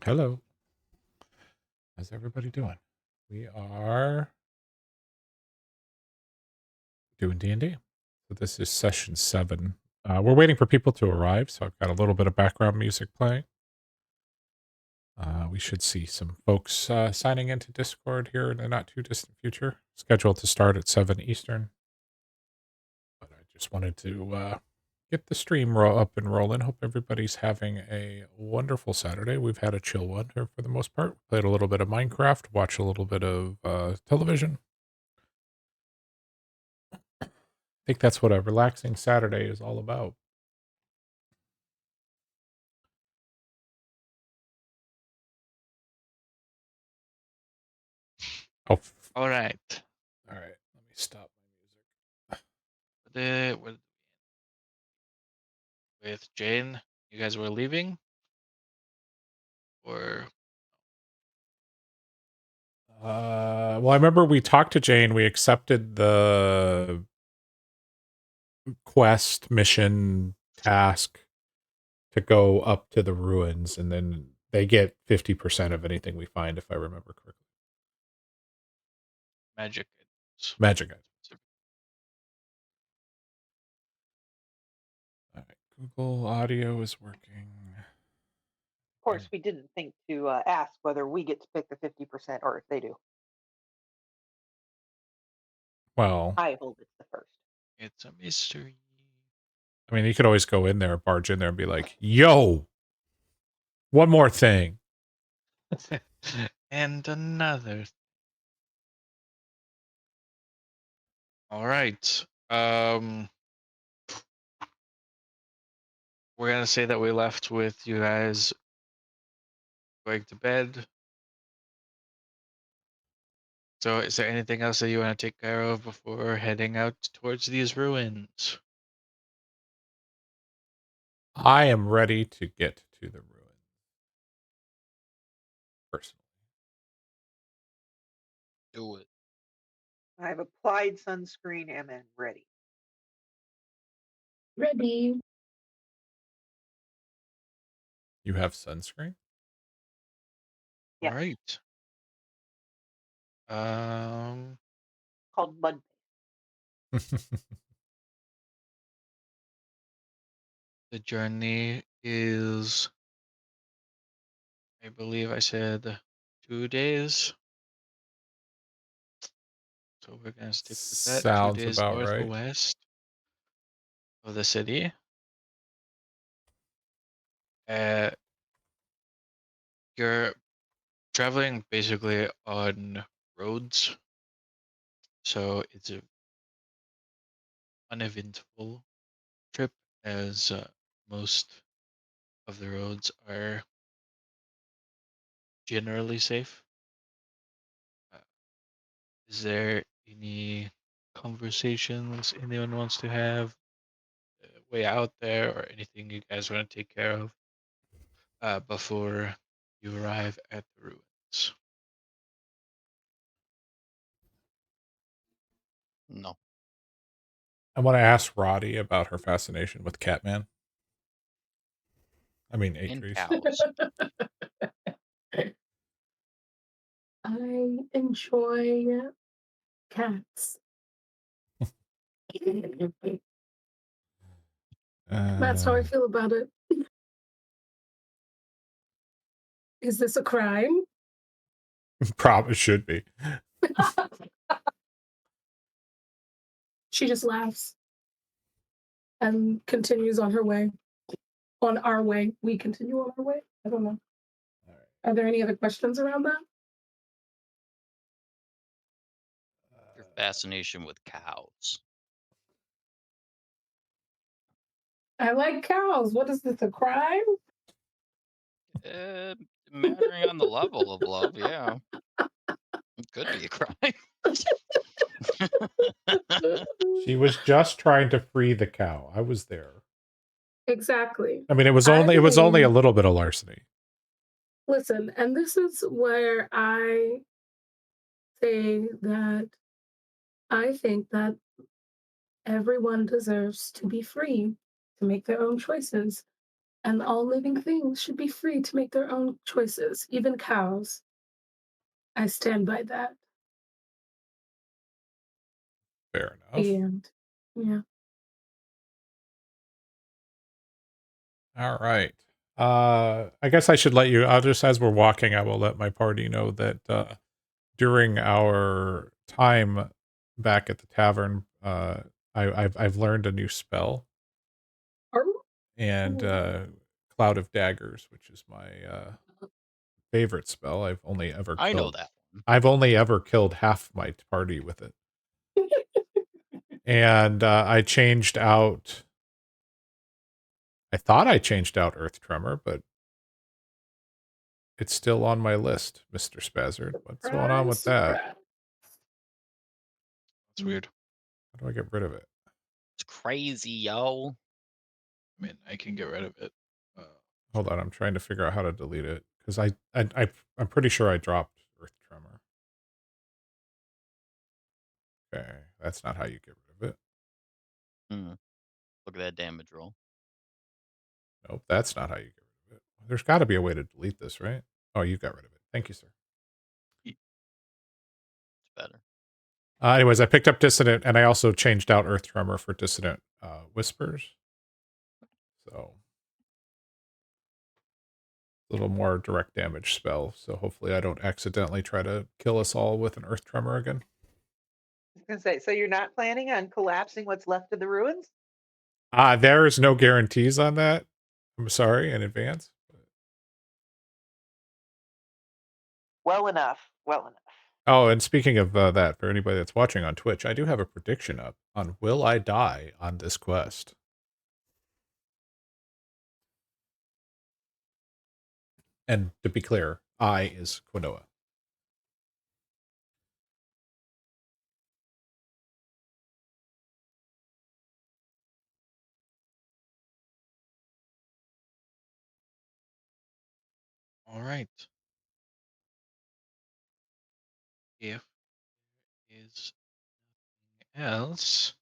Hello. How's everybody doing? We are doing D&D. So this is session 7. We're waiting for people to arrive, so I've got a little bit of background music playing. We should see some folks signing into Discord here in the not too distant future. Scheduled to start at 7 Eastern. But I just wanted to get the stream up and rolling. Hope everybody's having a wonderful Saturday. We've had a chill one here for the most part. Played a little bit of Minecraft, watched a little bit of television. I think that's what a relaxing Saturday is all about. Oh, All right. all right. Let me stop my With Jane, you guys were leaving, or Well, I remember we talked to Jane. We accepted the quest mission task to go up to the ruins, and then they get 50% of anything we find, if I remember correctly. magic? Magic items. All right. Google Audio is working. Of course, we didn't think to ask whether we get to pick the 50% or if they do. Well, I hold it's the first. It's a mystery. I mean, you could always go in there, barge in there, and be like, "Yo, one more thing." And another. All right. We're gonna say that we left with you guys going to bed. So, is there anything else that you want to take care of before heading out towards these ruins? I am ready to get to the ruins. Personally. Do it. I've applied sunscreen and am ready. Ready. You have sunscreen? Yes. All right. Called mud. The journey is, I believe I said 2 days. So we're gonna stick with that. 2 Sounds days about right. northwest of the city. You're traveling basically on roads, so it's a uneventful trip, as most of the roads are generally safe. Is there any conversations anyone wants to have way out there, or anything you guys want to take care of before you arrive at the ruins? No. I want to ask Roddy about her fascination with Catman. I mean, And Atreus. cows. I enjoy cats. That's how I feel about it. Is this a crime? Probably should be. She just laughs and continues on her way. On our way. We continue on our way. I don't know. All right. Are there any other questions around that? Your fascination with cows. I like cows. What is this, a crime? Mattering on the level of love, yeah. It could be a crime. She was just trying to free the cow. I was there. Exactly. I mean, it was I only a believe- little bit of larceny. Listen, and this is where I say that I think that everyone deserves to be free to make their own choices. And all living things should be free to make their own choices, even cows. I stand by that. Fair enough. And yeah. All right. I guess I should let you. Just as we're walking, I will let my party know that during our time back at the tavern, I've learned a new spell, Oh, and Cloud of Daggers, which is my favorite spell. I know that one. I've only ever killed half my party with it, and I changed out. I thought I changed out Earth Tremor, but it's still on my list, Mr. Spazzard. What's going on with that? surprise. That's weird. How do I get rid of it? It's crazy, yo. I mean, I can get rid of it. Hold on, I'm trying to figure out how to delete it because I'm pretty sure I dropped Earth Tremor. Okay, that's not how you get rid of it. Hmm. Look at that damage roll. Nope, that's not how you get rid of it. There's got to be a way to delete this, right? Oh, you got rid of it. Thank you, sir. It's better. Anyways, I picked up Dissonant, and I also changed out Earth Tremor for Dissonant Whispers. So, a little more direct damage spell. So hopefully I don't accidentally try to kill us all with an Earth Tremor again. I was gonna say, so you're not planning on collapsing what's left of the ruins? There is no guarantees on that. I'm sorry in advance. Well enough. Well enough. Oh, and speaking of that, for anybody that's watching on Twitch, I do have a prediction up on will I die on this quest. And to be clear, I is Quinoa. All right. If there is nothing else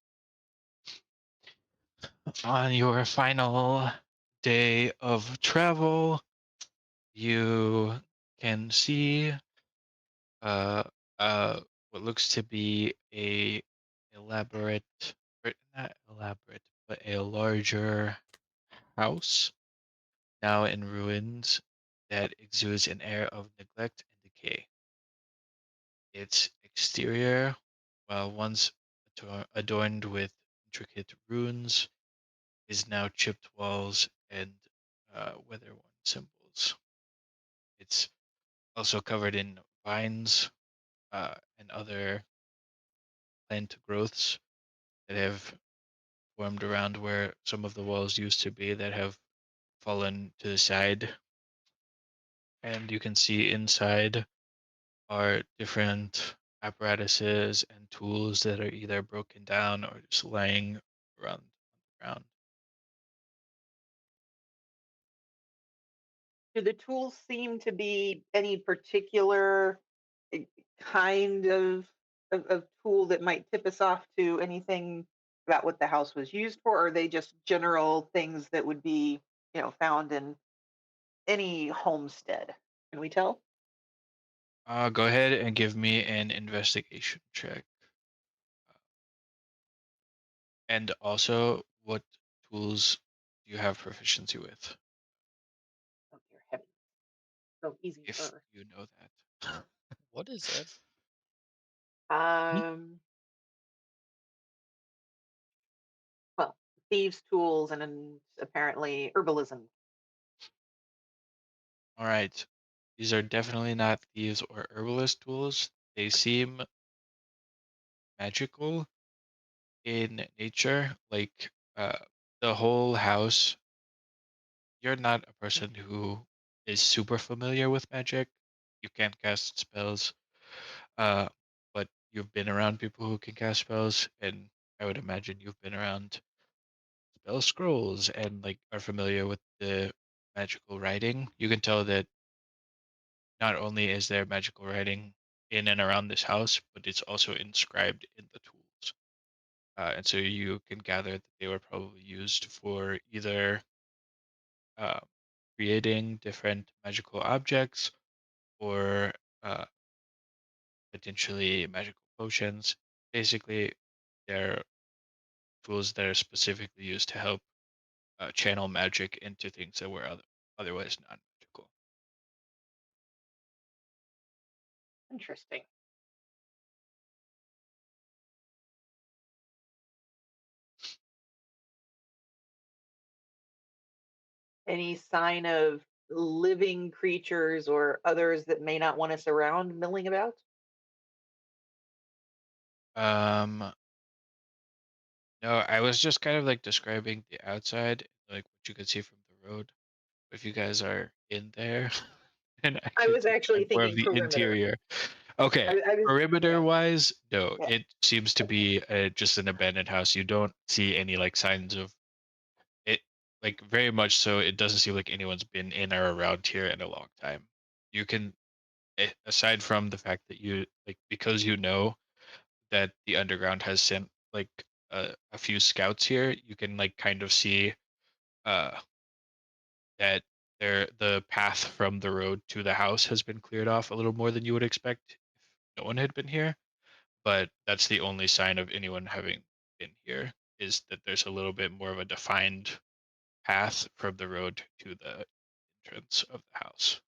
on your final day of travel, you can see uh what looks to be a elaborate, or not elaborate, but a larger house now in ruins that exudes an air of neglect and decay. Its exterior, while once adorned with intricate runes, is now chipped walls and weather-worn symbols. It's also covered in vines and other plant growths that have formed around where some of the walls used to be that have fallen to the side. And you can see inside are different apparatuses and tools that are either broken down or just laying around on the ground. Do the tools seem to be any particular eh, kind of tool that might tip us off to anything about what the house was used for? Or are they just general things that would be, found in any homestead? Can we tell? Go ahead and give me an investigation check. And also, what tools do you have proficiency with, Oh, dear heavens. So easy if for. you know that? What is it? Um, well, thieves' tools and then apparently herbalism. All right. These are definitely not thieves or herbalist tools. They seem magical in nature. Like the whole house, you're not a person who is super familiar with magic. You can't cast spells, uh, but you've been around people who can cast spells, and I would imagine you've been around spell scrolls and like are familiar with the magical writing. You can tell that not only is there magical writing in and around this house, but it's also inscribed in the tools. And so you can gather that they were probably used for either uh, creating different magical objects or uh, potentially magical potions. Basically, they're tools that are specifically used to help channel magic into things that were otherwise not magical. Interesting. Any sign of living creatures or others that may not want us around milling about? Um, no, I was just kind of like describing the outside, like what you could see from the road. If you guys are in there, and I I could was actually describe more of thinking the perimeter. interior. Okay, I was, yeah, perimeter wise, no, yeah. it seems to be just an abandoned house. You don't see any like signs of it, like very much so. It doesn't seem like anyone's been in or around here in a long time. You can, aside from the fact that you like, because you know that the underground has sent like a few scouts here, you can like kind of see uh that the path from the road to the house has been cleared off a little more than you would expect if no one had been here. But that's the only sign of anyone having been here, is that there's a little bit more of a defined path from the road to the entrance of the house.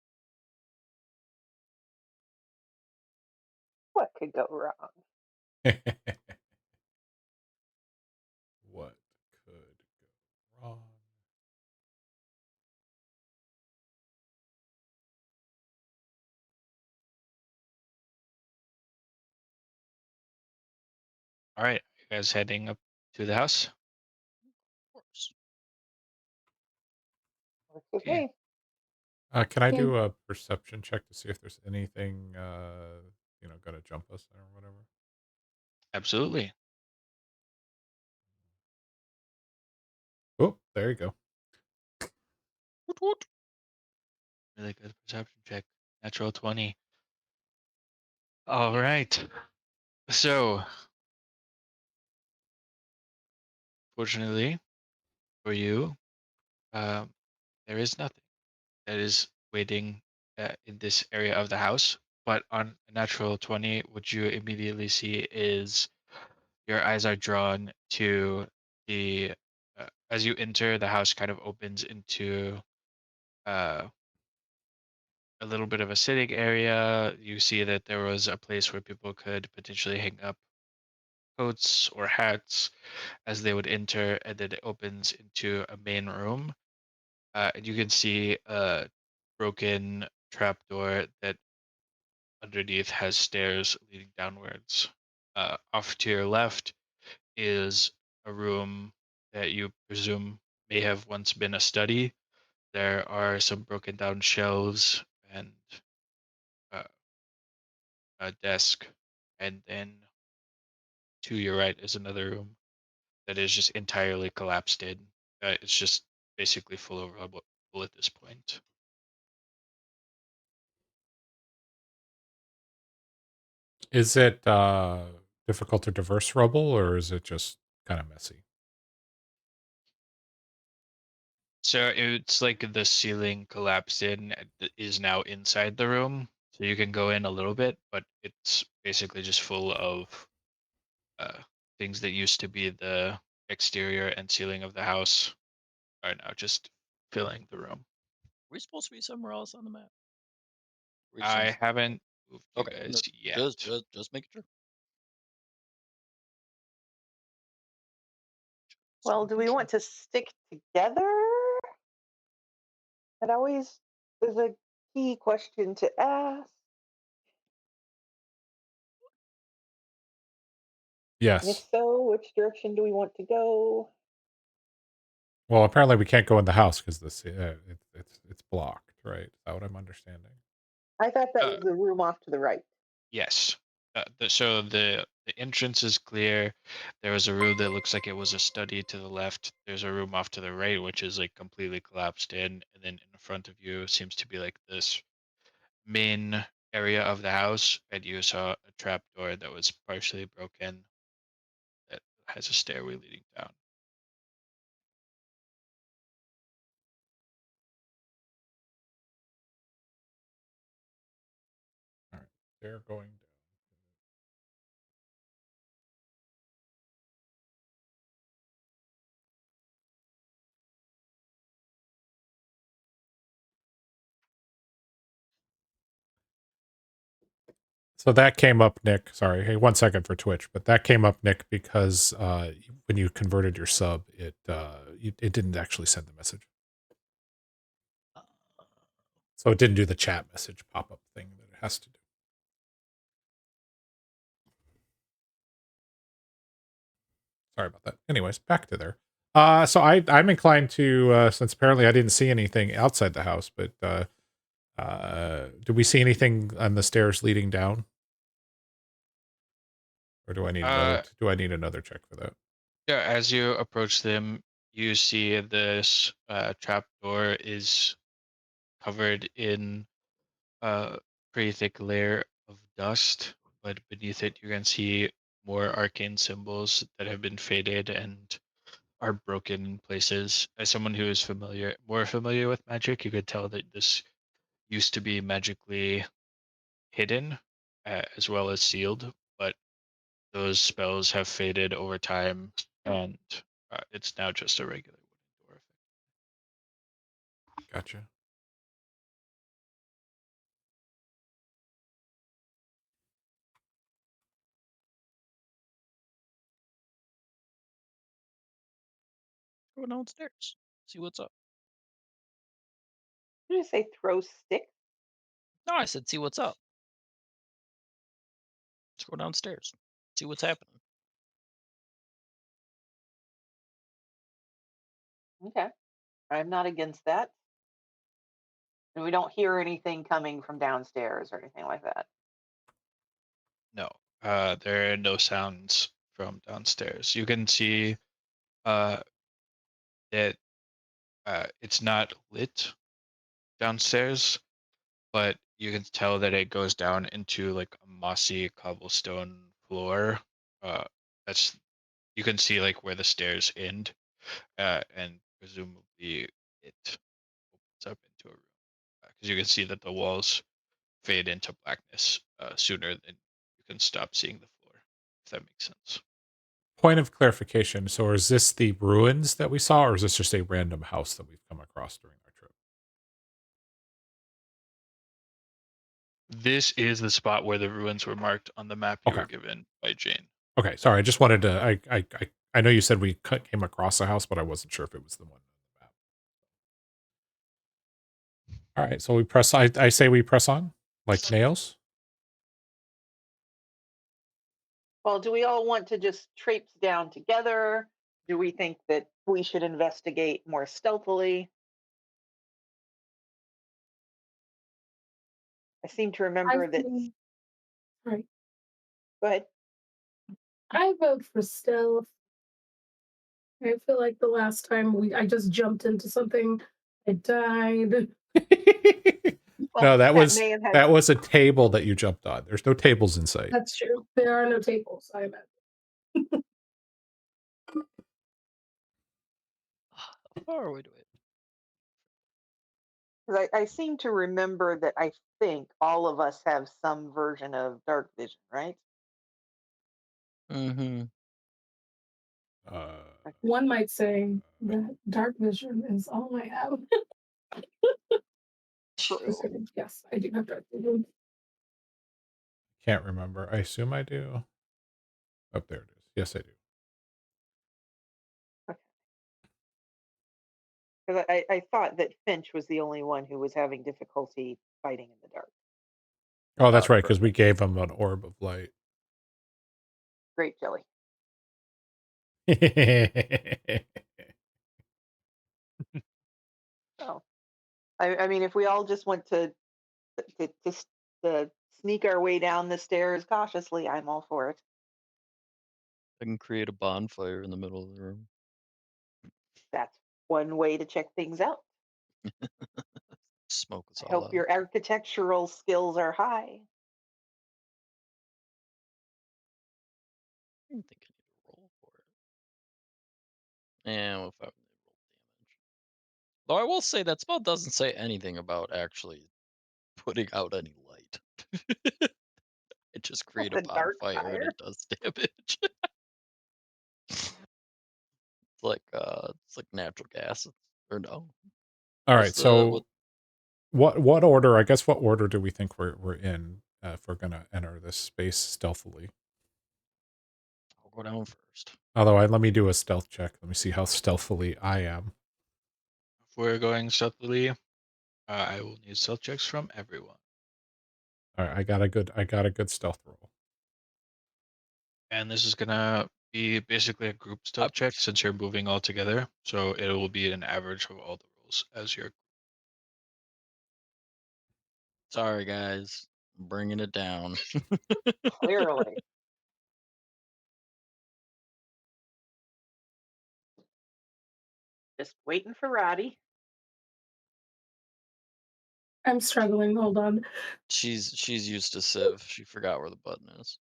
What could go wrong? What could go wrong? All right, you guys heading up to the house? Of course. Works with Okay, me. Can I Okay. do a perception check to see if there's anything, gonna jump us or whatever? absolutely. Oh, there you go. Woot woot. Really good perception check. Natural 20. All right. So, fortunately for you, um, there is nothing that is waiting in this area of the house. But on a natural 20, what you immediately see is your eyes are drawn to the, as you enter, the house kind of opens into uh, a little bit of a sitting area. You see that there was a place where people could potentially hang up coats or hats as they would enter, and then it opens into a main room. And you can see a broken trapdoor that underneath has stairs leading downwards. Off to your left is a room that you presume may have once been a study. There are some broken down shelves and uh, a desk, and then to your right is another room that is just entirely collapsed in. It's just basically full of rubble at this point. Is it difficult to traverse rubble, or is it just kind of messy? So it's like the ceiling collapsed in is now inside the room. So you can go in a little bit, but it's basically just full of uh, things that used to be the exterior and ceiling of the house are now just filling the room. We supposed to be somewhere else on the map. We just I haven't moved you okay. No, guys just yet. just just making sure. Just Well, do making we sure. want to stick together? That always is a key question to ask. And if Yes. so, which direction do we want to go? Well, apparently we can't go in the house because it's blocked, right? Is that what I'm understanding? I thought that Uh, was the room off to the right. yes. So the entrance is clear. There was a room that looks like it was a study to the left. There's a room off to the right, which is like completely collapsed in, and then in front of you seems to be like this main area of the house, and you saw a trap door that was partially broken that has a stairway leading down. They're going down. So that came up, Nick. Sorry, hey, 1 second for Twitch, but that came up, Nick, because when you converted your sub, it didn't actually send the message, so it didn't do the chat message pop up thing that it has to do. Sorry about that. Anyways, back to there. So I'm inclined to since apparently I didn't see anything outside the house, but did we see anything on the stairs leading down? Or do I need another check for that? Yeah, as you approach them, you see this trap door is covered in a pretty thick layer of dust, but beneath it you can see more arcane symbols that have been faded and are broken in places. As someone who is more familiar with magic, you could tell that this used to be magically hidden as well as sealed, but those spells have faded over time, and it's now just a regular wooden door. Gotcha. Go downstairs. See what's up. Did you say throw stick? No, I said see what's up. Let's go downstairs. See what's happening. Okay. I'm not against that. And we don't hear anything coming from downstairs or anything like that. No, there are no sounds from downstairs. You can see that it's not lit downstairs, but you can tell that it goes down into like a mossy cobblestone floor. Uh, that's you can see like where the stairs end, and presumably it opens up into a room because you can see that the walls fade into blackness sooner than you can stop seeing the floor. If that makes sense. Point of clarification. So is this the ruins that we saw, or is this just a random house that we've come across during our trip? This is the spot where the ruins were marked on the map you Okay. were given by Jane. Okay, sorry. I just wanted to. I know you said we came across a house, but I wasn't sure if it was the one on the map. All right, so we press. I say we press on like nails. Well, do we all want to just traipse down together? Do we think that we should investigate more stealthily? I seem to I remember that. feel, right. Go ahead. I vote for stealth. I feel like the last time I just jumped into something, I died. No, Well, may have had. that was a table that you jumped on. There's no tables in sight. That's true. There are no tables, I imagine. How far away do we? 'Cause I seem to remember that I think all of us have some version of dark vision, right? Mm-hmm. One might say that dark vision is all I have. True. Yes, I do have dark vision. Can't remember. I assume I do. Oh, there it is. Yes, I do. Because I thought that Finch was the only one who was having difficulty fighting in the dark. Oh, that's right, for because we gave him an orb of light. Great jelly. Oh, I mean, if we all just want to sneak our way down the stairs cautiously, I'm all for it. I can create a bonfire in the middle of the room. That's one way to check things out. Smoke us I all hope out. your architectural skills are high. I don't think I need to roll for it. And we'll roll damage. Though I will say that spell doesn't say anything about actually putting out any light. just create a The dark bonfire and fire. it does damage. It's like natural gas. Or no. All What's right. the So what order? I guess what order do we think we're in if we're gonna enter this space stealthily? I'll go down first. Although let me do a stealth check. Let me see how stealthily I am. If we're going stealthily, I will need stealth checks from everyone. All right, I got a good stealth roll. And this is gonna be basically a group stealth check since you're moving all together. So it will be an average of all the rolls as your. Sorry, guys. I'm bringing it down. Clearly. Just waiting for Roddy. I'm struggling. Hold on. She's used to Civ. She forgot where the button is.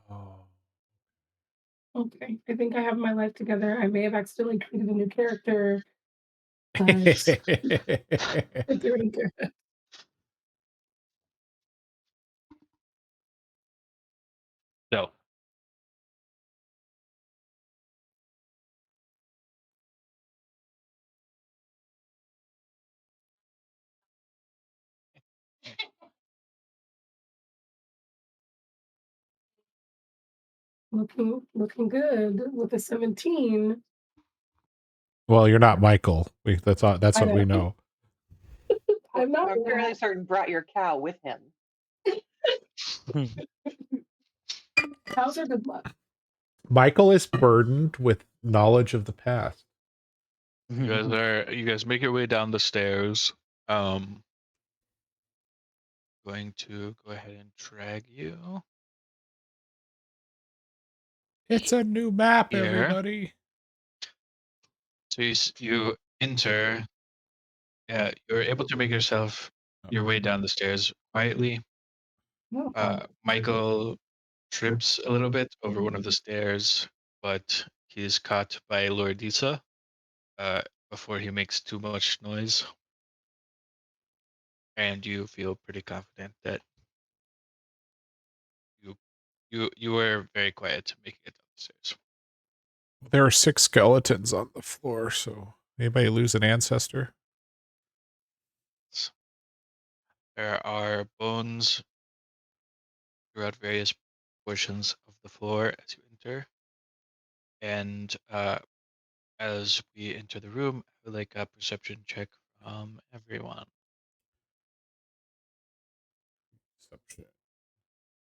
Oh. Okay, I think I have my life together. I may have accidentally created a new character, but I'm doing good. So Looking good with a 17. Well, you're not Michael. That's I what we know. know. I'm not I'm fairly that. certain brought your cow with him. How's our good luck? Michael is burdened with knowledge of the past. you guys make your way down the stairs. Going to go ahead and drag you It's a new map, here. everybody. So you enter. You're able to make your way down the stairs quietly. Oh, Michael trips a little bit over one of the stairs, but he's caught by Lordisa before he makes too much noise. And you feel pretty confident that you were very quiet making it down the stairs. There are 6 skeletons on the floor, so anybody lose an ancestor? There are bones throughout various portions of the floor as you enter. And as we enter the room, I would like a perception check from everyone.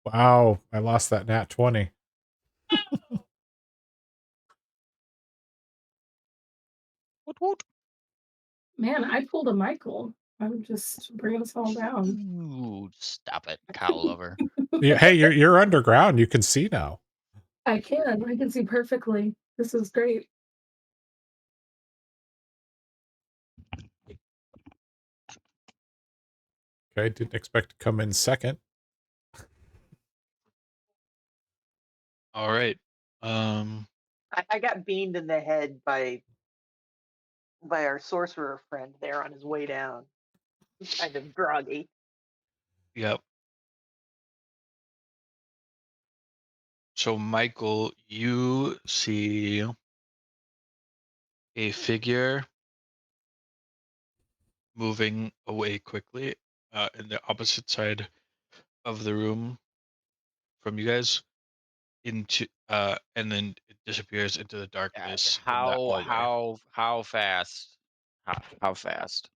Wow, I lost that nat 20. What? man, I pulled a Michael. I'm just bringing us all down. Ooh, stop it, cow lover. Yeah, hey, you're underground. You can see now. I can see perfectly. This is great. Okay, didn't expect to come in second. All right. I got beamed in the head by our sorcerer friend there on his way down. He's kind of groggy. Yep. So Michael, you see a figure moving away quickly in the opposite side of the room from you guys into and then it disappears into the darkness in that hallway. How fast? How fast?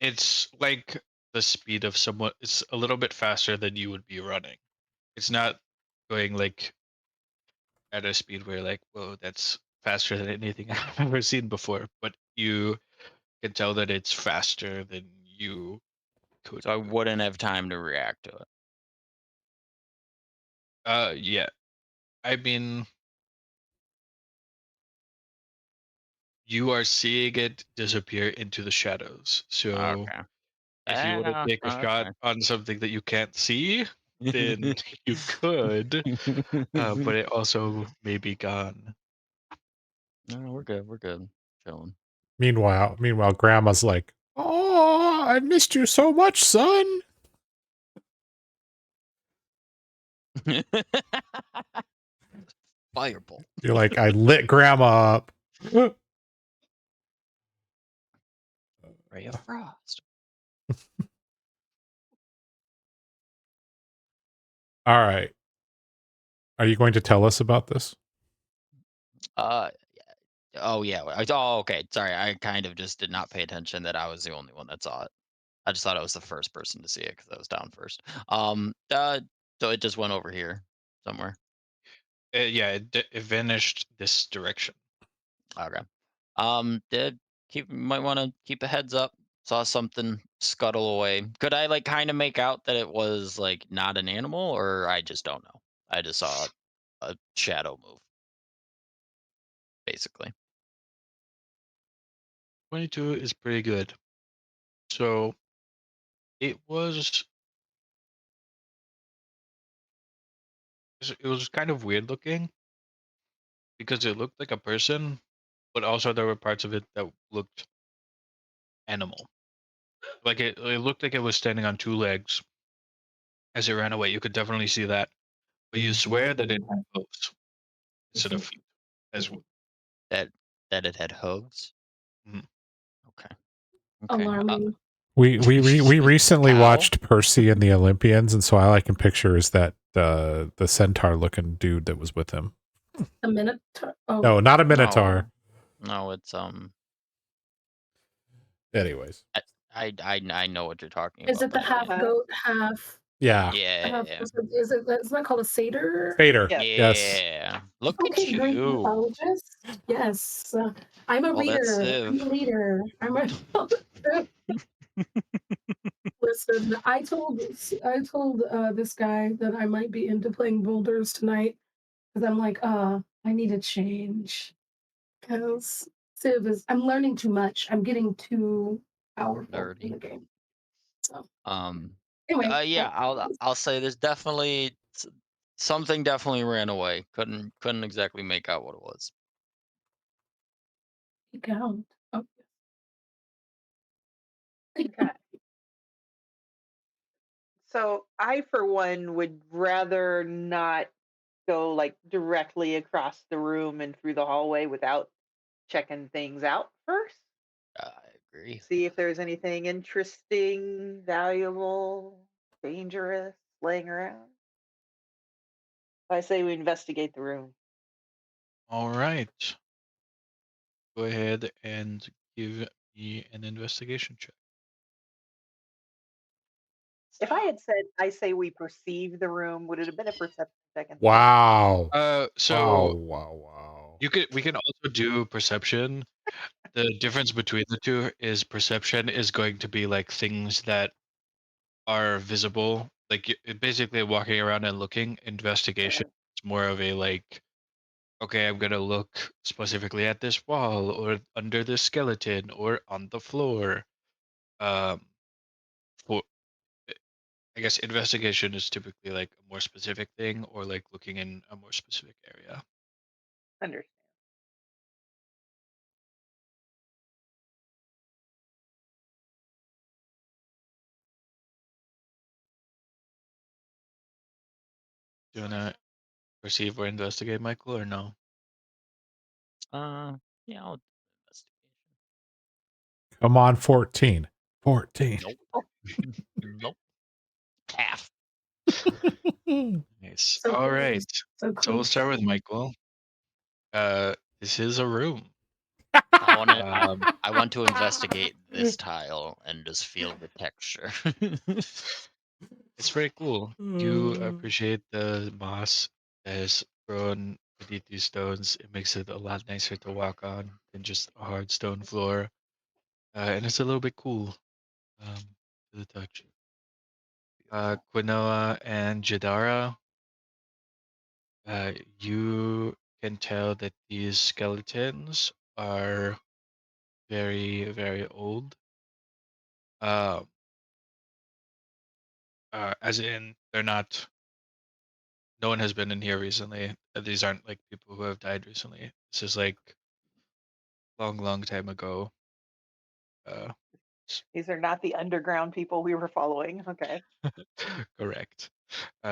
It's like the speed of someone. It's a little bit faster than you would be running. It's not going like at a speed where like, whoa, that's faster than anything I've ever seen before. But you can tell that it's faster than you could. So I wouldn't have time to react to it. Yeah. I mean, you are seeing it disappear into the shadows. So Okay. if you want to take a shot Okay. on something that you can't see, then you could, but it also may be gone. No, we're good. We're good. Chilling. Meanwhile, Grandma's like, "Oh, I missed you so much, son." Fireball. You're like, "I lit Grandma up." Ray of Frost. All right. Are you going to tell us about this? Oh yeah. Oh, okay. Sorry, I kind of just did not pay attention that I was the only one that saw it. I just thought I was the first person to see it because I was down first. So it just went over here somewhere. Yeah, it vanished this direction. Okay. Did might want to keep a heads up. Saw something scuttle away. Could I like kind of make out that it was like not an animal, or I just don't know. I just saw a shadow move, basically. 22 is pretty good. So it was kind of weird looking because it looked like a person, but also there were parts of it that looked animal. Like it looked like it was standing on two legs as it ran away. You could definitely see that, but you swear that it had hooves instead of feet. As well. That it had hooves. Mhm. Okay. Okay. Alarming. We recently Cow? watched Percy and the Olympians, and so all I can picture is that the centaur looking dude that was with him. A minotaur. Oh, No, not a minotaur. No, it's Anyways, I know what you're talking is about. it the but I half can't- goat, half? yeah, Yeah. Is it? It's not called a satyr. Fader. Yeah. Yes. Yeah. Look Okay, at great you. mythologist. Yes, I'm a Oh, that's reader. I'm a Civ. reader. I'm a. Listen, I told this guy that I might be into playing boulders tonight because I'm like, I need a change because Civ is. I'm learning too much. I'm getting too powerful in Nerdy. the game. So Um. anyway, Yeah. I'll say there's definitely something definitely ran away. Couldn't exactly make out what it was. count. Oh, Okay. So I, for one, would rather not go like directly across the room and through the hallway without checking things out first. I agree. See if there's anything interesting, valuable, dangerous laying around. I say we investigate the room. All right. Go ahead and give me an investigation check. If I had said, I say we perceive the room, would it have been a perception check? Wow. So Wow. we can also do perception. The difference between the two is perception is going to be like things that are visible, like basically walking around and looking. Investigation is more of a like, okay, I'm gonna look specifically at this wall or under this skeleton or on the floor. Um, for I guess investigation is typically like a more specific thing or like looking in a more specific area. Understand. Do you wanna perceive or investigate, Michael, or no? Yeah. I'll do investigation. Come on, 14. 14. Nope. Nope. Half. Nice. so All close. right. So So we'll close. start with Michael. This is a room. Oh want to. Um, I want to investigate this tile and just feel the texture. it's very cool. You appreciate the moss that has grown beneath these stones. It makes it a lot nicer to walk on than just a hard stone floor. And it's a little bit cool to the touch. Quinoa and Jadara, you can tell that these skeletons are very, very old. Uh, as in, they're not. No one has been in here recently. These aren't like people who have died recently. This is like long, long time ago. Uh, These are not the underground people we were following. Okay. correct.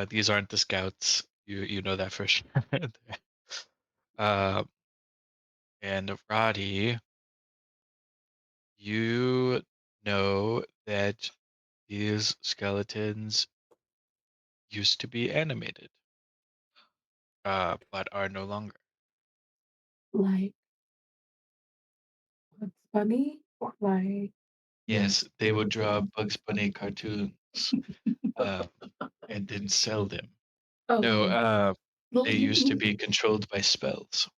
These aren't the scouts. You know that for sure. uh, and Roddy, you know that these skeletons used to be animated, but are no longer. Like Bugs Bunny or like Yes, they would draw Bugs Bunny cartoons uh, and then sell them. No, oh they used to be controlled by spells.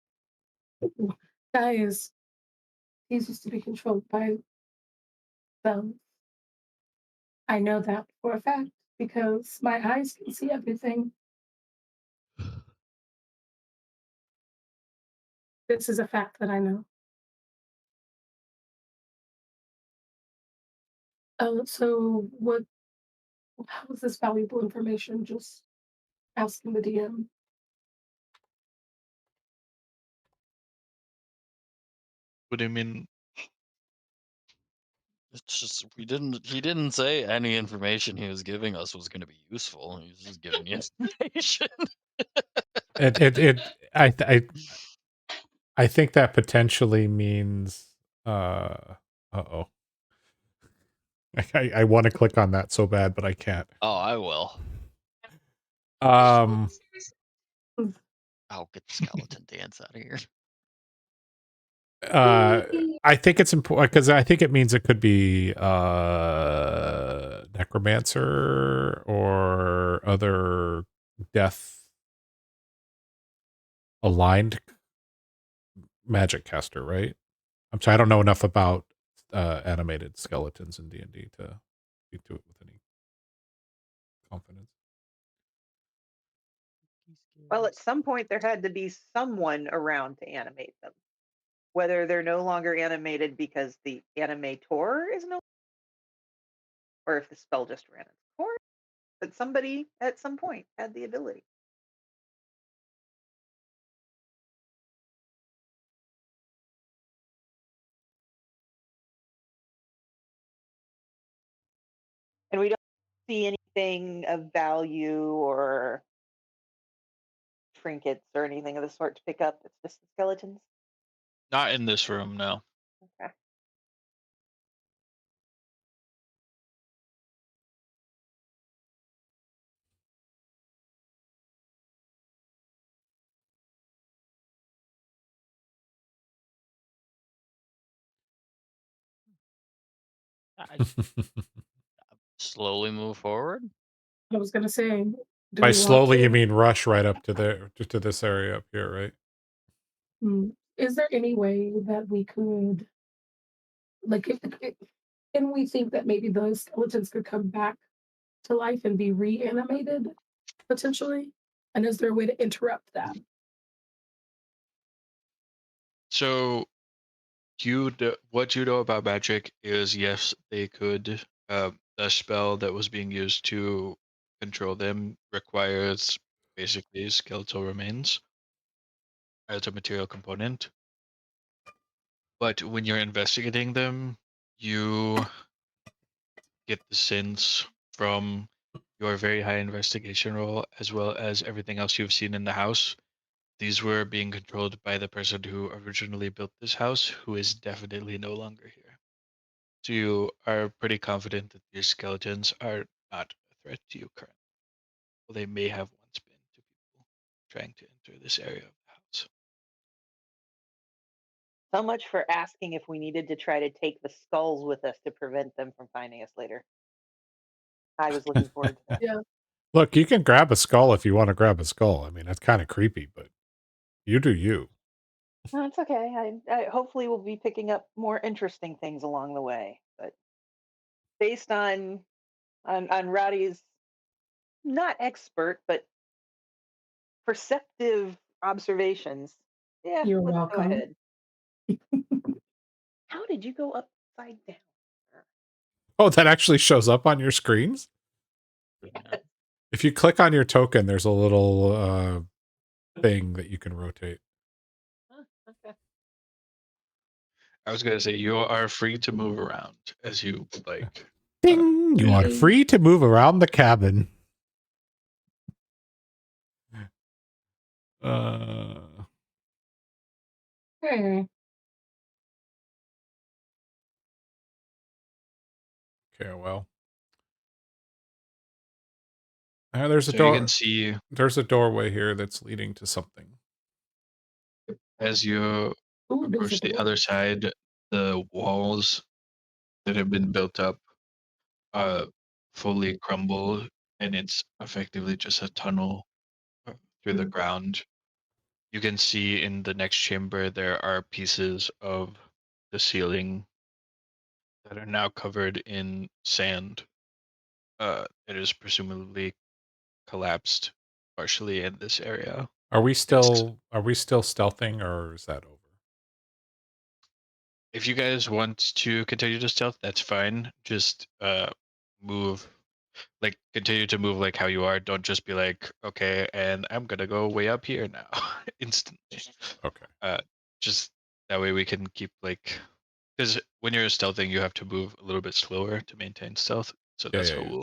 guys, these used to be controlled by them. I know that for a fact because my eyes can see everything. This is a fact that I know. So what? How is this valuable information? Just asking the DM. What do you mean? It's just we didn't. He didn't say any information he was giving us was going to be useful. He was just giving you information. it I think that potentially means uh-oh. I want to click on that so bad, but I can't. Oh, I will. Um I'll get the skeleton dance out of here. I think it's important because I think it means it could be necromancer or other death aligned magic caster, right? I'm sorry, I don't know enough about animated skeletons in D&D to speak to it with any confidence. Well, at some point there had to be someone around to animate them. Whether they're no longer animated because the animator is no, or if the spell just ran its course, but somebody at some point had the ability. And we don't see anything of value or trinkets or anything of the sort to pick up. It's just the skeletons. Not in this room, no. Okay. I slowly move forward. I was gonna say, do By we want slowly, you to? mean rush right up to there, to this area up here, right? Is there any way that we could, like, can we think that maybe those skeletons could come back to life and be reanimated potentially? And is there a way to interrupt that? So what you know about magic is yes, they could. The spell that was being used to control them requires basically skeletal remains as a material component. But when you're investigating them, you get the sense from your very high investigation roll as well as everything else you've seen in the house. These were being controlled by the person who originally built this house, who is definitely no longer here. So you are pretty confident that these skeletons are not a threat to you currently. Well, they may have once been to people trying to enter this area of the house. So much for asking if we needed to try to take the skulls with us to prevent them from finding us later. I was looking forward to that. Yeah. Look, you can grab a skull if you want to grab a skull. I mean, that's kind of creepy, but you do you. No, it's okay. I hopefully will be picking up more interesting things along the way. But based on Rowdy's not expert but perceptive observations, yeah, You're let's go welcome. ahead. How did you go upside down, sir? Oh, that actually shows up on your screens? Yeah. If you click on your token, there's a little thing that you can rotate. Huh, okay. I was gonna say you are free to move around as you would like. Ding! You are Yay. free to move around the cabin. Uh, Hey. okay, well. There's a So you door. can see There's a doorway here that's leading to something. as you Ooh, there's a approach the door. other side, the walls that have been built up fully crumble, and it's effectively just a tunnel through the ground. You can see in the next chamber there are pieces of the ceiling that are now covered in sand. It is presumably collapsed partially in this area. Are we It's still stealthing, or is that over? if you guys want to continue to stealth, that's fine. Just move like continue to move like how you are. Don't just be like, okay, and I'm gonna go way up here now instantly. Okay. Just that way we can keep like because when you're stealthing, you have to move a little bit slower to maintain stealth. So Yeah, that's yeah, how yeah. we'll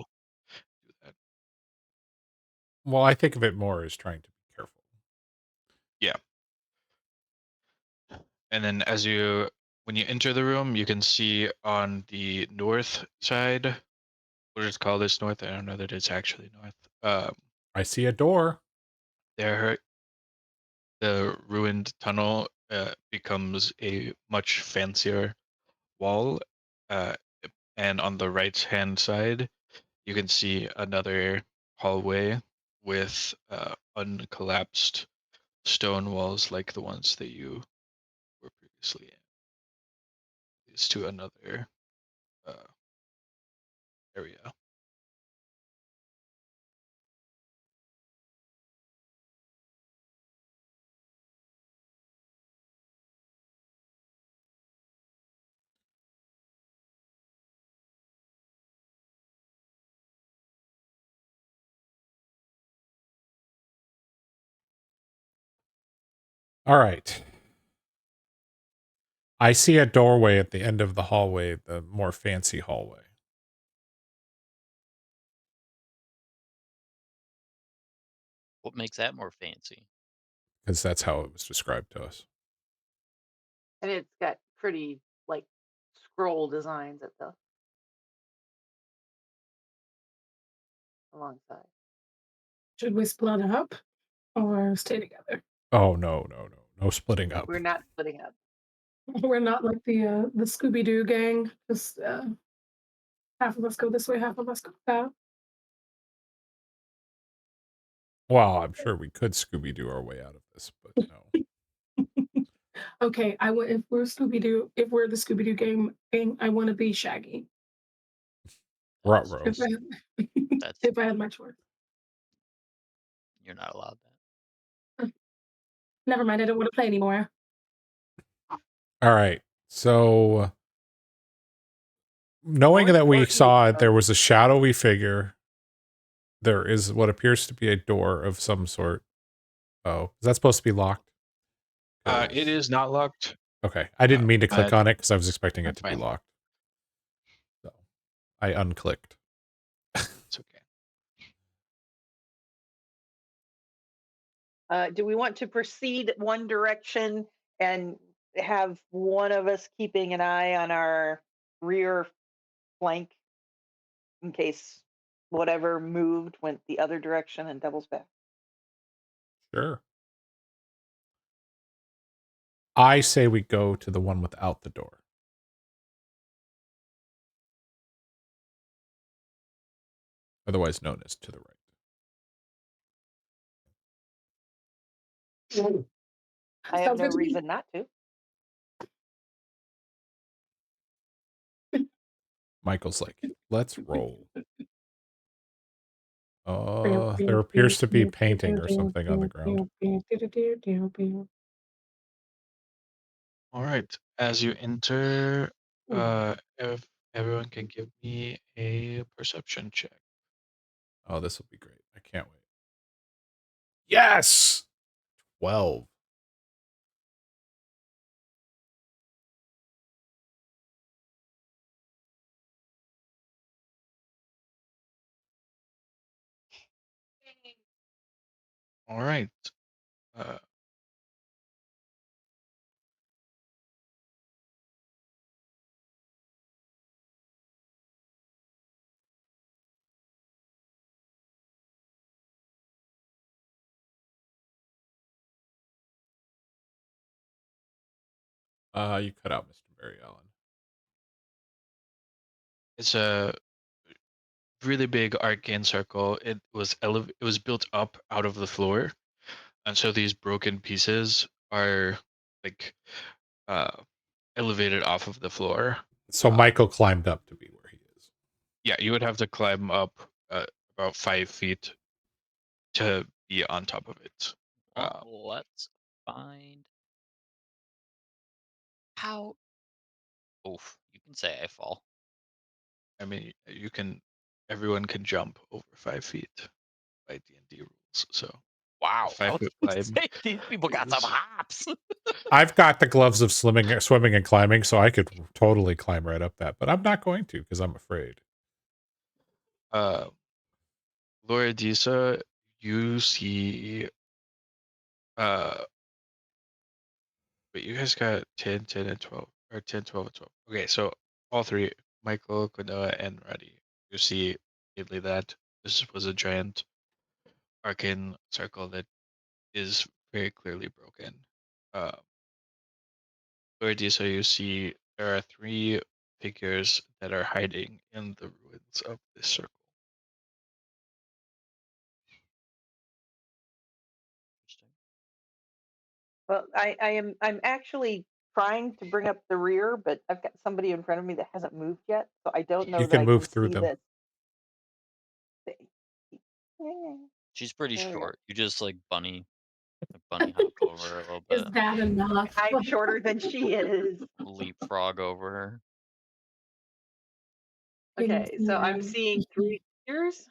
do that. Well, I think of it more as trying to be careful. Yeah. And then when you enter the room, you can see on the north side, what is called this north? I don't know that it's actually north. I see a door. There, the ruined tunnel becomes a much fancier wall, uh, and on the right hand side, you can see another hallway with uncollapsed stone walls like the ones that you were previously in. Leads to another uh, area. All right. I see a doorway at the end of the hallway, the more fancy hallway. What makes that more fancy? Because that's how it was described to us. And it's got pretty like scroll designs at the alongside. Should we split up or stay together? Oh, no. No splitting up. We're not splitting up. We're not like the Scooby Doo gang. Just half of us go this way, half of us go that. Well, I'm sure we could Scooby-Doo our way out of this, but no. Okay, if we're Scooby Doo, if we're the Scooby Doo gang, I want to be Shaggy. Ruh-roh. If I, That's if I had my choice. you're not allowed that. Never mind, I don't want to play anymore. All right. So, knowing More that we importantly, saw there was a shadowy figure, there is what appears to be a door of some sort. Oh, is that supposed to be locked? It is not locked. Okay. I didn't mean to click but on it because I was expecting it that's to be fine. locked. So I unclicked. It's okay. do we want to proceed one direction and have one of us keeping an eye on our rear flank in case whatever moved went the other direction and doubles back? Sure. I say we go to the one without the door. Otherwise known as to the right. I have Sounds no good to me. reason not to. Michael's like, let's roll. There appears to be painting or something on the ground. All right. As you enter, if everyone can give me a perception check. Oh, this will be great. I can't wait. Yes! 12. All right. Uh, You cut out Mr. Barry Allen. it's a really big arcane circle. It was built up out of the floor, and so these broken pieces are like uh elevated off of the floor. So Michael climbed up to be where he is. Yeah, you would have to climb up about 5 feet to be on top of it. Let's find how. Oof, you can say I fall. I mean, everyone can jump over 5 feet by D&D rules. So Wow, 5-foot climb. these people got some is- hops. I've got the gloves of swimming and climbing, so I could totally climb right up that, but I'm not going to because I'm afraid. Laura Disa, you see but you guys got 10, 10, and 12, or 10, 12, and 12. Okay, so all three, Michael, Konoha, and Roddy, you see immediately that this was a giant arcane circle that is very clearly broken. Already, so you see there are 3 figures that are hiding in the ruins of this circle. Interesting. Well, I'm actually trying to bring up the rear, but I've got somebody in front of me that hasn't moved yet, so I don't know You that can I move can through see them. this. Yeah. She's pretty There we go. short. You just like bunny hop over her a little Is bit, that enough? I'm shorter than she is. leapfrog over her. Okay, so I'm seeing 3 figures.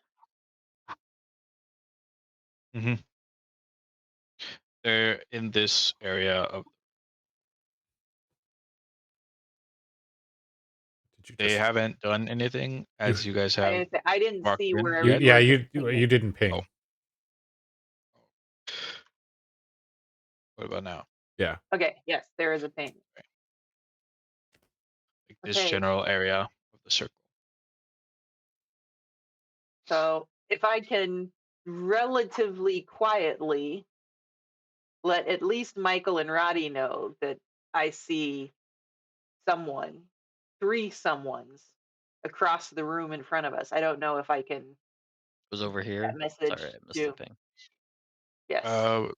They're in this area of. Did you They just? haven't done anything as you guys have I didn't walked see in where yet. Yeah, everybody was you pinging. didn't ping. Oh. What about now? Yeah. Okay, yes, there is a ping. Like this Okay. general area of the circle. So if I can relatively quietly let at least Michael and Roddy know that I see someone, 3 someones across the room in front of us. I don't know if I can It was over that here. message Sorry, I missed the to ping. yes. Okay.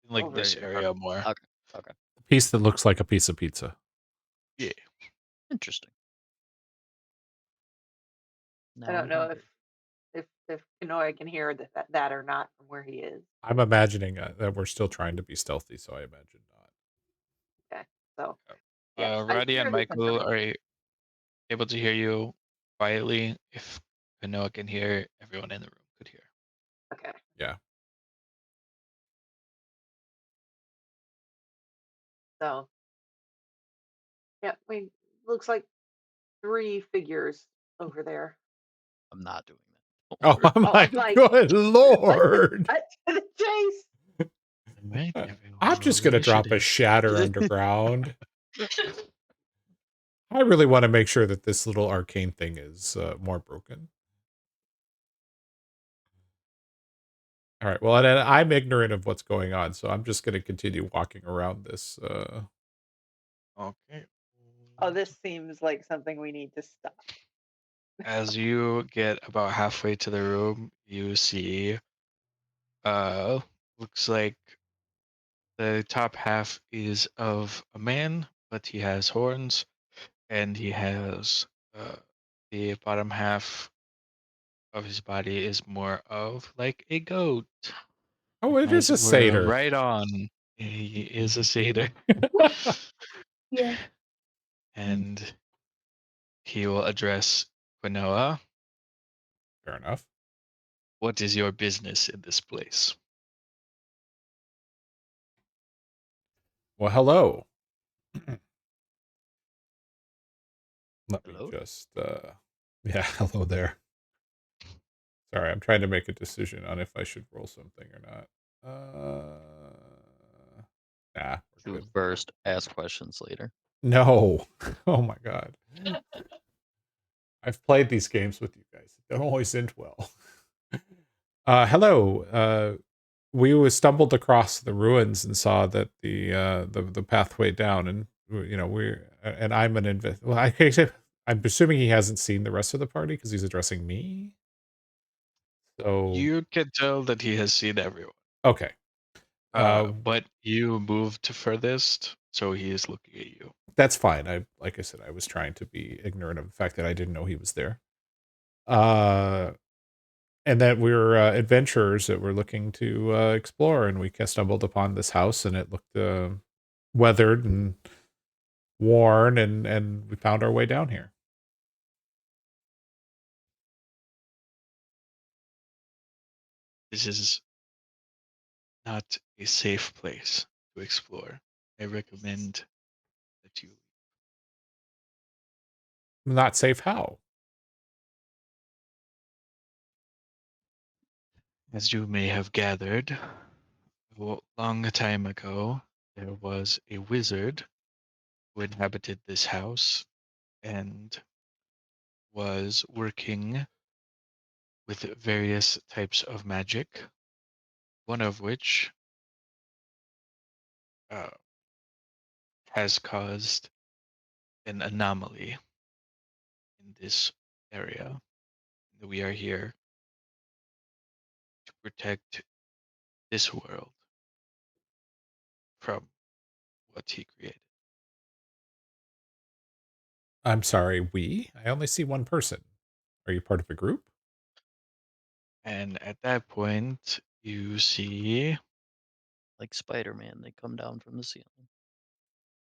In like Over this here. area more. Okay. Okay. The piece that looks like a piece of pizza. Yeah. Interesting. Now I don't I'm know hungry. if Kanoy can hear that or not from where he is. I'm imagining that we're still trying to be stealthy, so I imagine not. Okay, so yes, I Roddy hear and this Michael information. are able to hear you quietly. If Kanoa can hear, everyone in the room could hear. Okay. Yeah. So yeah, we looks like 3 figures over there. I'm not doing that. Oh my I'm like, good lord! cut to the chase. Right, I'm just gonna drop a shatter underground. I really want to make sure that this little arcane thing is more broken. All right. Well, and I'm ignorant of what's going on, so I'm just going to continue walking around this. Okay. Oh, this seems like something we need to stop. As you get about halfway to the room, you see looks like the top half is of a man, but he has horns, and he has the bottom half of his body is more of like a goat. Oh, You it is guys a were satyr. right on. He is a satyr, Yeah. and he will address Quinoa. Fair enough. What is your business in this place? Well, hello. Let me Hello? just. Yeah, hello there. Sorry, I'm trying to make a decision on if I should roll something or not. Nah, we're Shoot good. first, ask questions later. No. Oh my god. I've played these games with you guys. It don't always end well. Hello. We stumbled across the ruins and saw that the pathway down, and you know and I'm an invest. Well, I can't say. I'm assuming he hasn't seen the rest of the party because he's addressing me. So You can tell that he has seen everyone. okay. But you moved furthest, so he is looking at you. That's fine. Like I said, I was trying to be ignorant of the fact that I didn't know he was there. Uh, and that we were adventurers that were looking to explore, and we stumbled upon this house, and it looked weathered and worn, and we found our way down here. This is not a safe place to explore. I recommend that you, Not safe. How? as you may have gathered, a long time ago, there was a wizard who inhabited this house and was working with various types of magic, one of which uh, has caused an anomaly in this area. We are here to protect this world from what he created. I'm sorry. I only see one person. Are you part of a group? And at that point, you see Like Spider-Man, they come down from the ceiling.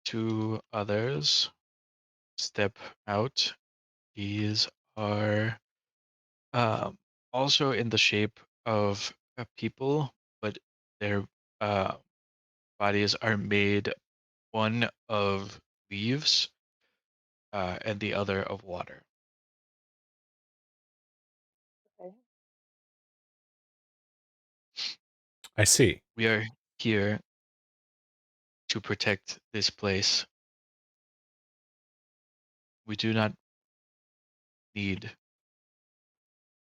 two others step out. These are also in the shape of people, but their uh, bodies are made one of leaves and the other of water. Okay. I see. We are here to protect this place. We do not need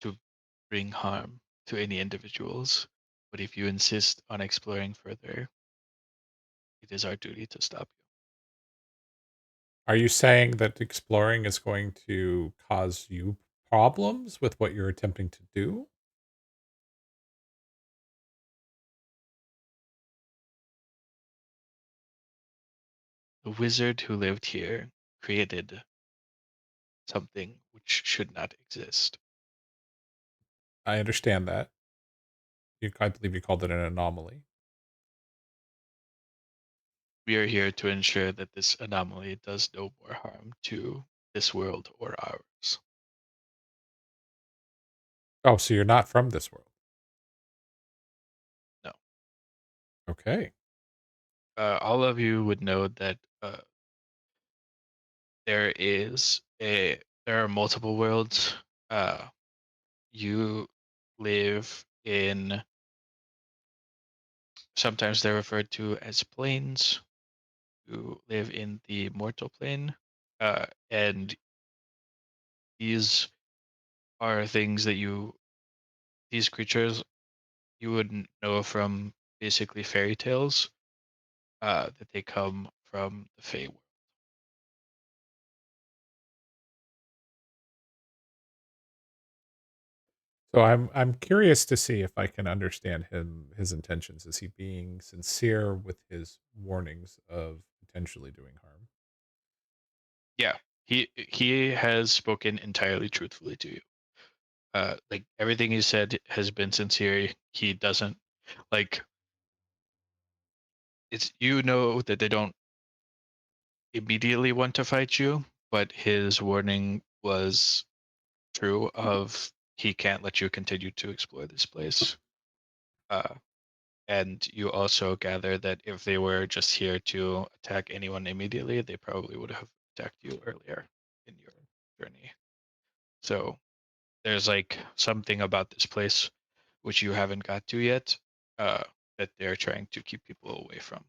to bring harm to any individuals, but if you insist on exploring further, it is our duty to stop you. Are you saying that exploring is going to cause you problems with what you're attempting to do? The wizard who lived here created something which should not exist. I understand that. I believe you called it an anomaly. We are here to ensure that this anomaly does no more harm to this world or ours. Oh, so you're not from this world. No. Okay. All of you would know that there is there are multiple worlds. You live in, sometimes they're referred to as planes. You live in the mortal plane, and these are things that these creatures you wouldn't know from basically fairy tales that they come from the Fey world. So I'm curious to see if I can understand his intentions. Is he being sincere with his warnings of potentially doing harm? Yeah, he has spoken entirely truthfully to you. Like everything he said has been sincere. He doesn't like it's that they don't immediately want to fight you, but his warning was true of he can't let you continue to explore this place. Uh, and you also gather that if they were just here to attack anyone immediately, they probably would have attacked you earlier in your journey. So there's like something about this place which you haven't got to yet uh, that they're trying to keep people away from.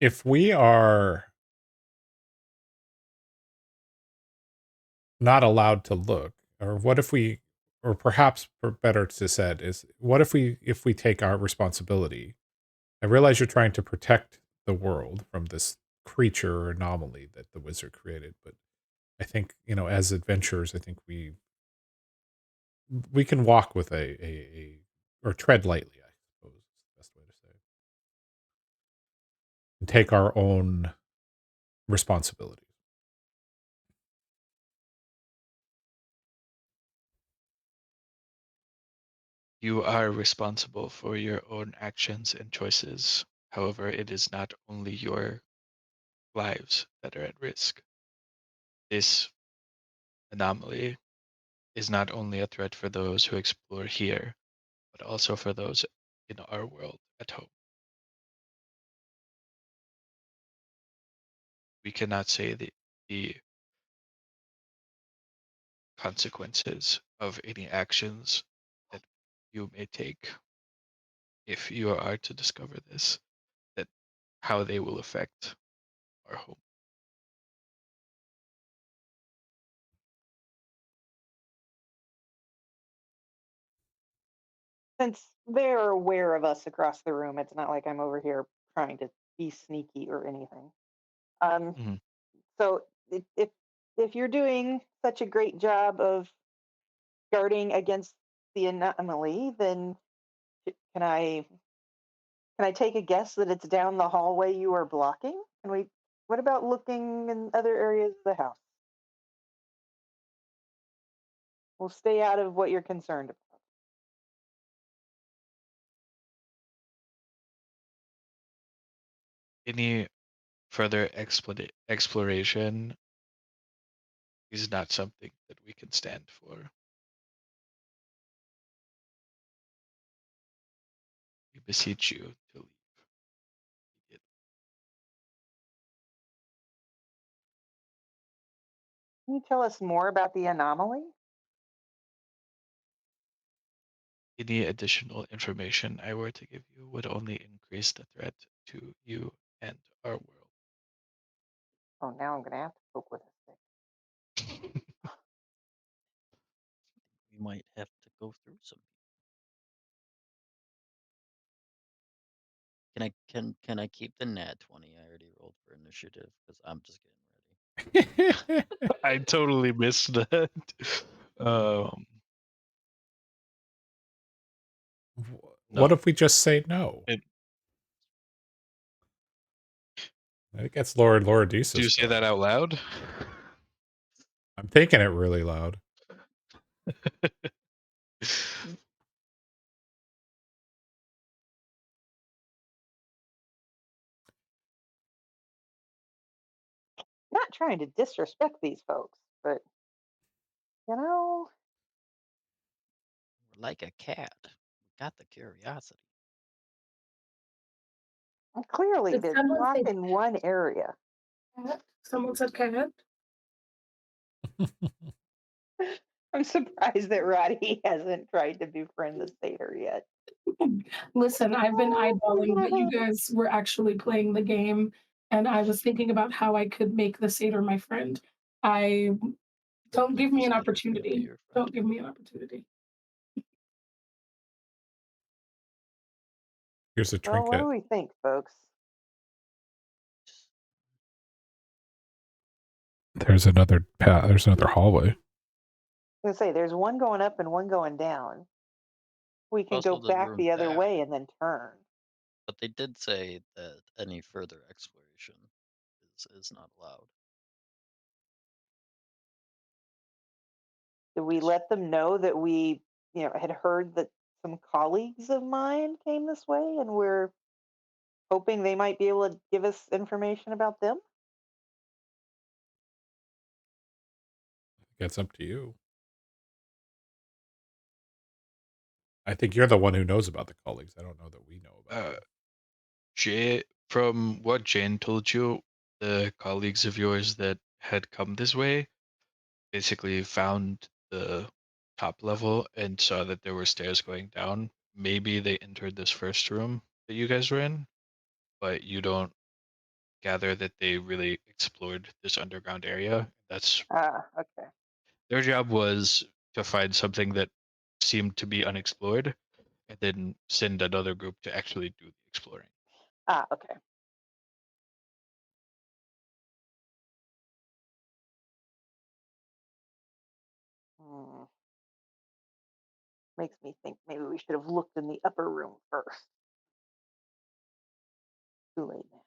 If we are not allowed to look, or what if we, or perhaps better to said is, what if we take our responsibility? I realize you're trying to protect the world from this creature or anomaly that the wizard created, but I think, as adventurers, I think we can walk with a or tread lightly, I suppose is the best way to say it, and take our own responsibilities. You are responsible for your own actions and choices. However, it is not only your lives that are at risk. This anomaly is not only a threat for those who explore here, but also for those in our world at home. We cannot say the consequences of any actions that you may take if you are to discover this, that how they will affect our home. Since they're aware of us across the room, it's not like I'm over here trying to be sneaky or anything. Um, Mhm. so if you're doing such a great job of guarding against the anomaly, then can I take a guess that it's down the hallway you are blocking? Can we? What about looking in other areas of the house? We'll stay out of what you're concerned about. Any further exploration is not something that we can stand for. We beseech you to leave. Can you tell us more about the anomaly? Any additional information I were to give you would only increase the threat to you and our world. Oh, now I'm gonna have to poke with a stick. We might have to go through some. Can I keep the nat 20 I already rolled for initiative? Because I'm just getting ready. I totally missed that. Um, What no. if we just say no? It, I think that's Lord do you Lordisa's say part. that out loud? I'm thinking it really loud. Not trying to disrespect these folks, but you know, We're like a cat. We got the curiosity. clearly Did they're someone locked say in one area. cat? Someone said cat. I'm surprised that Roddy hasn't tried to befriend the satyr yet. Listen, I've been eyeballing, but you guys were actually playing the game, and I was thinking about how I could make the satyr my friend. I Don't give me an Said he was gonna be opportunity. your friend. Don't give me an opportunity. Here's a Well, what trinket. do we think, folks? There's another path. There's another hallway. I was gonna say there's one going up and one going down. We can Also go the back room the other back. way and then turn. But they did say that any further exploration is not allowed. Did we Yes. let them know that we, had heard that some colleagues of mine came this way and we're hoping they might be able to give us information about them? It's up to you. I think you're the one who knows about the colleagues. I don't know that we know about them. Jay, from what Jane told you, the colleagues of yours that had come this way basically found the top level and saw that there were stairs going down. Maybe they entered this first room that you guys were in, but you don't gather that they really explored this underground area. That's Ah, okay. their job was to find something that seemed to be unexplored and then send another group to actually do the exploring. Ah, okay. Hmm. Makes me think maybe we should have looked in the upper room first. Too late now.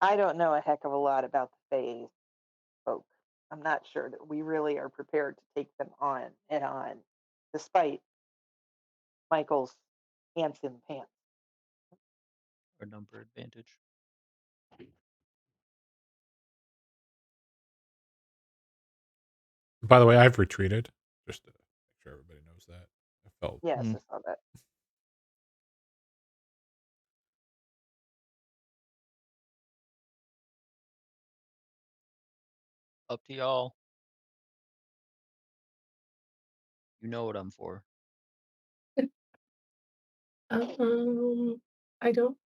I don't know a heck of a lot about the Fae folk. I'm not sure that we really are prepared to take them on head on, despite Michael's handsome pants. Or number advantage. By the way, I've retreated. Just to make sure everybody knows that. I felt Yes, Mm. I saw that. Up to y'all. You know what I'm for. I don't.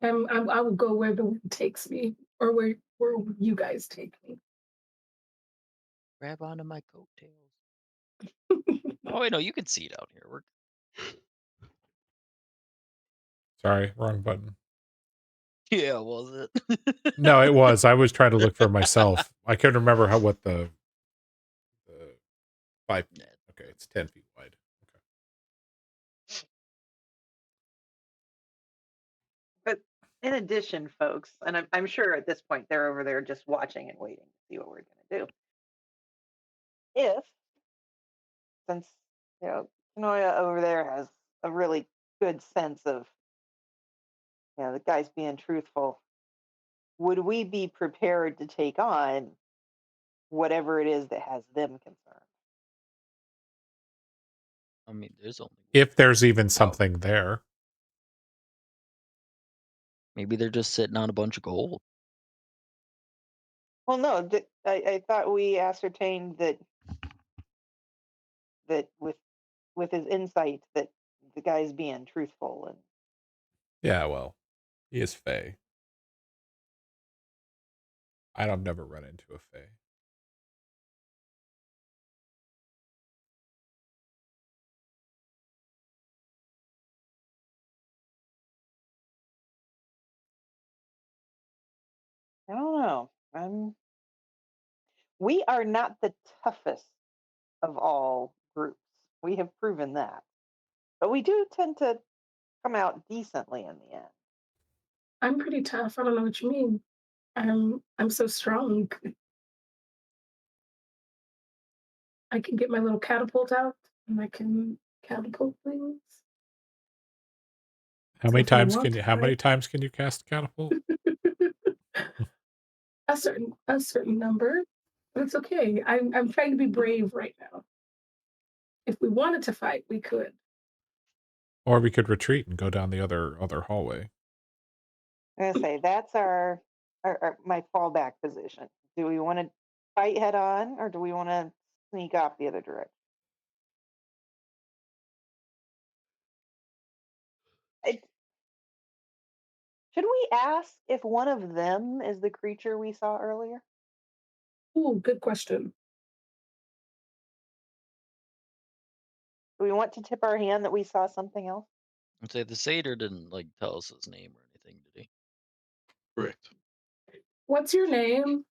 I will go where the wind takes me, or where you guys take me. Grab onto my coattails. Oh wait, no, you can see down here. We're sorry, wrong button. yeah, was it? No, it was. I was trying to look for myself. I couldn't remember what the 5 feet. Yeah. Okay, it's 10 feet wide. Okay. But in addition, folks, and I'm sure at this point they're over there just watching and waiting to see what we're going to do. If, since, Kanoya over there has a really good sense of, the guy's being truthful, would we be prepared to take on whatever it is that has them concerned? I mean, there's only If there's even Oh. something there. maybe they're just sitting on a bunch of gold. Well, no, I thought we ascertained that with his insight that the guy's being truthful and Yeah, well, he is Fae. I've never run into a Fae. I don't know. We are not the toughest of all groups. We have proven that. But we do tend to come out decently in the end. I'm pretty tough. I don't know what you mean. I'm so strong. I can get my little catapult out and I can catapult things. How So many if we times want can you to how many fight- times can you cast catapult? a certain number, but it's okay. I'm trying to be brave right now. If we wanted to fight, we could. Or we could retreat and go down the other hallway. I'm gonna say that's my fallback position. Do we want to fight head on, or do we want to sneak off the other direction? Should we ask if one of them is the creature we saw earlier? Ooh, good question. Do we want to tip our hand that we saw something else? I'd say the satyr didn't like tell us his name or anything, did he? Correct. What's your name?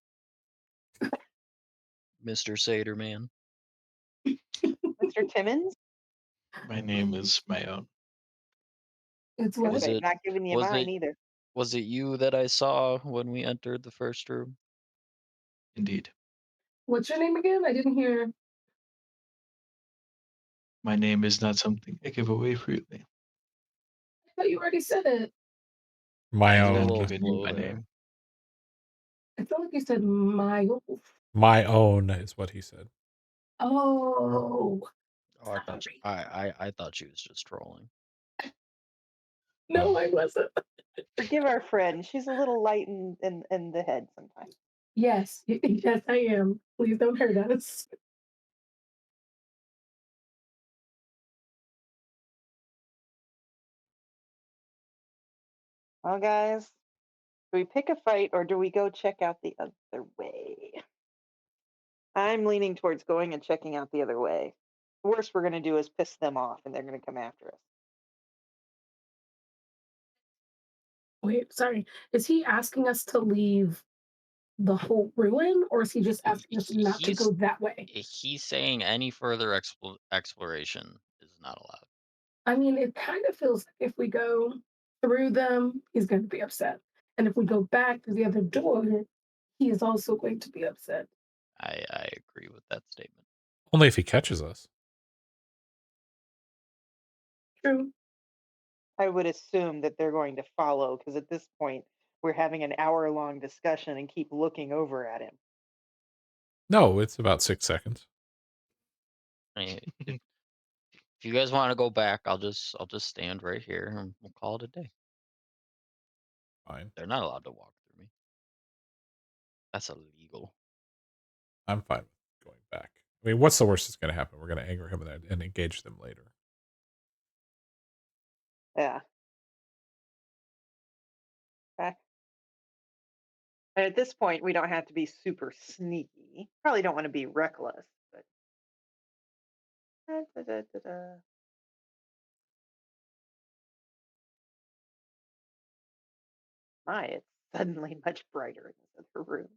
Mr. Satyr Man. Mr. Timmons? My name is my own. It's That's Was what? right. it Not giving you was mine it either. was it you that I saw when we entered the first room? Indeed. What's your name again? I didn't hear. My name is not something I give away freely. I thought you already said it. My I have A not own. little given you slow my there. name. I felt like you said Miles. My own is what he said. Oh, Oh, I thought sorry. I thought she was just trolling. No, I wasn't. Forgive our friend. She's a little light in the head sometimes. Yes, yes, I am. Please don't hurt us. Well, guys, do we pick a fight or do we go check out the other way? I'm leaning towards going and checking out the other way. The worst we're going to do is piss them off and they're going to come after us. Wait, sorry. Is he asking us to leave the whole ruin, or is he just asking us not to He's go that way? he's saying any further exploration is not allowed. I mean, it kind of feels like if we go through them, he's going to be upset. And if we go back to the other door, he is also going to be upset. I agree with that statement. Only if he catches us. True. I would assume that they're going to follow because at this point, we're having an hour-long discussion and keep looking over at him. No, it's about 6 seconds. I mean, if you guys want to go back, I'll just stand right here and we'll call it a day. Fine. They're not allowed to walk through me. That's illegal. I'm fine with going back. I mean, what's the worst that's going to happen? We're going to anger him and engage them later. Yeah. Okay. And at this point, we don't have to be super sneaky. Probably don't want to be reckless, but. Da-da-da-da-da. My, it's suddenly much brighter in this other room.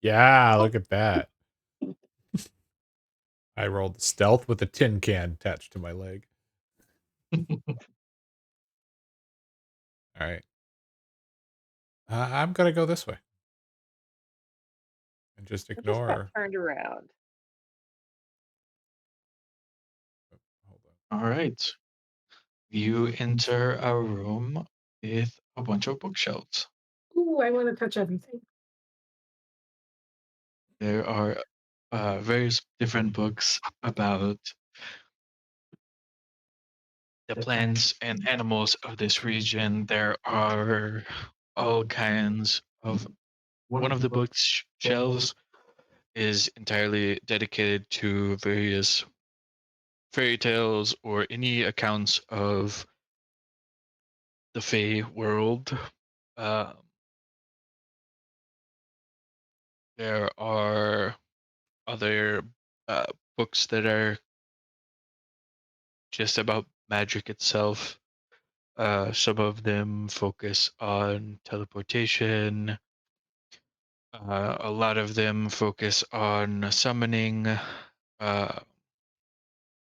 Yeah, look at that. I rolled stealth with a tin can attached to my leg. All right. I'm going to go this way. And just I just got ignore. turned around. Hold on. All right. You enter a room with a bunch of bookshelves. Ooh, I want to touch everything. There are various different books about the plants and animals of this region. There are all kinds of. One of the bookshelves is entirely dedicated to various fairy tales or any accounts of the Fae world. Um, there are other uh, books that are just about magic itself. Some of them focus on teleportation. A lot of them focus on summoning.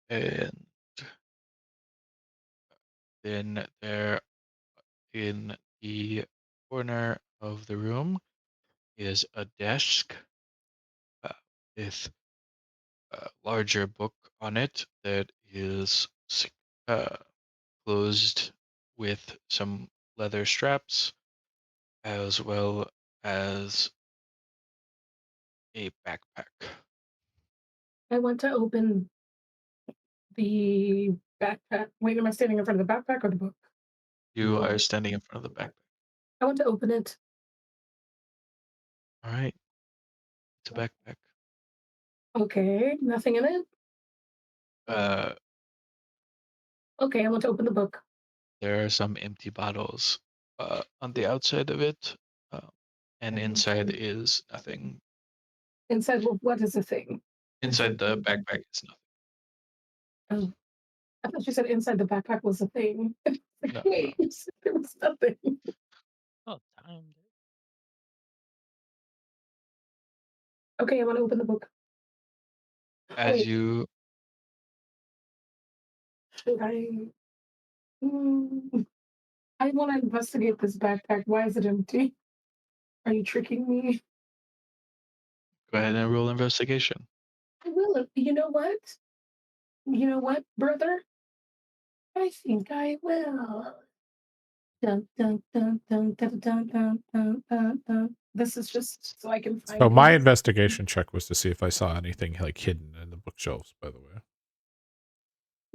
And then there in the corner of the room is a desk uh, with a larger book on it that is uh, closed with some leather straps, as well as a backpack. I want to open the backpack. Wait, am I standing in front of the backpack or the book? You are standing in front of the backpack. I want to open it. All right, it's a backpack. Okay, nothing in it. Uh, Okay, I want to open the book. There are some empty bottles on the outside of it, uh, and inside is nothing. Inside, well, what is the thing? Inside the backpack is nothing. Oh, I thought you said inside the backpack was a thing. No, Wait, you said there was nothing. Oh, time. Okay, I want to open the book. as Wait, you should I? Mm, I want to investigate this backpack. Why is it empty? Are you tricking me? go ahead and roll investigation. I will. You know what? You know what, brother? I think I will. Dun, dun, dun, dun, dun, dun, dun, dun, dun, dun. This is just so I can find So my things. investigation check was to see if I saw anything like hidden in the bookshelves. By the way,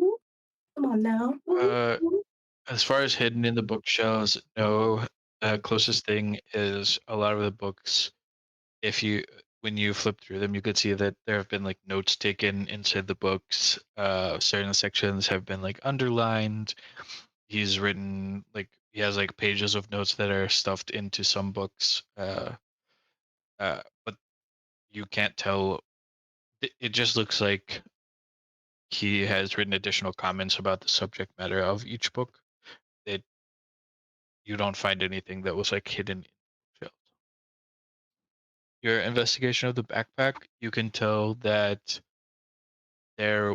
Ooh, come on now. Uh, as far as hidden in the bookshelves, no. Closest thing is a lot of the books. If you when you flip through them, you could see that there have been like notes taken inside the books. Certain sections have been like underlined. He's written like he has like pages of notes that are stuffed into some books. But you can't tell. It just looks like he has written additional comments about the subject matter of each book. It You don't find anything that was like hidden in shelves. Your investigation of the backpack, you can tell that there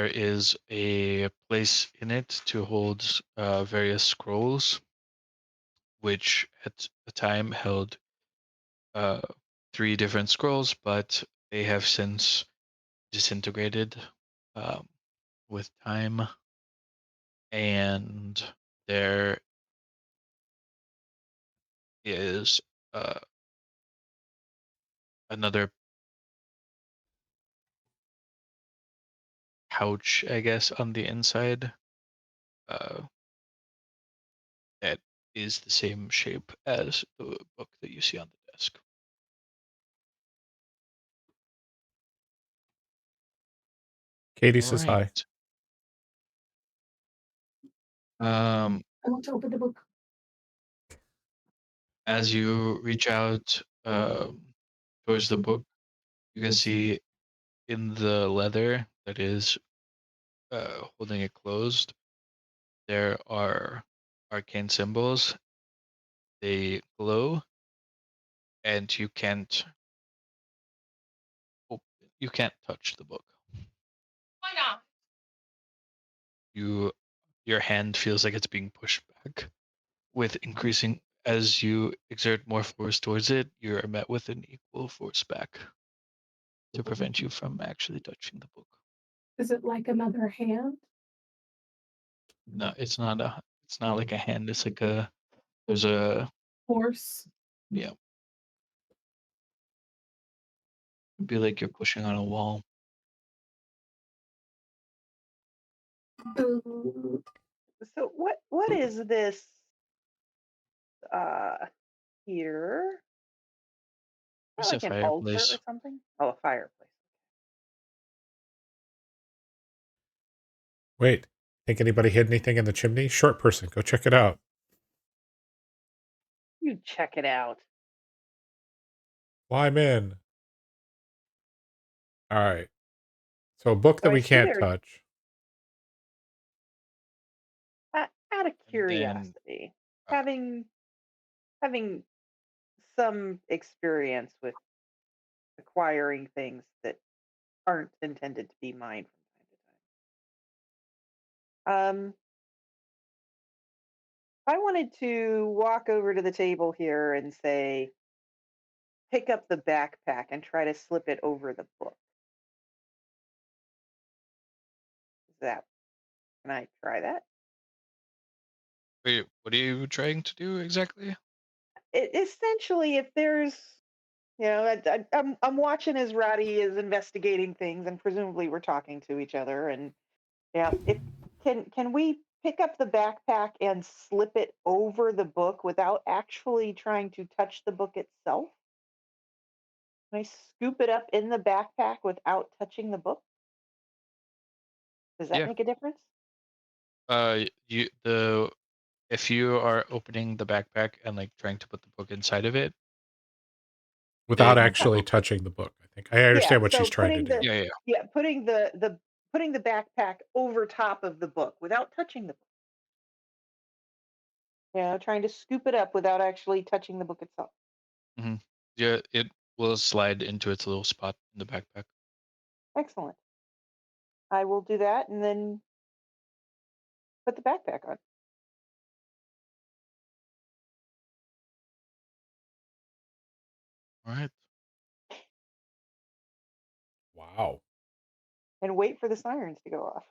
is a place in it to hold various scrolls, which at the time held uh, 3 different scrolls, but they have since disintegrated um, with time, and there is uh, another pouch, I guess, on the inside uh, that is the same shape as the book that you see on the desk. Katie All says hi. right. Um, I want to open the book. as you reach out towards the book, you can see in the leather that is holding it closed, there are arcane symbols. They glow, and you can't touch the book. Why not? Your hand feels like it's being pushed back with increasing as you exert more force towards it. You're met with an equal force back to prevent you from actually touching the book. Is it like another hand? No, it's not like a hand. It's like there's a Horse? yeah. It'd be like you're pushing on a wall. Boo. So what is this uh here? Is There's that a like an altar or fireplace. something? Oh, a fireplace. Wait, think anybody hid anything in the chimney? Short person, go check it out. You check it out. Climb in. All right. So a book So that I we see can't there, touch. out of And then curiosity, uh, having some experience with acquiring things that aren't intended to be mine from time to time. I wanted to walk over to the table here and say, pick up the backpack and try to slip it over the book. Is that, can I try that? wait, what are you trying to do exactly? Essentially, if there's, I'm watching as Roddy is investigating things, and presumably we're talking to each other. And yeah, if can we pick up the backpack and slip it over the book without actually trying to touch the book itself? Can I scoop it up in the backpack without touching the book? Does that Yeah, make a difference? If you are opening the backpack and like trying to put the book inside of it, Without it actually will. touching the book, I think. I Yeah, understand what she's so trying to putting do. the Yeah, yeah. yeah, putting the backpack over top of the book without touching the book. Yeah, trying to scoop it up without actually touching the book itself. Yeah, it will slide into its little spot in the backpack. Excellent. I will do that and then put the backpack on. All right. Wow. And wait for the sirens to go off.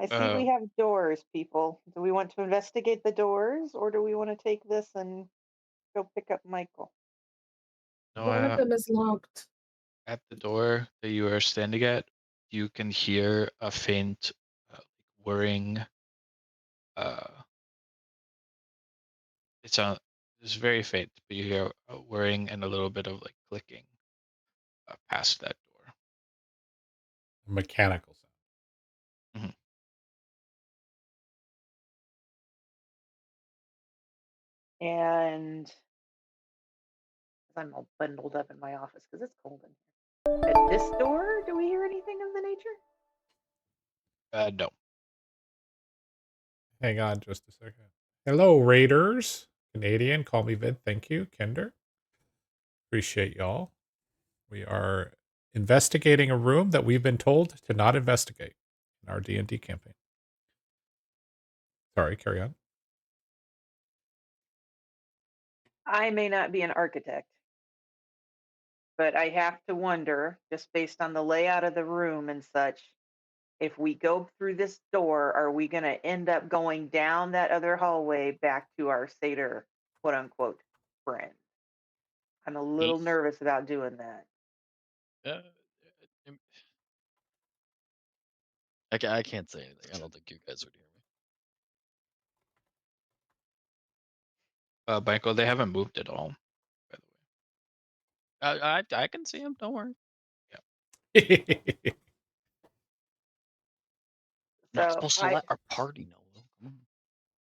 I see Uh, we have doors, people. Do we want to investigate the doors or do we want to take this and go pick up Michael? no, One of them is locked. at the door that you are standing at, you can hear a faint whirring. It's it's very faint, but you hear a whirring and a little bit of like clicking past that door. Mechanical sound. Mhm. And 'cause I'm all bundled up in my office because it's cold in here. At this door, do we hear anything of the nature? No. Hang on just a second. Hello, Raiders. Canadian, call me Vid. Thank you. Kinder. Appreciate y'all. We are investigating a room that we've been told to not investigate in our D&D campaign. Sorry, carry on. I may not be an architect, but I have to wonder, just based on the layout of the room and such, if we go through this door, are we going to end up going down that other hallway back to our satyr, quote unquote, friend? I'm a little nervous about doing that. Um, I can't say anything. I don't think you guys would hear me. Michael, they haven't moved at all, by the way. I can see him. Don't worry. Not So supposed to let our party know. Though. Come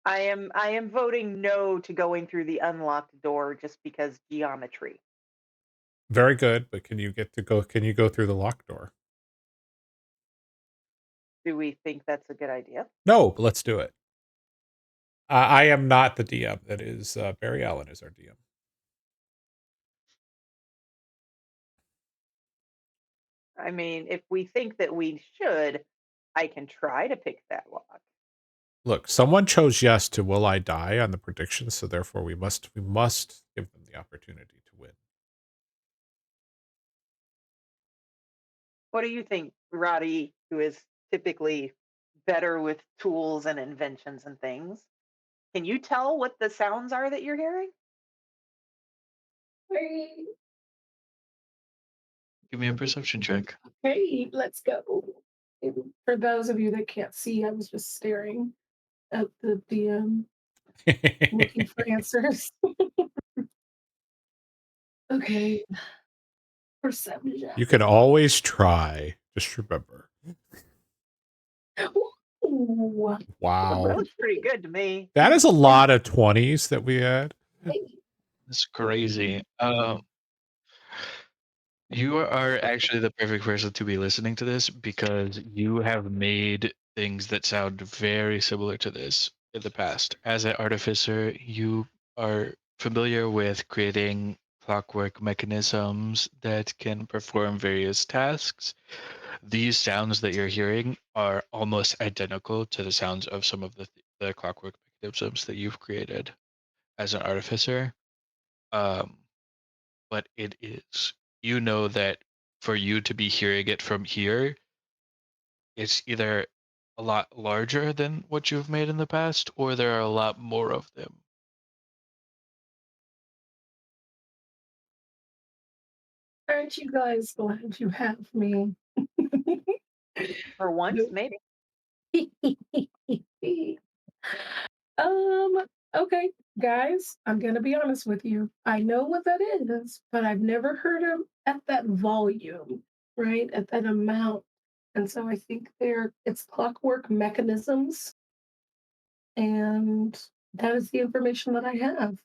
on. I am voting no to going through the unlocked door just because geometry. Very good, but can you go through the locked door? Do we think that's a good idea? No, but let's do it. I am not the DM. That is Barry Allen is our DM. I mean, if we think that we should, I can try to pick that lock. Look, someone chose yes to "Will I Die" on the prediction, so therefore we must give them the opportunity to win. What do you think, Roddy, who is typically better with tools and inventions and things? Can you tell what the sounds are that you're hearing? Hey, Give me a perception check. hey, let's go. For those of you that can't see, I was just staring at the DM, looking for answers. Okay. Perception. You can always try. Just remember. Ooh. Wow. That looks pretty good to me. That is a lot of 20s that we had. It's crazy. You are actually the perfect person to be listening to this because you have made things that sound very similar to this in the past. As an artificer, you are familiar with creating clockwork mechanisms that can perform various tasks. These sounds that you're hearing are almost identical to the sounds of some of the clockwork mechanisms that you've created as an artificer. Um, but it is. You know that for you to be hearing it from here, it's either a lot larger than what you've made in the past, or there are a lot more of them. Aren't you guys glad you have me? For once, maybe. um, okay, guys, I'm gonna be honest with you. I know what that is, but I've never heard him at that volume, right? At that amount. And so I think it's clockwork mechanisms, and that is the information that I have.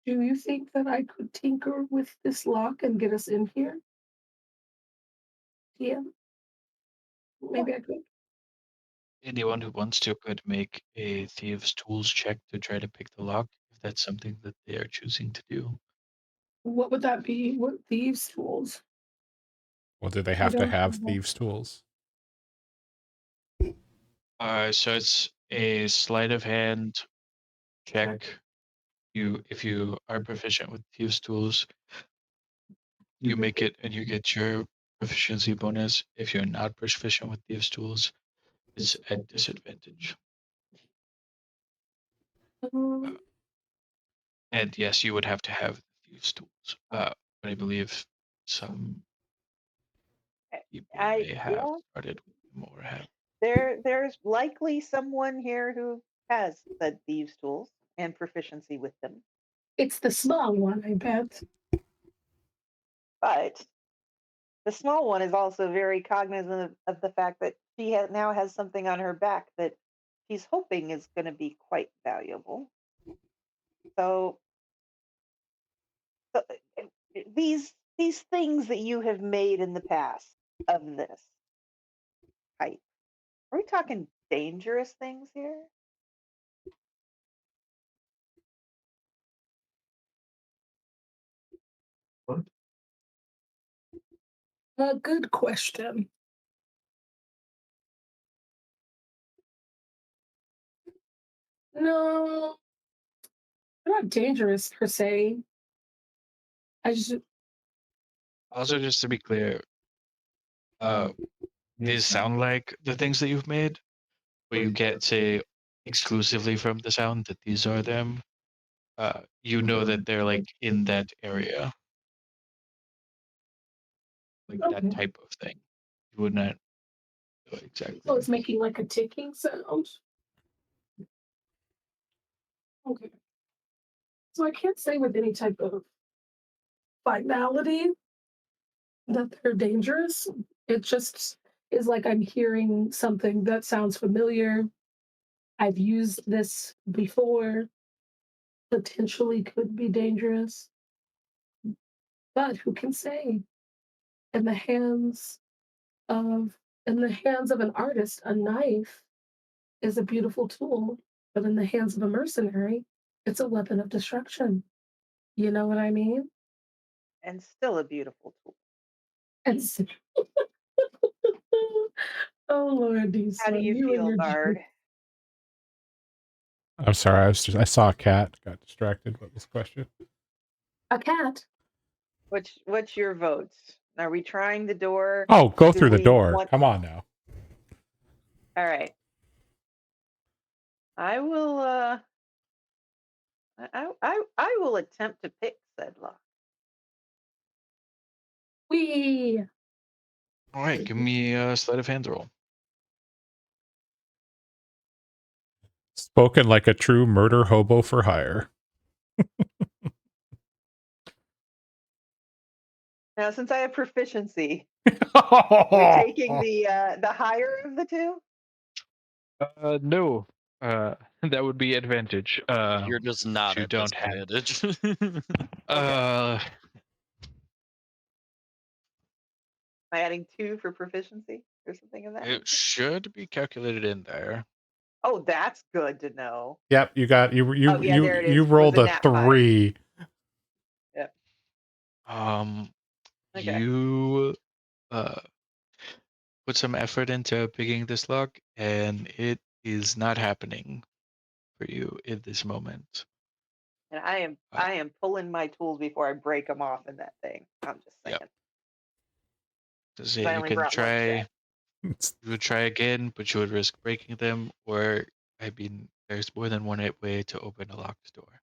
Do you think that I could tinker with this lock and get us in here? Yeah, maybe I could. Anyone who wants to could make a thieves' tools check to try to pick the lock if that's something that they are choosing to do. What would that be? What thieves' tools? Well, do they I have to don't have have that. thieves' tools? So it's a sleight of hand check. If you are proficient with thieves' tools, you make it and you get your proficiency bonus. If you're not proficient with thieves' tools, it's at disadvantage. Um, And yes, you would have to have thieves' tools. But I believe some people may have Yeah, started with them or have. there's likely someone here who has the thieves' tools and proficiency with them, it's the small one, I bet. but the small one is also very cognizant of the fact that she now has something on her back that she's hoping is going to be quite valuable. So, these things that you have made in the past of this type, are we talking dangerous things here? A good question. No, they're not dangerous per se. I just Also, just to be clear, these sound like the things that you've made, but you can't say exclusively from the sound that these are them. You know that they're like in that area, like that okay. type of thing. You would not know exactly. So it's making like a ticking sound. Okay. So I can't say with any type of finality that they're dangerous. It just is like I'm hearing something that sounds familiar. I've used this before, potentially could be dangerous, but who can say? In the hands of in the hands of an artist, a knife is a beautiful tool, but in the hands of a mercenary, it's a weapon of destruction. You know what I mean? And still a beautiful tool. And so, oh Lord, How do Diesel, you you and feel, your Bard? I'm sorry. I saw a cat. Got distracted. What was the question? a cat. What's your votes? Are we trying the door? Oh, go Do through the we door. want? Come on now. All right. I will. I will attempt to pick said lock. We All right, give me a sleight of hand roll. Spoken like a true murder hobo for hire. Now, since I have proficiency, we're taking the higher of the two. No. That would be advantage. You're just not you at don't have. disadvantage. Uh, Am I adding 2 for proficiency or something of that? it nature? should be calculated in there. Oh, that's good to know. Yep, you got you Oh, yeah, there it is. It was rolled a a nat 5. 3. Yep. Okay. Okay. Uh put some effort into picking this lock, and it is not happening for you in this moment. And I am pulling my tools before I break them off in that thing. I'm just saying. Yep. To 'Cause say I you only can brought one try, set. you would try again, but you would risk breaking them, or I mean, there's more than one way to open a locked door.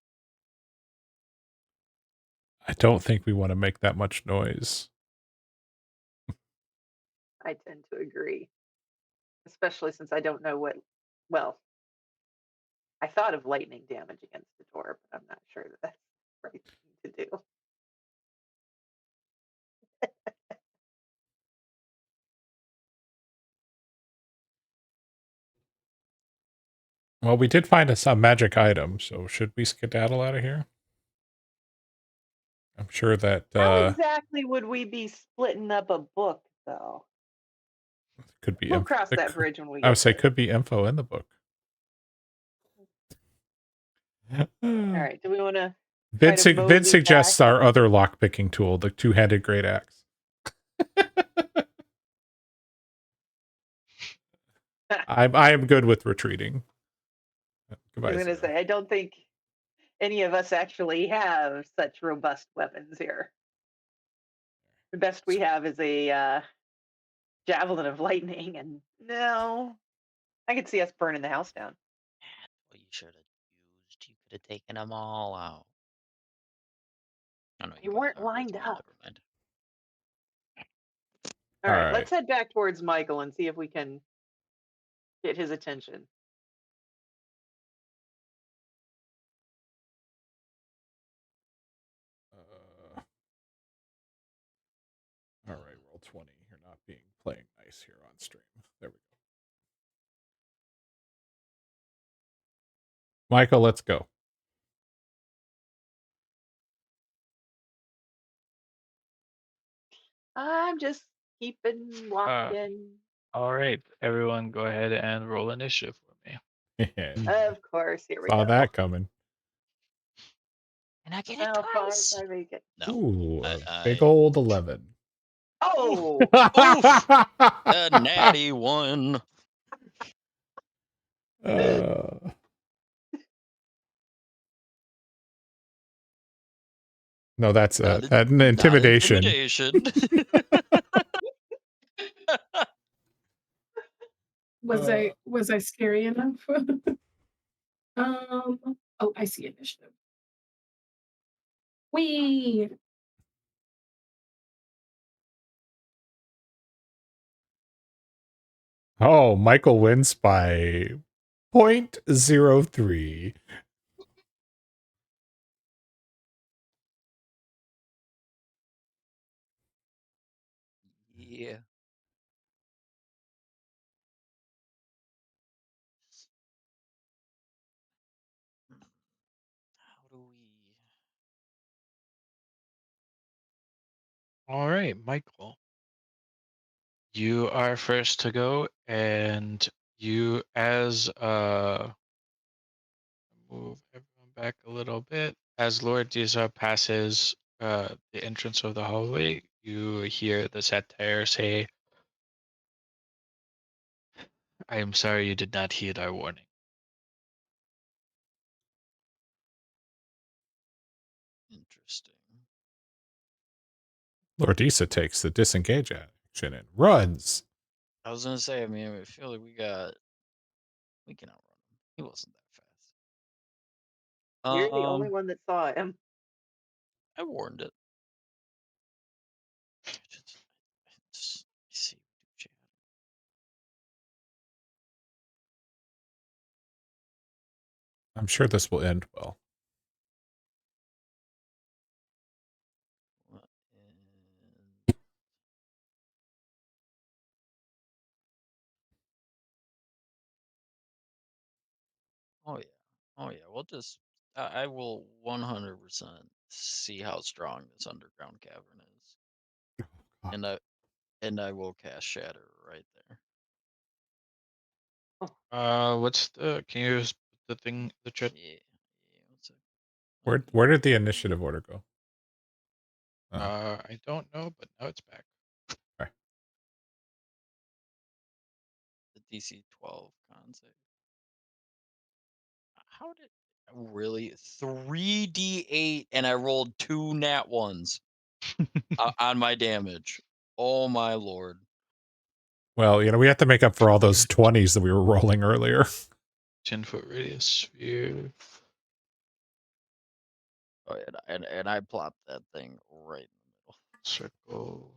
I don't think we want to make that much noise. I tend to agree, especially since I don't know what. Well, I thought of lightning damage against the door, but I'm not sure that that's the right thing to do. Well, we did find some magic item, so should we skedaddle out of here? I'm sure that How exactly would we be splitting up a book, though? could be. We'll cross that bridge when we get I would say there. could be info in the book. All right. Do we want to? Vid, Try to Vid mosey suggests back. our other lock picking tool, the two-handed great axe. I am good with retreating. I Goodbye. was going to Sarah. say, I don't think any of us actually have such robust weapons here. The best we have is a javelin of lightning, and no, I could see us burning the house down. What you should have used. You could have taken them all out. Oh, no, You guys weren't aren't with lined me, up. Never mind. All right, right. let's head back towards Michael and see if we can get his attention. All right, roll 20. You're not playing nice here on stream. There we go. Michael, let's go. I'm just keeping locked in. All right, everyone, go ahead and roll initiative for me. Of course, here we Saw go. that coming. And I get it Now twice. I make it. No. Ooh, a I- big old 11. Oh, A natty one. No, that's Not that not intimidation. intimidation. Was I scary enough? Oh, I see initiative. Wee. Oh, Michael wins by 0.03. Yeah. How do we? All right, Michael. You are first to go, and you move everyone back a little bit. As Lord Diza passes the entrance of the hallway, you hear the satire say, "I am sorry you did not heed our warning." Interesting. Lordisa takes the disengage action and runs. I was gonna say. I mean, I feel like we can outrun him. He wasn't that fast. you're the only one that saw him. I warned it. Just see. Chat. I'm sure this will end well. What in- Oh yeah. Oh yeah. We'll just. I will 100% see how strong this underground cavern is, God. and I will cast Shatter right there. What's the? Can you just put the thing, the chat? Yeah. What's it? Where did the initiative order go? Oh, I don't know, but now it's back. okay. The DC 12 con save. How did really 3d8 and I rolled 2 nat ones on my damage? Oh my lord! Well, we have to make up for all those 20s that we were rolling earlier. 10-foot radius sphere. Oh yeah, and I plopped that thing right in the Circle.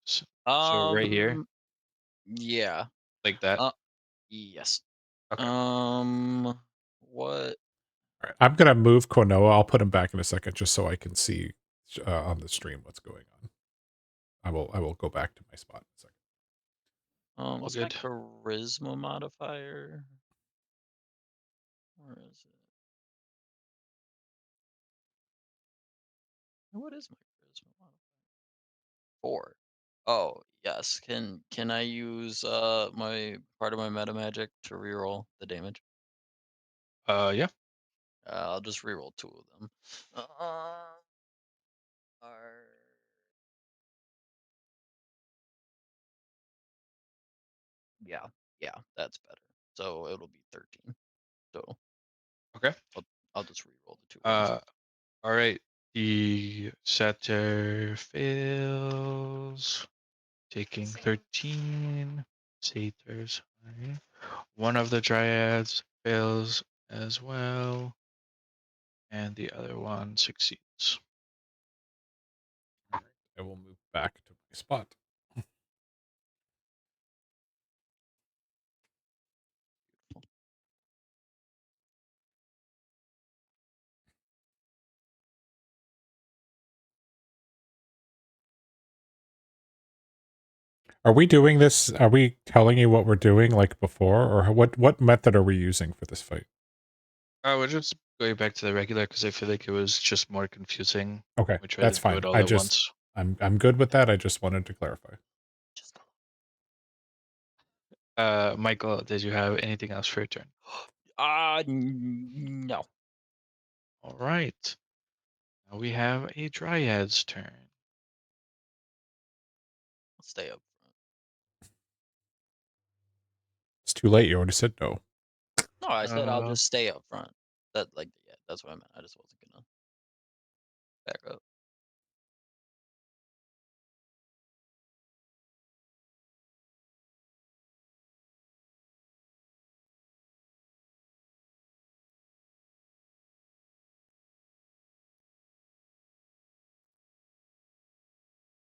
So middle. right here. Yeah. Like that. Yes. Okay. What? All right, I'm gonna move Konoa. I'll put him back in a second just so I can see on the stream what's going on. I will go back to my spot in a second. What's my charisma modifier? is it? What is my charisma modifier? 4. Oh, yes. Can I use my part of my meta magic to reroll the damage? Yeah. I'll just reroll 2 of them. Are yeah, yeah, that's better. So it'll be 13 total. Okay. I'll just reroll the 2 ones. All right. The satyr fails, taking Same. 13. Satyrs. Fine. One of the dryads fails as well, and the other one succeeds. All right. I will move back to my spot. Are we doing this? Are we telling you what we're doing like before, or what method are we using for this fight? We're just going back to the regular because I feel like it was just more confusing. Okay, We tried that's to do fine. it all at once. I'm good with that. I just wanted to clarify. Just Michael, did you have anything else for your turn? no. All right. Now we have a dryad's turn. I'll stay up front. It's too late. You already said no. No, I said I'll Uh, just stay up front. Yeah, that's what I meant. I just wasn't gonna back up.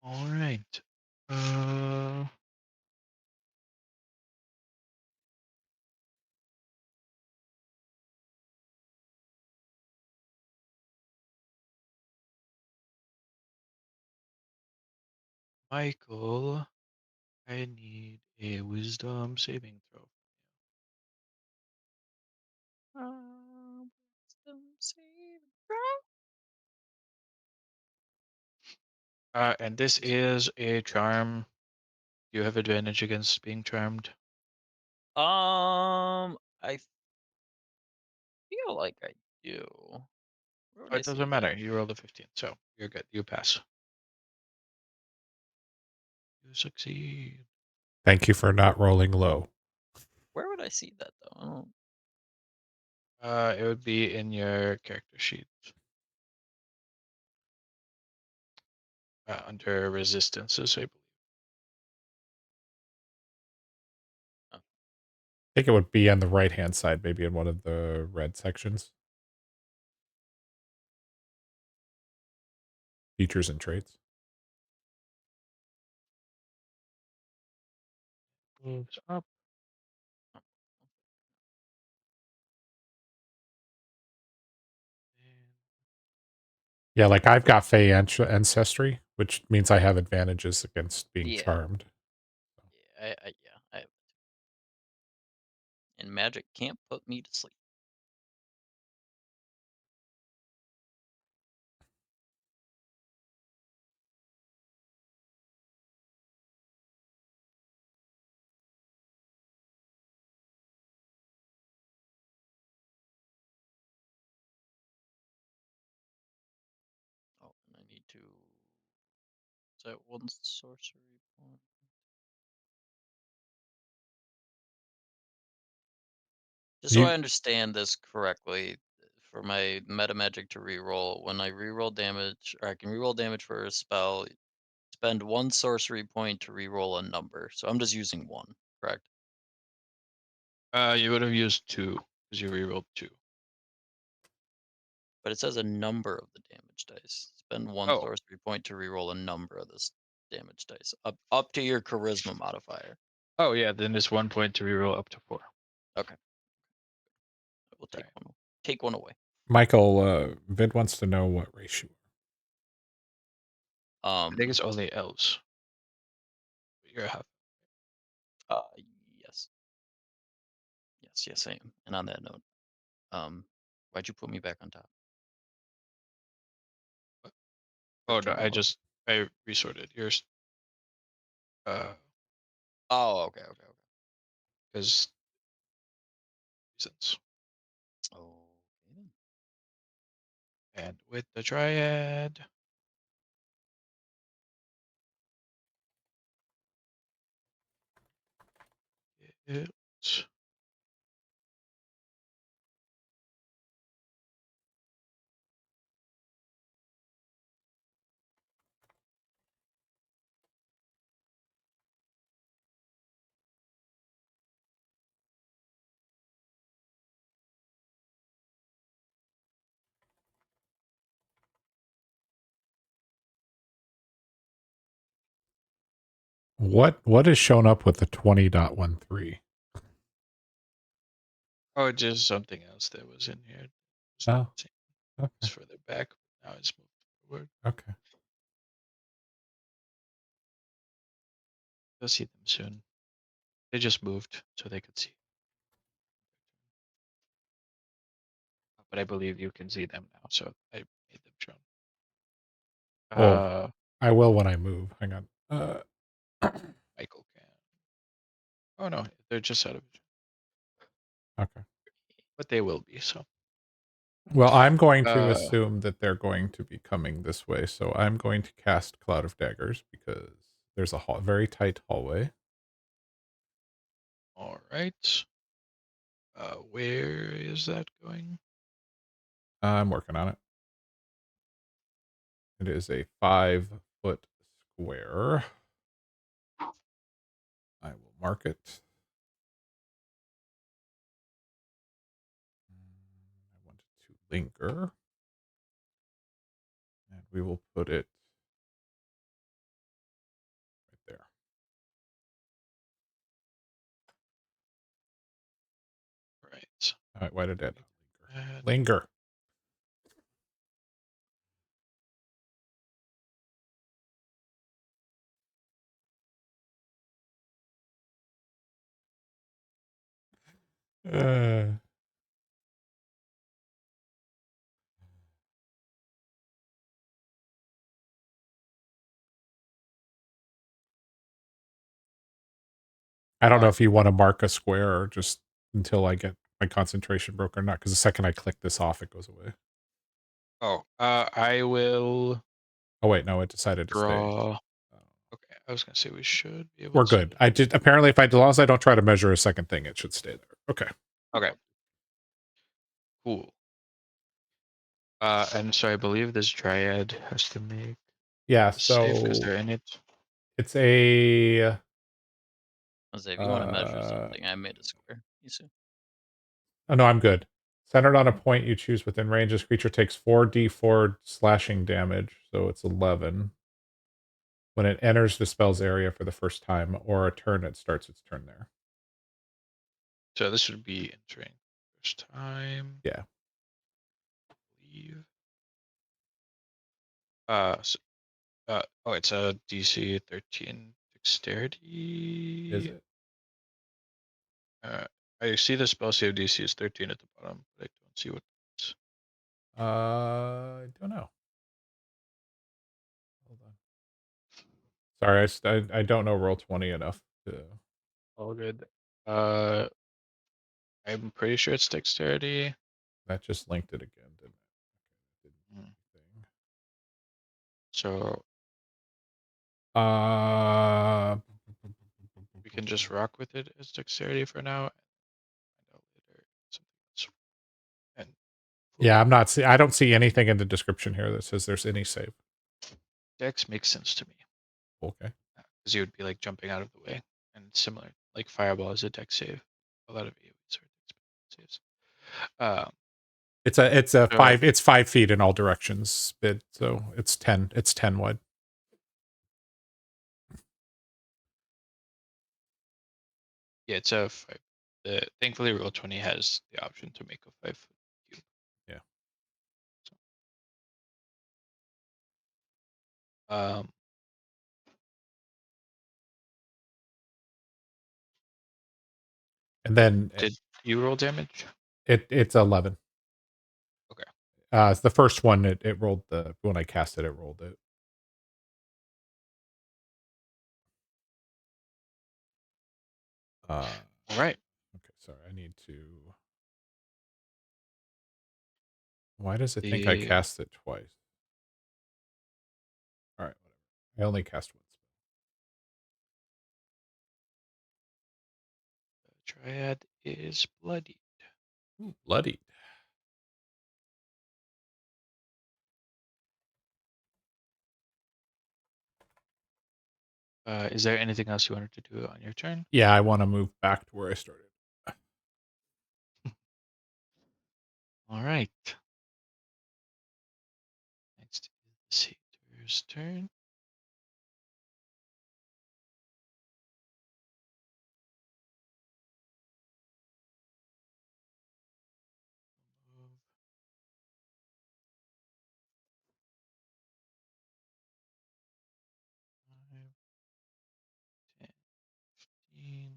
all right. Michael, I need a wisdom saving throw. Wisdom save. And this is a charm. You have advantage against being charmed. I feel like I do. Where would I It see doesn't that? matter. You rolled a 15, so you're good. You pass. You succeed. Thank you for not rolling low. Where would I see that though? I don't. It would be in your character sheet. Under resistances, I believe. I think it would be on the right hand side, maybe in one of the red sections. Features and traits. Moves up. Yeah, like I've got Fey ancestry, which means I have advantages against being Yeah. charmed. Yeah, I have. And magic can't put me to sleep. Oh, and I need to. Is that one sorcery point? Just so You, I understand this correctly, for my meta magic to reroll, when I reroll damage, or I can reroll damage for a spell, spend 1 sorcery point to reroll a number. So I'm just using 1, correct? You would have used 2 because you rerolled 2. But it says a number of the damage dice. Spend 1 Oh. sorcery point to reroll a number of this damage dice. Up to your charisma modifier. Oh yeah, then it's 1 point to reroll up to 4. Okay. We'll take Right. one. Take one away. Michael, Vid wants to know what race you I think it's only elves. You're half. uh yes. Yes, I am. And on that note, Why'd you put me back on top? Oh no, I resorted yours. Oh, okay. Because reasons. Oh. And with the Dryad. It, What is shown up with the 20.13? oh, just something else that was in here. Oh, It's okay. further back. Now it's moved forward. Okay. You'll see them soon. They just moved so they could see. But I believe you can see them now, so I made them shown. Well, I will when I move. Hang on. Michael can. Oh no, they're just out of vision. Okay. But they will be, so. Well, I'm going to Uh, assume that they're going to be coming this way, so I'm going to cast Cloud of Daggers because there's a very tight hallway. All right. Where is that going? I'm working on it. It is a 5-foot square. I will mark it. I want it to linger. And we will put it right there. Right. All right, why did that And linger? Linger. I don't know if you want to mark a square or just until I get my concentration broke or not, because the second I click this off, it goes away. I will Oh wait, no, it decided to stay. draw. Okay, I was gonna say we should be able. We're to good. I just apparently, as long as I don't try to measure a second thing, it should stay there. Okay. Okay. Cool. And so I believe this Dryad has to make Yeah. a save because So they're in it. it's a. Jose, if you want to measure something, I made a square. You see? Oh no, I'm good. Centered on a point you choose within range, this creature takes 4d4 slashing damage, so it's 11. When it enters the spell's area for the first time, or a turn, it starts its turn there. So this would be entering first time. Yeah. Leave. Oh, it's a DC 13 dexterity. Is it? I see the spell save DC is 13 at the bottom, but I don't see what it's. I don't know. Hold on. Sorry, I don't know roll 20 enough to. All good. I'm pretty sure it's dexterity. That just linked it again, didn't it? Hmm. Anything. So Uh, we can just rock with it as dexterity for now. And find out later something else. And yeah, I'm not. I don't see anything in the description here that says there's any save. dex makes sense to me Okay. because you would be like jumping out of the way, and similar like fireball is a dex save. A lot of AoEs are dex saves. It's a So- 5. It's 5 feet in all directions. So it's 10. It's 10 wide. Yeah, it's a 5. Thankfully, Roll20 has the option to make a 5-foot cube. Yeah. So, And then did you roll damage? it's 11. It's the first one. It rolled when I cast it. It rolled it. All right. Okay, sorry. I need to. Why does it think I The cast it twice? All right, whatever. I only cast once. triad is bloodied. Bloodied. Is there anything else you wanted to do on your turn? Yeah, I want to move back to where I started. All right. Next is the Satyrs' turn. Move. 5, 10, 15.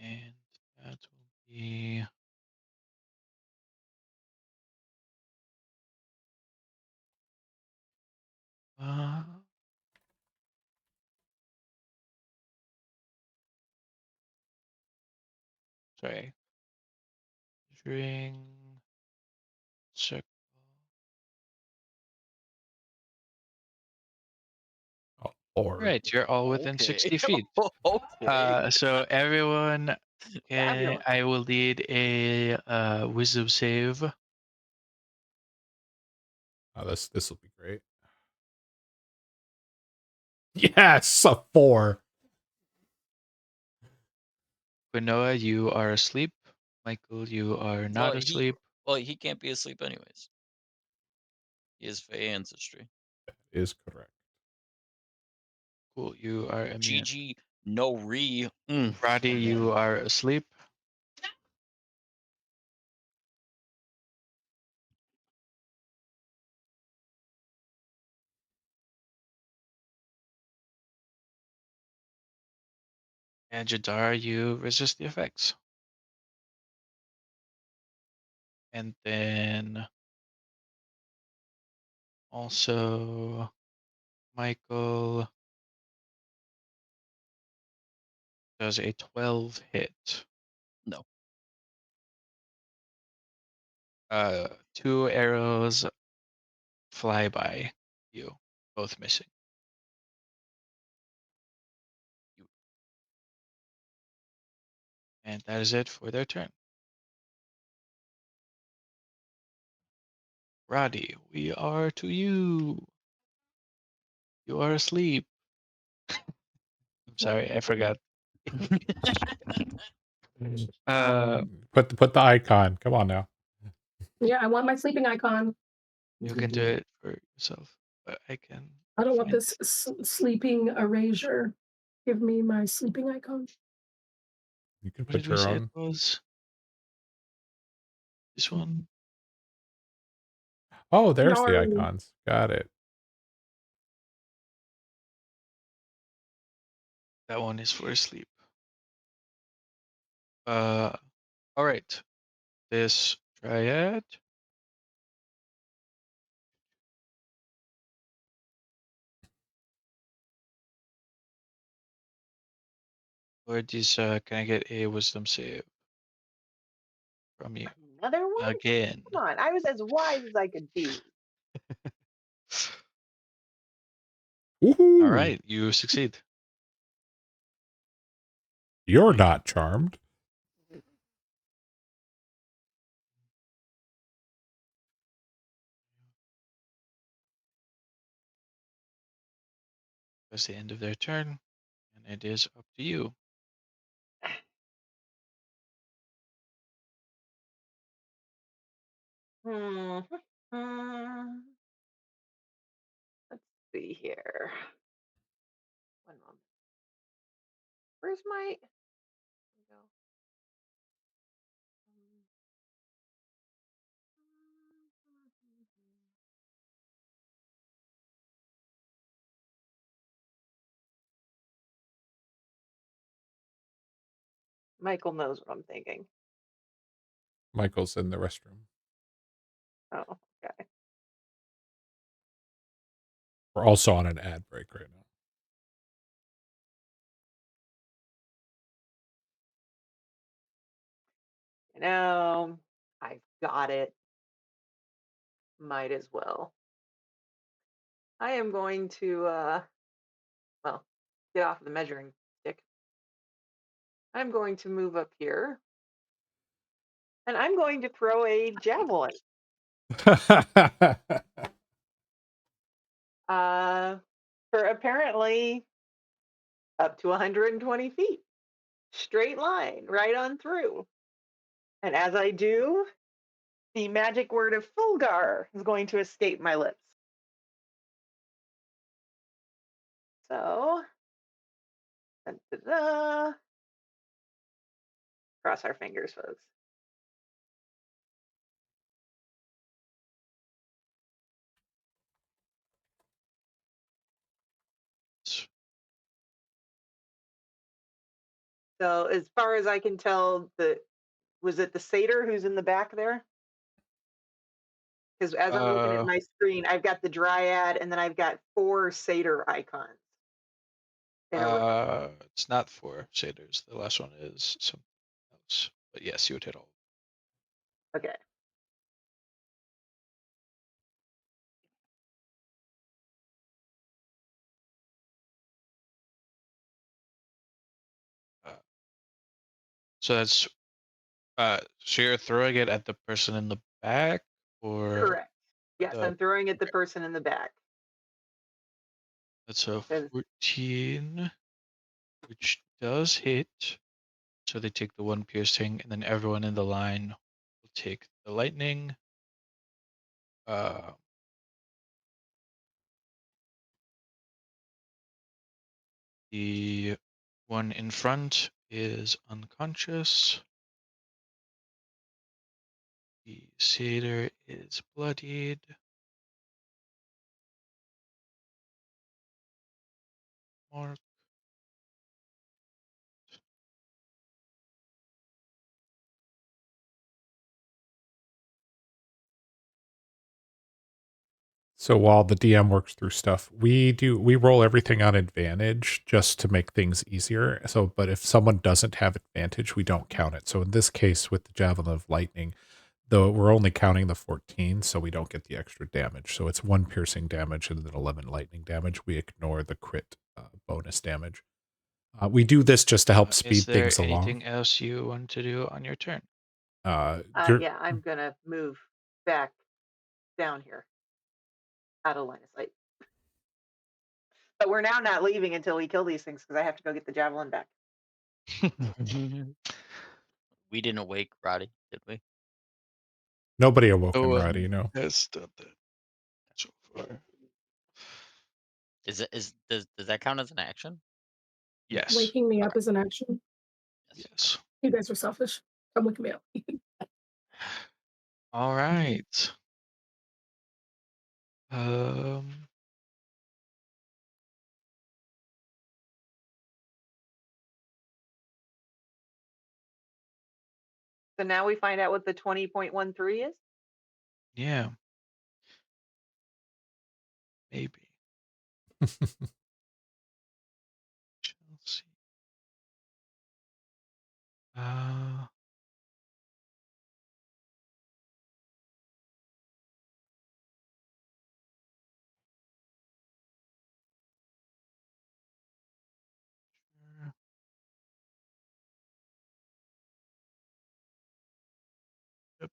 And that will be uh sorry. Measuring circle. Oh, Lord. Right, you're all within 60 feet. Okay. So everyone, Fabulous. I will need a wisdom save. Oh, this will be great. Yes, a 4. Quinoa, you are asleep. Michael, you are not asleep. He can't be asleep anyways. He has Fey ancestry. Is correct. Cool, you are immune. GG, no re. Roddy, you are asleep. And Jadar, you resist the effects. And then also Michael does a 12 hit. No. 2 arrows fly by you, both missing. And that is it for their turn. Roddy, we are to you. You are asleep. I'm sorry, I forgot. Put the icon. Come on now. Yeah, I want my sleeping icon. You can do it for yourself, but I can. I don't want find this sleeping erasure. Give me my sleeping icon. You can What put did we your say it own. was? This one? Oh, there's the Yarn. icons. Got it. That one is for sleep. All right. This triad. Or this, can I get a wisdom save from you Another one? again? Come on, I was as wise as I could be. Woohoo! All right, you succeed. You're not charmed. That's the end of their turn, and it is up to you. Hmm. Let's see here. One moment. Where's my? There we go. Michael knows what I'm thinking. Michael's in the restroom. Oh, okay. We're also on an ad break right now. You know, I've got it. Might as well. I am going to, well, get off the measuring stick. I'm going to move up here. And I'm going to throw a javelin. For apparently up to 120 feet. Straight line, right on through. And as I do, the magic word of Fulgar is going to escape my lips. So, da-da-da. Cross our fingers, folks. So, as far as I can tell, was it the satyr who's in the back there? Because as I'm looking at my screen, I've got the dryad, and then I've got 4 satyr icons. In a row. It's not 4 satyrs. The last one is something else. But yes, you would hit all. Okay. So that's so you're throwing it at the person in the back, or Correct. Yes, the- I'm throwing at the person in the back. that's a Says- 14, which does hit. So they take the 1 piercing, and then everyone in the line will take the lightning. The one in front is unconscious. The satyr is bloodied. Mark. So while the DM works through stuff, we roll everything on advantage just to make things easier. So, but if someone doesn't have advantage, we don't count it. So in this case, with the Javelin of Lightning, though we're only counting the 14, so we don't get the extra damage. So it's 1 piercing damage and then 11 lightning damage. We ignore the crit bonus damage. We do this just to help speed Is there things along. anything else you want to do on your turn? yeah, I'm gonna move back down here, out of line of sight. But we're now not leaving until we kill these things because I have to go get the javelin back. We didn't wake Roddy, did we? Nobody awoke No him, one Roddy, you know. has done that so far. Does that count as an action? Yes. Waking me up is an action. Yes. You guys are selfish. Come wake me up. All right. So now we find out what the 20.13 is? Yeah. Maybe. Chelsea. Yep.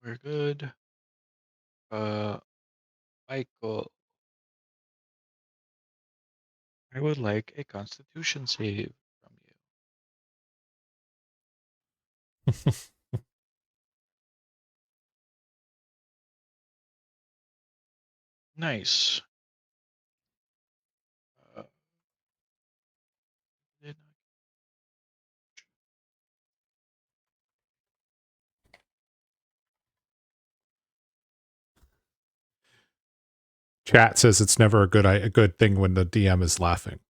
We're good. Michael, I would like a Constitution save from you. Nice. Did not- Chat says it's never a good thing when the DM is laughing.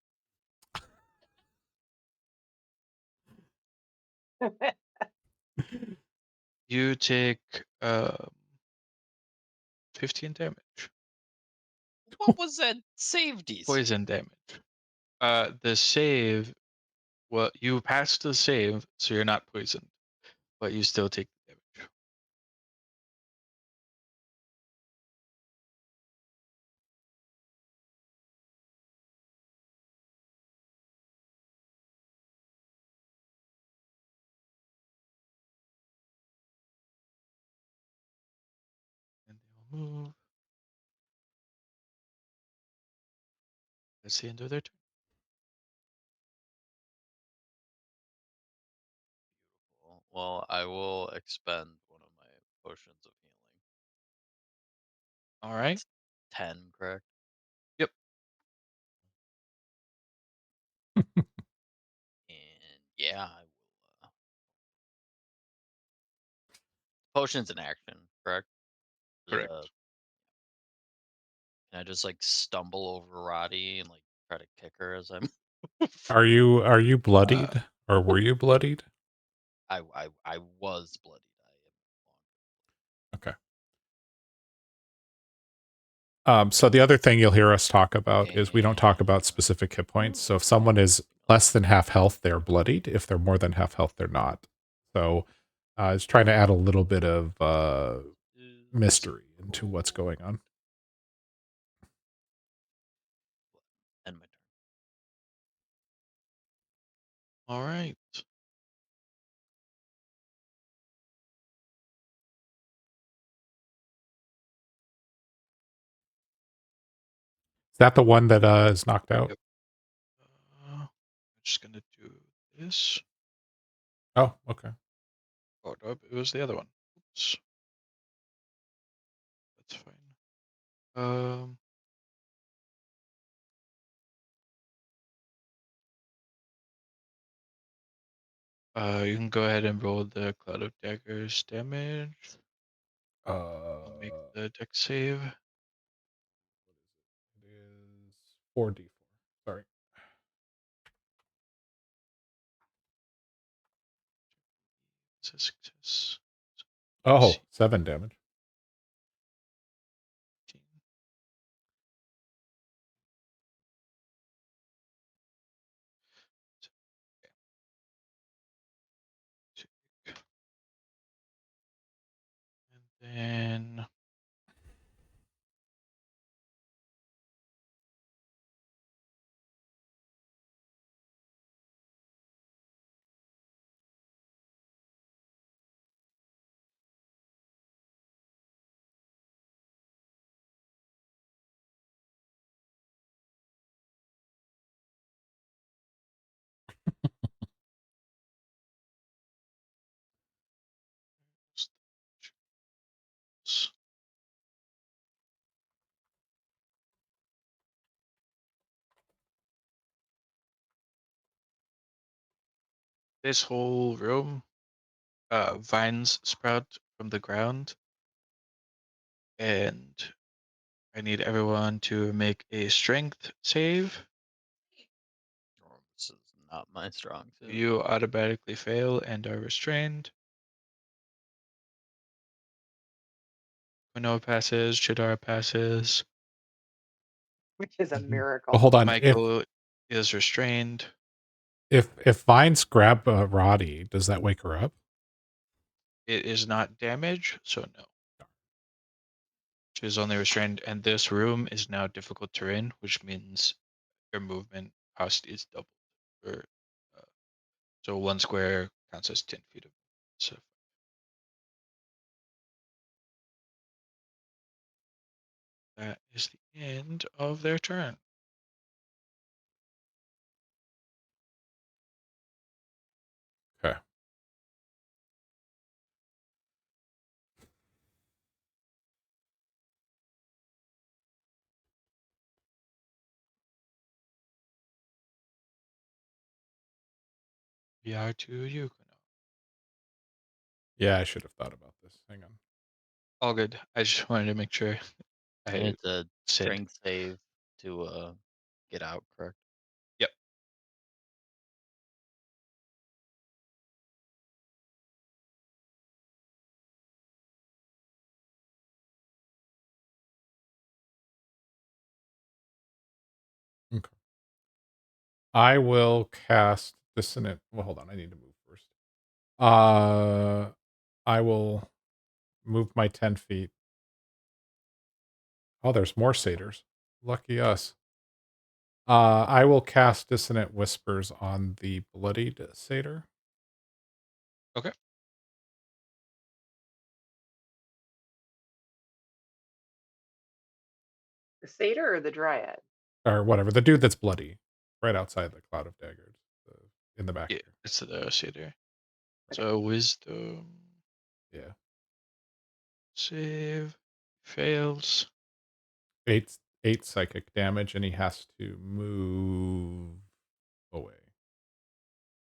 You take 15 damage. What was that save DC? Poison damage. The save, well, you passed the save, so you're not poisoned, but you still take the damage. And they'll move. That's the end of their turn. Well, I will expend one of my potions of healing. All right. It's 10, correct? Yep. And yeah, I will. Potions in action, correct? Correct. Can I just like stumble over Roddy and like try to kick her as I'm? Are you bloodied or were you bloodied? I was bloodied. Okay. So the other thing you'll hear us talk about is we don't talk about specific hit points. So if someone is less than half health, they're bloodied. If they're more than half health, they're not. So it's trying to add a little bit of mystery into what's going on. End my turn. All right. Is that the one that is knocked out? Yep. I'm just gonna do this. Oh, okay. Oh no, it was the other one. Oops. That's fine. You can go ahead and roll the Cloud of Daggers damage. I'll make the deck save. It is 4d4. Sorry. It's a success. Oh, 7 damage. 18. And then this whole room, vines sprout from the ground, and I need everyone to make a strength save. Oh, this is not my strong suit. You automatically fail and are restrained. Manoa passes, Chidara passes, Which is a Mhm. miracle. Well, hold on. Michael is restrained. If vines grab Roddy, does that wake her up? It is not damage, so no. She is only restrained, and this room is now difficult terrain, which means your movement cost is doubled. Or, so 1 square counts as 10 feet of so that is the end of their turn. Okay. We are to Yukono. Yeah, I should have thought about this. Hang on. All good. I just wanted to make sure I I need to said strength save to get out, correct? Yep. Okay. I will cast Dissonant. Well, hold on. I need to move first. I will move my 10 feet. Oh, there's more satyrs. Lucky us. I will cast Dissonant Whispers on the bloodied satyr. Okay. The satyr or the dryad? Or whatever. The dude that's bloody. Right outside the Cloud of Daggers. In the back Yeah, here. it's the cedar. Okay. So wisdom Yeah. save fails. 8 psychic damage, and he has to move away.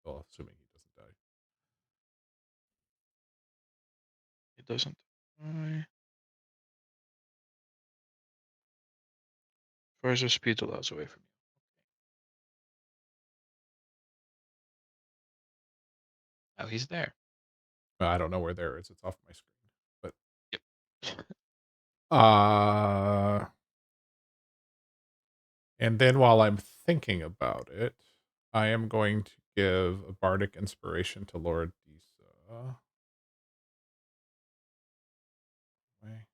Well, assuming he doesn't die. It doesn't die. Further speed allows away from you. Now he's there. I don't know where there is. It's off my screen. But Yep. and then while I'm thinking about it, I am going to give a bardic inspiration to Lord Disa. Okay.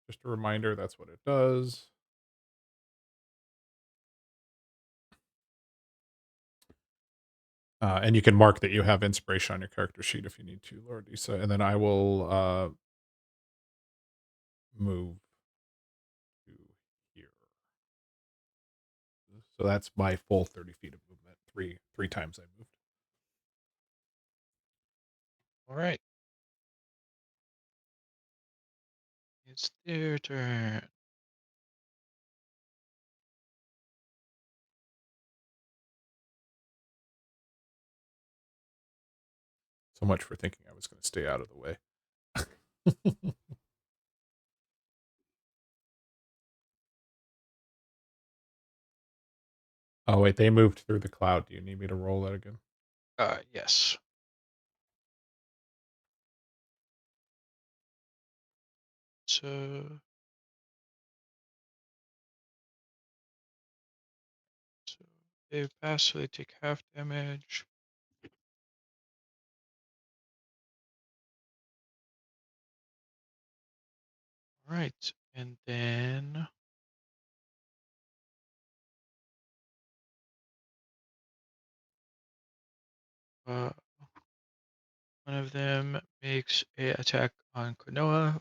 Just a reminder, that's what it does. And you can mark that you have inspiration on your character sheet if you need to, Lord Disa. And then I will move to here. So that's my full 30 feet of movement. Three times I moved. All right. It's their turn. So much for thinking I was going to stay out of the way. Oh, wait, they moved through the cloud. Do you need me to roll that again? Yes. So they pass, so they take half damage. All right, and then one of them makes a attack on Konoha,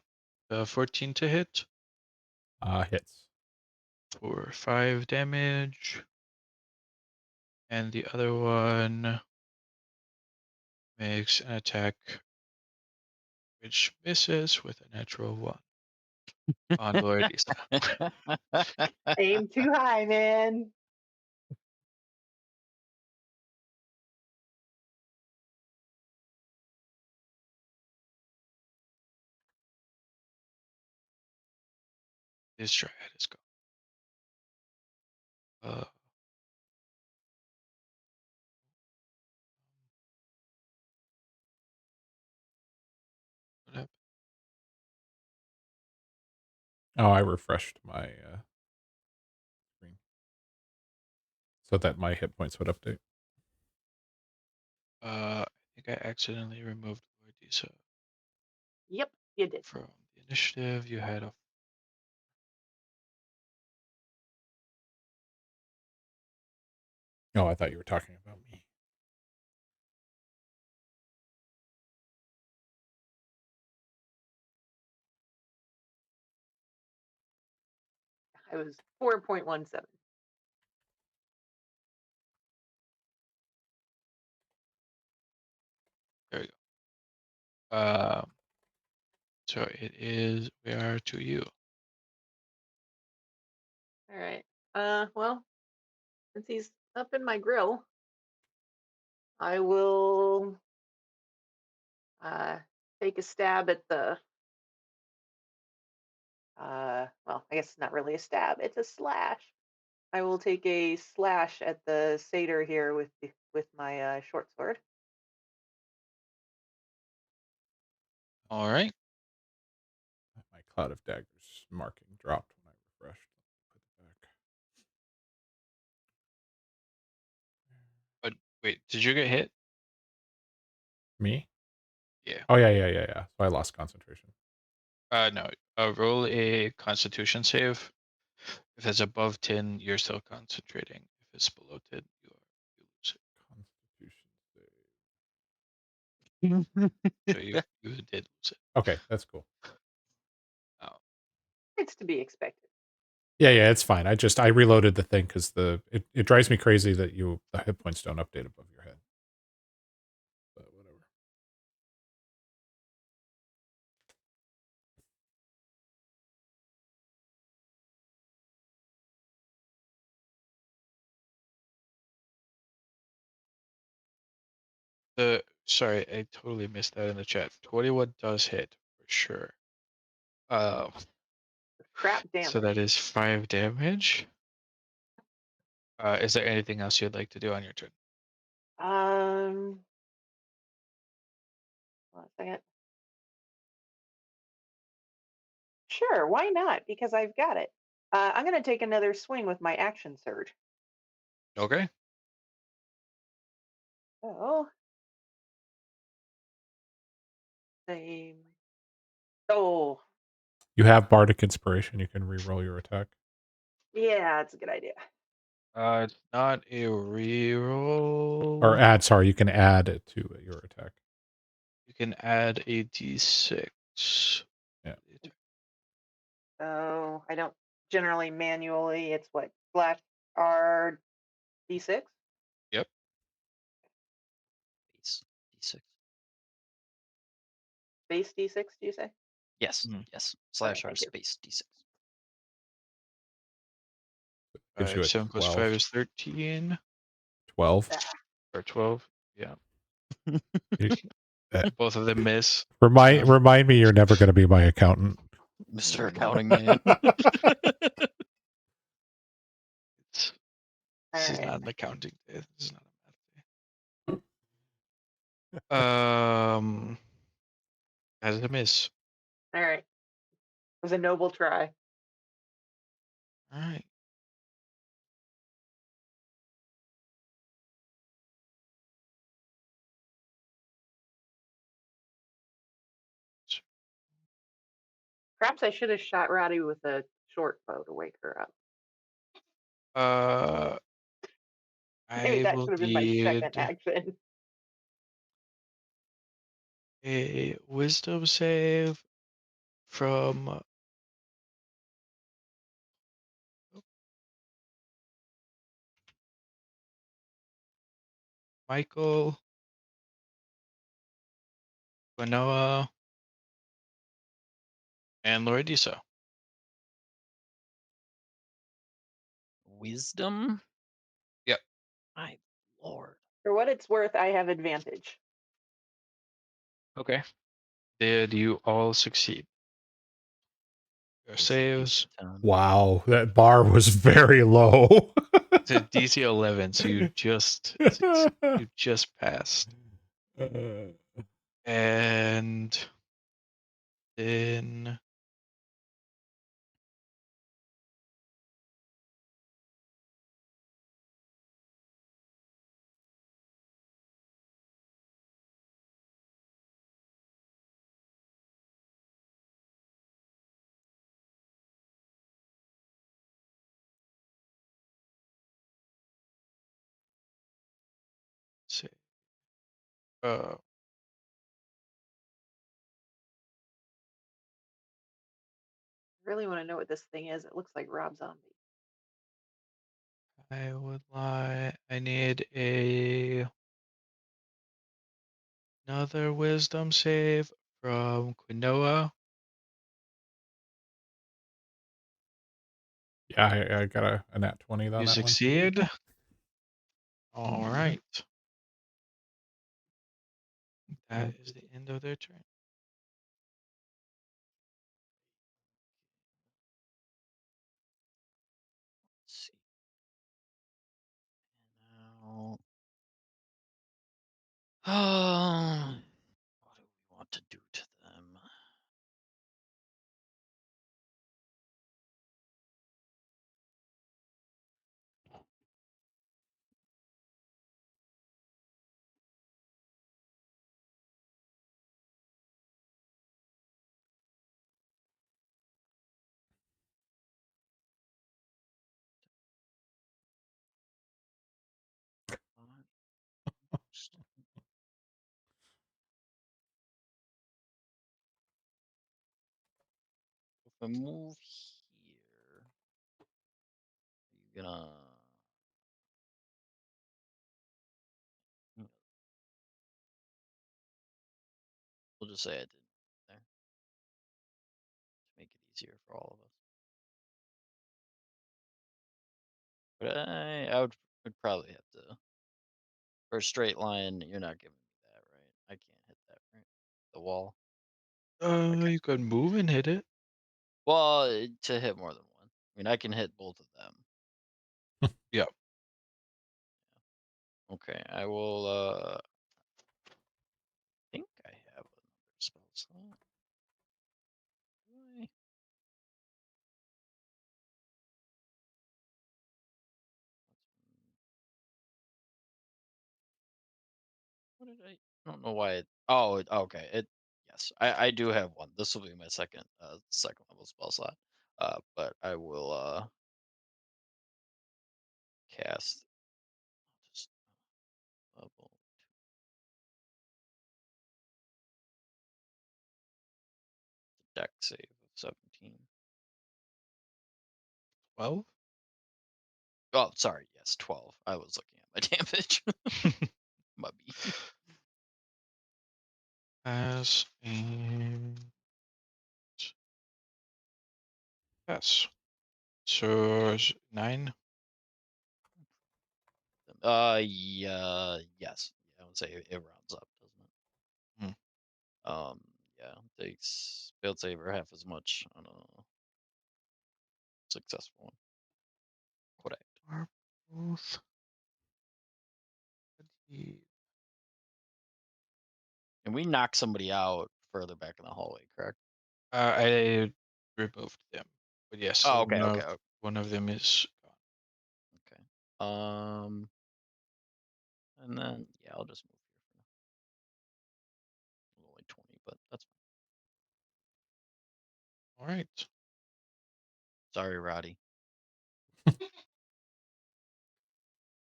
14 to hit Hits. for 5 damage, and the other one makes an attack which misses with a natural 1 on Lord Isa. Aim too high, man. This triad is gone. What happened? Oh, I refreshed my screen so that my hit points would update. I think I accidentally removed Lord Isa Yep, you did. from the initiative. You had a Oh, I thought you were talking about me. I was 4.17. there you go. So it is. We are to you. All right. Well, since he's up in my grill, I will take a stab at the well, I guess it's not really a stab, it's a slash. I will take a slash at the satyr here with my short sword. All right. HUD of Dagger's marking dropped when I refreshed. Put it back. But wait, did you get hit? Me? Yeah. Oh yeah. So I lost concentration. No. Roll a Constitution save. If it's above 10, you're still concentrating. If it's below 10, you lose Constitution save. it. So you did lose it. Okay, that's cool. Oh, It's to be expected. Yeah, it's fine. I reloaded the thing because it drives me crazy that the hit points don't update above your head. But whatever. sorry, I totally missed that in the chat. 21 does hit for sure. Crap damage. So that is 5 damage. Is there anything else you'd like to do on your turn? Hold on a second. Sure, why not? Because I've got it. I'm going to take another swing with my action surge. Okay. So, same. Oh, You have Bardic Inspiration. You can re-roll your attack. yeah, that's a good idea. It's not a reroll. Or add. Sorry, you can add it to your attack. You can add a d6. Yeah. So I don't generally manually. It's what slash R D6. Yep. Base D6. Base D6. Do you say? Yes. Mhm. Yes. Slash R thank you. space D6. Gives you a 7 plus 5 12. is 13. 12. Or 12. Yeah. Uh, Both of them miss. Remind me you're never going to be my accountant. Mr. Accounting Man. This All is right. not an accounting day. This is not a math day. That is a miss. All right. It was a noble try. All right. Perhaps I should have shot Roddy with a short bow to wake her up. Maybe I that will should have been my second need action. a wisdom save from Michael, Quinoa, and Lorediso. Wisdom? Yep. My lord. For what it's worth, I have advantage. Okay. Did you all succeed? Your saves. Wow, that bar was very low. It's a DC 11, so you just passed. And then let's see. I really want to know what this thing is. It looks like Rob Zombie. I would lie. I need another wisdom save from Quinoa. Yeah, I got a nat 20 on You that one. succeed. All right. That is the end of their turn. Let's see. Now. What do we want to do to them? we move here, you're gonna. We'll just say I did there to make it easier for all of us. But would probably have to. For a straight line, you're not giving me that, right? I can't hit that, right? The wall. You could move and hit it. Well, to hit more than one. I mean, I can hit both of them. Yep. Okay, I will. Think I have another spell slot. Do I? What did I don't know why okay. Yes. I do have one. This will be my second level spell slot. But I will cast just level deck save of 17. 12. Oh, sorry, yes, 12. I was looking at my damage. My B. Pass and pass. So 9. Yeah, yes. Yeah, I would say it rounds up, doesn't it? Yeah, takes failed save or half as much on a successful one. Correct. Are both. And we knock somebody out further back in the hallway, correct? I removed them, but yes, Oh, okay, okay, okay. one of them is gone. Okay. And then yeah, I'll just move here for now. Only 20, but that's fine. All right. Sorry, Roddy.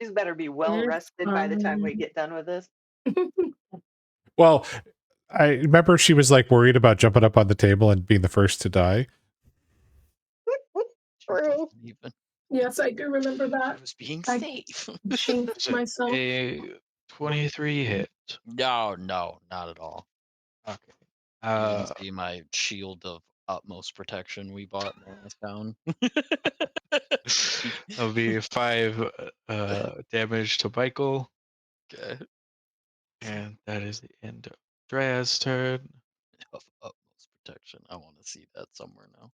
These better be well rested by the time we get done with this. Well, I remember she was like worried about jumping up on the table and being the first to die. True. Even. Yes, I do remember I that. was being I safe. changed myself. A 23 hit. No, not at all. Okay. You didn't see my shield of utmost protection we bought in the last town. That'll be 5 damage to Michael. Okay. And that is the end of Drea's turn. Of utmost protection. I want to see that somewhere now.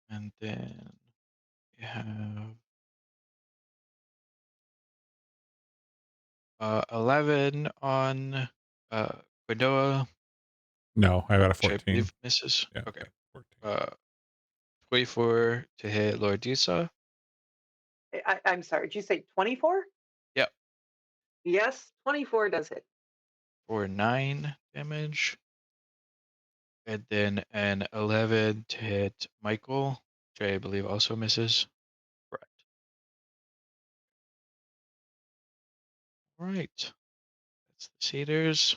And then we have 11 on Quindoa. No, I got a Which I 14. believe misses. Yeah, Okay. 14. 24 to hit Lord Disa. I'm sorry, did you say 24? Yep. Yes, 24 does hit. For 9 damage. And then an 11 to hit Michael, which I believe also misses. Correct. All right. That's the Cedars.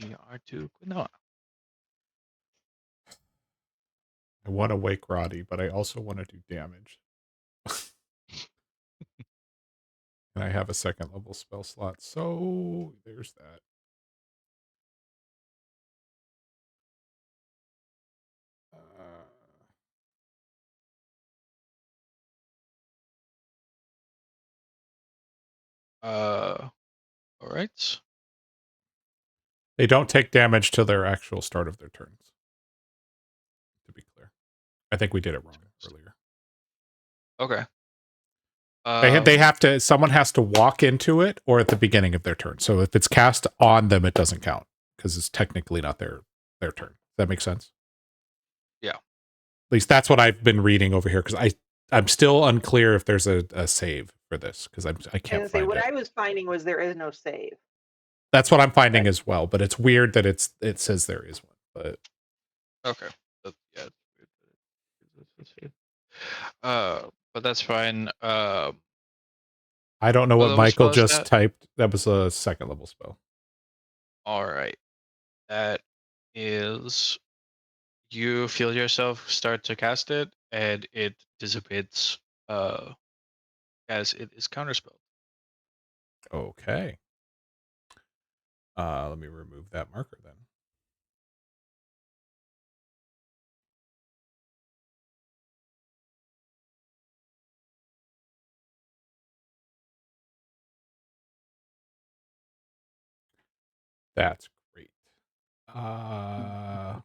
We are to Quinoa. I want to wake Roddy, but I also want to do damage. And I have a second level spell slot, so there's that. All right. They don't take damage till their actual start of their turns. To be clear, I think we did it wrong earlier. Okay. They have to. Someone has to walk into it or at the beginning of their turn. So if it's cast on them, it doesn't count because it's technically not their turn. Does that make sense? Yeah. At least that's what I've been reading over here because I'm still unclear if there's a save for this because I can't find What it. I was finding was there is no save. That's what I'm finding as well, but it's weird that it says there is one. But Okay. Yeah. But that's fine. I don't know What what level Michael spell is just that? typed. That was a second level spell. All right. That is, you feel yourself start to cast it, and it dissipates as it is counterspelled. Okay. Let me remove that marker then. That's great. I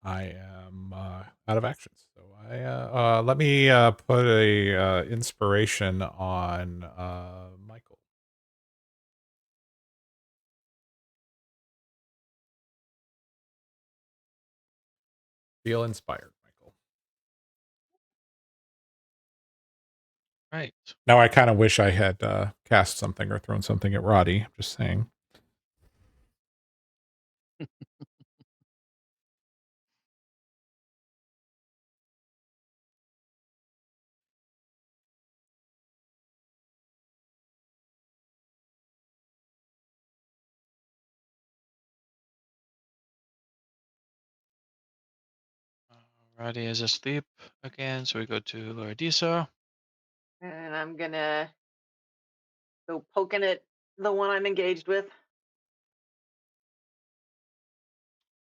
am out of actions, so I let me put a inspiration on Michael. Feel inspired, Michael. Right. Now I kind of wish I had cast something or thrown something at Roddy. I'm just saying. Roddy is asleep again, so we go to Lordisa. And I'm gonna go poking at the one I'm engaged with.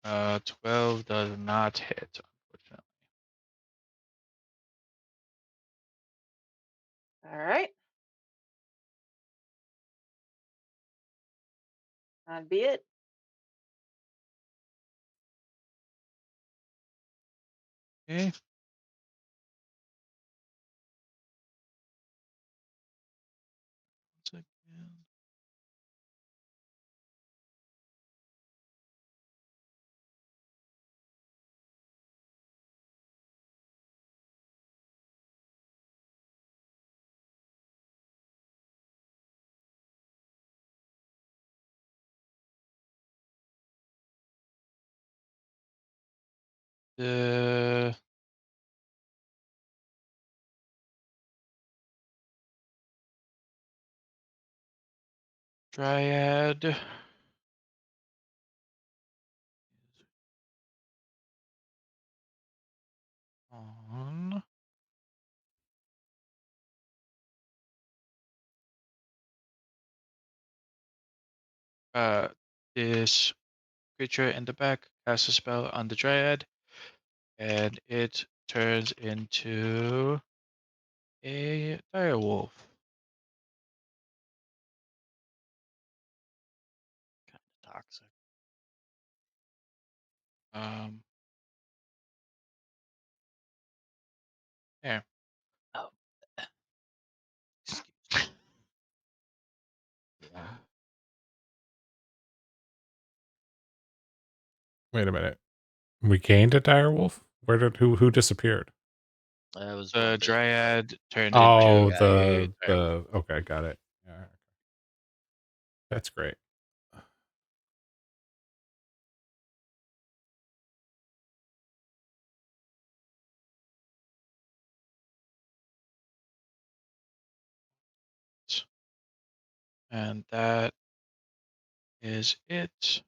12 does not hit, unfortunately. All right. That'd be it. Okay. Once again. The Dryad on this creature in the back casts a spell on the Dryad, and it turns into a direwolf. Kind of toxic. There. Oh. Excuse me. Yeah. Wait a minute. We gained a direwolf. Where did who disappeared? That was The one bit. Dryad turned Oh, into a direwolf. okay, got it. Yeah, that's great. And that is it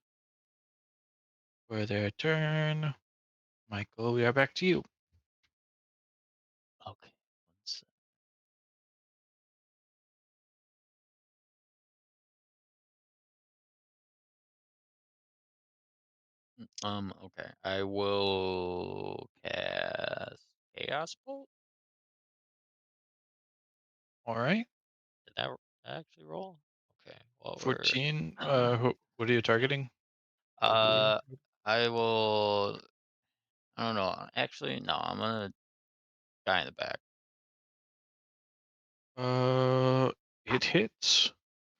for their turn. Michael, we are back to you. Okay. One sec. Okay. I will cast Chaos Bolt. All right. Did that actually roll? Okay. Well, we're 14. What are you targeting? I will. I don't know. Actually, no. I'm gonna guy in the back, It hits.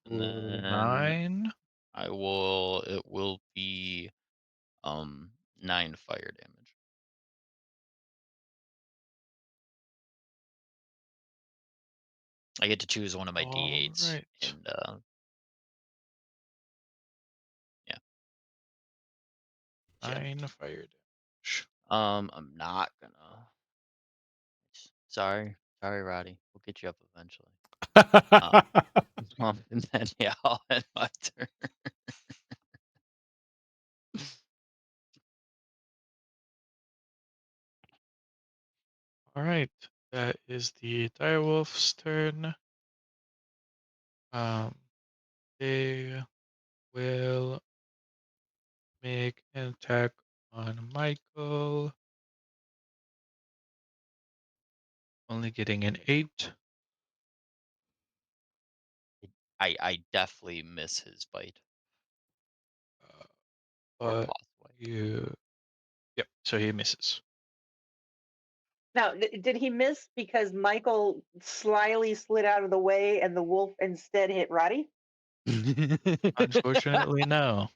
and then 9. I will. It will be 9 fire damage. I get to choose one of my All d8s, right. and yeah. 9 fire damage. I'm not gonna. Sorry. Sorry, Roddy. We'll get you up eventually. Uh, And then yeah, I'll end my turn. All right, that is the direwolf's turn. They will make an attack on Michael. Only getting an 8. I definitely miss his bite. Or But possibly. yep, so he misses. Now, did he miss because Michael slyly slid out of the way and the wolf instead hit Roddy? Unfortunately, no.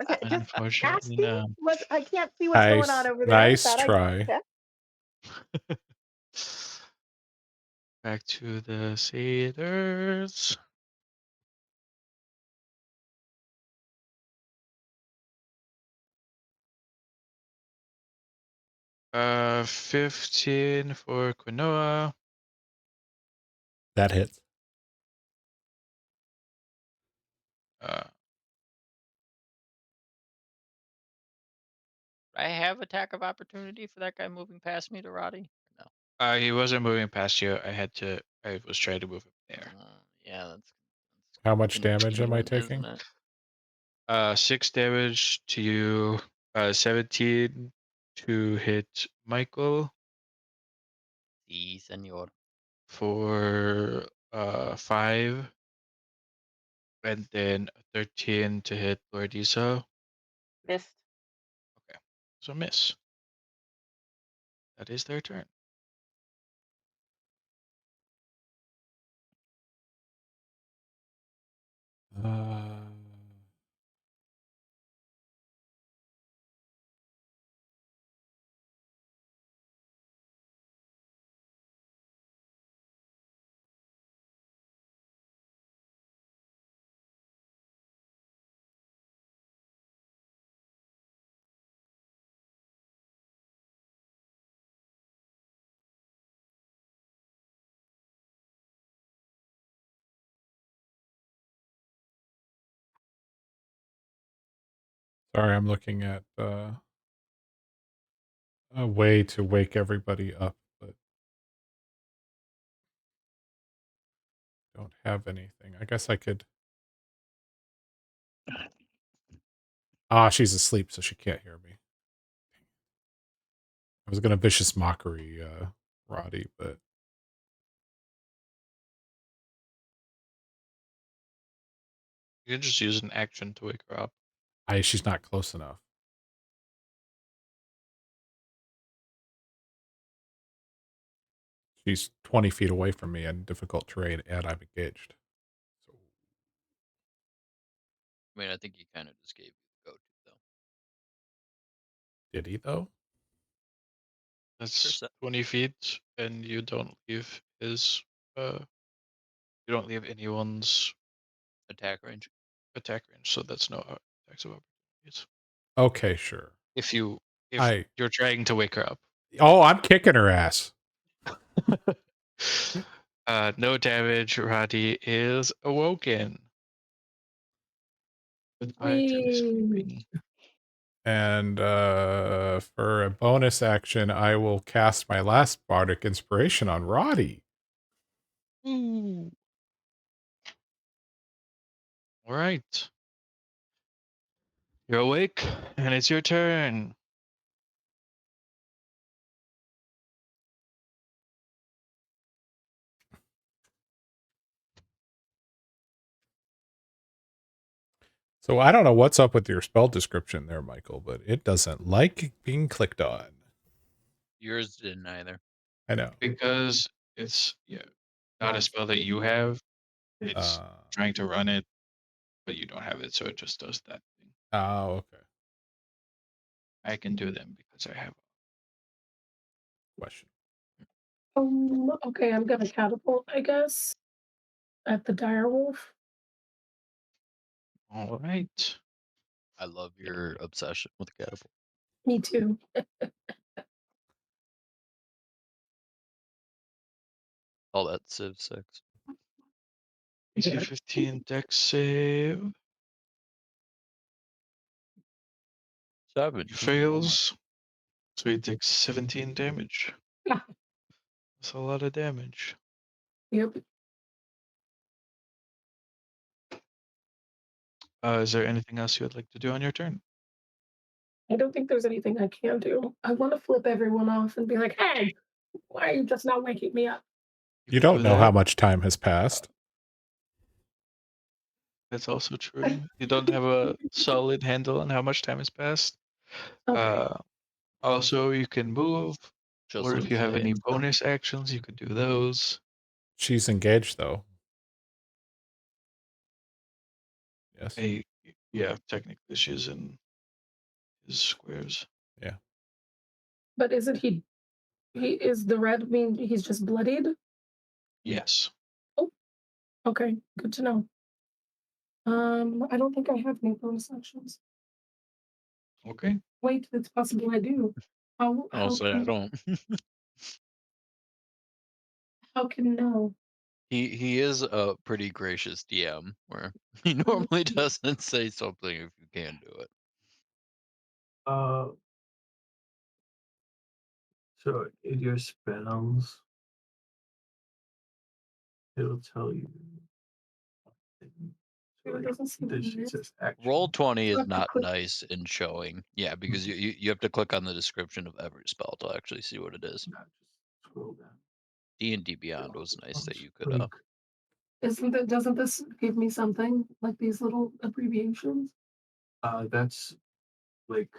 Okay, just Unfortunately, asking. no. I can't see what's going on over there. nice Thought I'd try. check. Back to the satyrs. Uh, 15 for Quinoa. That hits. Uh, I have attack of opportunity for that guy moving past me to Roddy? No. he wasn't moving past you. I was trying to move him there. Yeah, that's How much damage am I convenient, taking? isn't it? 6 damage to you. 17 to hit Michael Si, senor. for 5, and then 13 to hit Lordizo. Missed. Okay, so miss. That is their turn. Uh, sorry, I'm looking at a way to wake everybody up, but don't have anything. I guess I could. Ah, she's asleep, so she can't hear me. I was gonna vicious mockery, Roddy, but You can just use an action to wake her up. she's not close enough. She's 20 feet away from me in difficult terrain, and I'm engaged. So I mean, I think he kind of just gave you the go-to, though. did he though? That's Percent. 20 feet, and you don't leave his. You don't leave anyone's Attack range. attack range, so that's no attacks of opportunities. Okay, sure. If you're trying to wake her up. Oh, I'm kicking her ass. No damage. Roddy is awoken. Goodbye to Whee! sleeping. And for a bonus action, I will cast my last bardic inspiration on Roddy. Ooh. All right. You're awake, and it's your turn. So I don't know what's up with your spell description there, Michael, but it doesn't like being clicked on. Yours didn't either. I know. Because it's not a spell that you have. It's trying to run it, but you don't have it, so it just does that thing. Oh, okay. I can do them because I have. Question. Okay, I'm gonna catapult, I guess, at the direwolf. All right. I love your obsession with catapult. Me too. All that Civ 6. AC 15 dex save. 7. He fails. So he takes 17 damage. Ah. That's a lot of damage. Yep. Is there anything else you would like to do on your turn? I don't think there's anything I can do. I want to flip everyone off and be like, "Hey, why are you just not waking me up?" You could don't do know that. how much time has passed. That's also true. You don't have a solid handle on how much time has passed. Okay. Also, you can move, Just or if you have any insane. bonus actions, you could do those. She's engaged, though. Yes. Yeah, technically she's in his squares. But isn't he? He is the red mean he's just bloodied? Yes. Okay, good to know. I don't think I have any bonus actions. Okay. Wait, it's possible I do. How I'll how say I can, don't. how can no? He is a pretty gracious DM where he normally doesn't say something if you can do it. So in your spells, it'll tell you. So It doesn't seem this right. says action. Roll 20 So I is have to not click- nice in showing. Yeah, because you have to click on the description of every spell to actually see what it is. Not just scroll down. D&D Beyond was nice that you could Like, Doesn't this give me something like these little abbreviations? that's like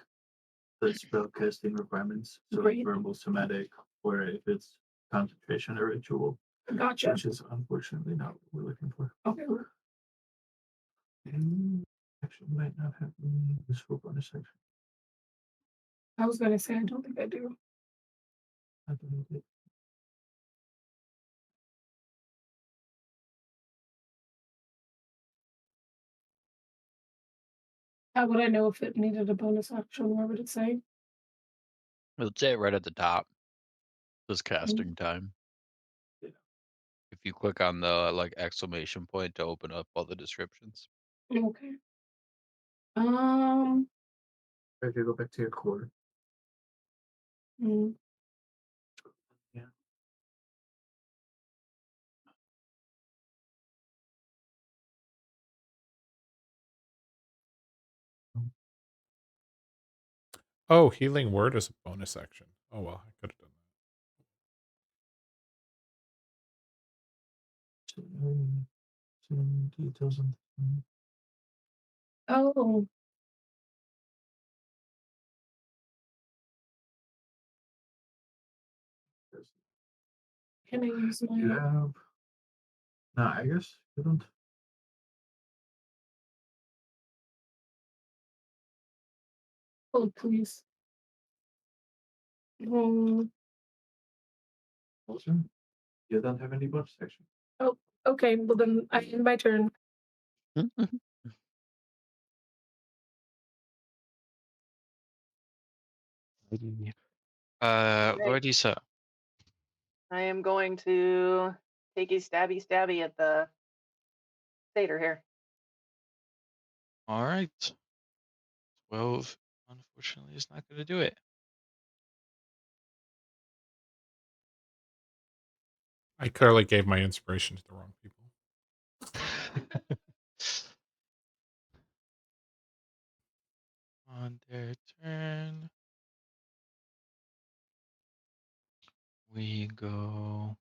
the spell casting requirements. So Great. verbal, somatic, or if it's concentration or ritual, Gotcha. which is unfortunately not what we're looking for. Okay. And actually might not have any useful bonus section. I was gonna say I don't think I do. I believe it. How would I know if it needed a bonus action? Where would it say? It would say it right at the top. Says casting time. Yeah. If you click on the exclamation point to open up all the descriptions. Okay. If you go back to your core, mm, yeah. Oh, healing word is a bonus action. Oh well, I could have done Some details on oh, this. can I use my You have. No, I guess you don't. oh please. Awesome. You don't have any bonus section. Oh, okay. Well then I end my turn. Lord Isa. I am going to take a stabby at the satyr here. All right. 12, unfortunately, is not going to do it. I clearly gave my inspiration to the wrong people. On their turn, we go.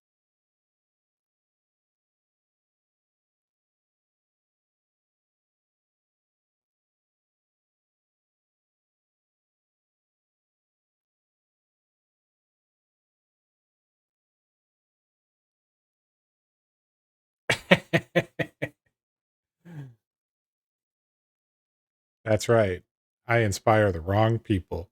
That's right. I inspire the wrong people.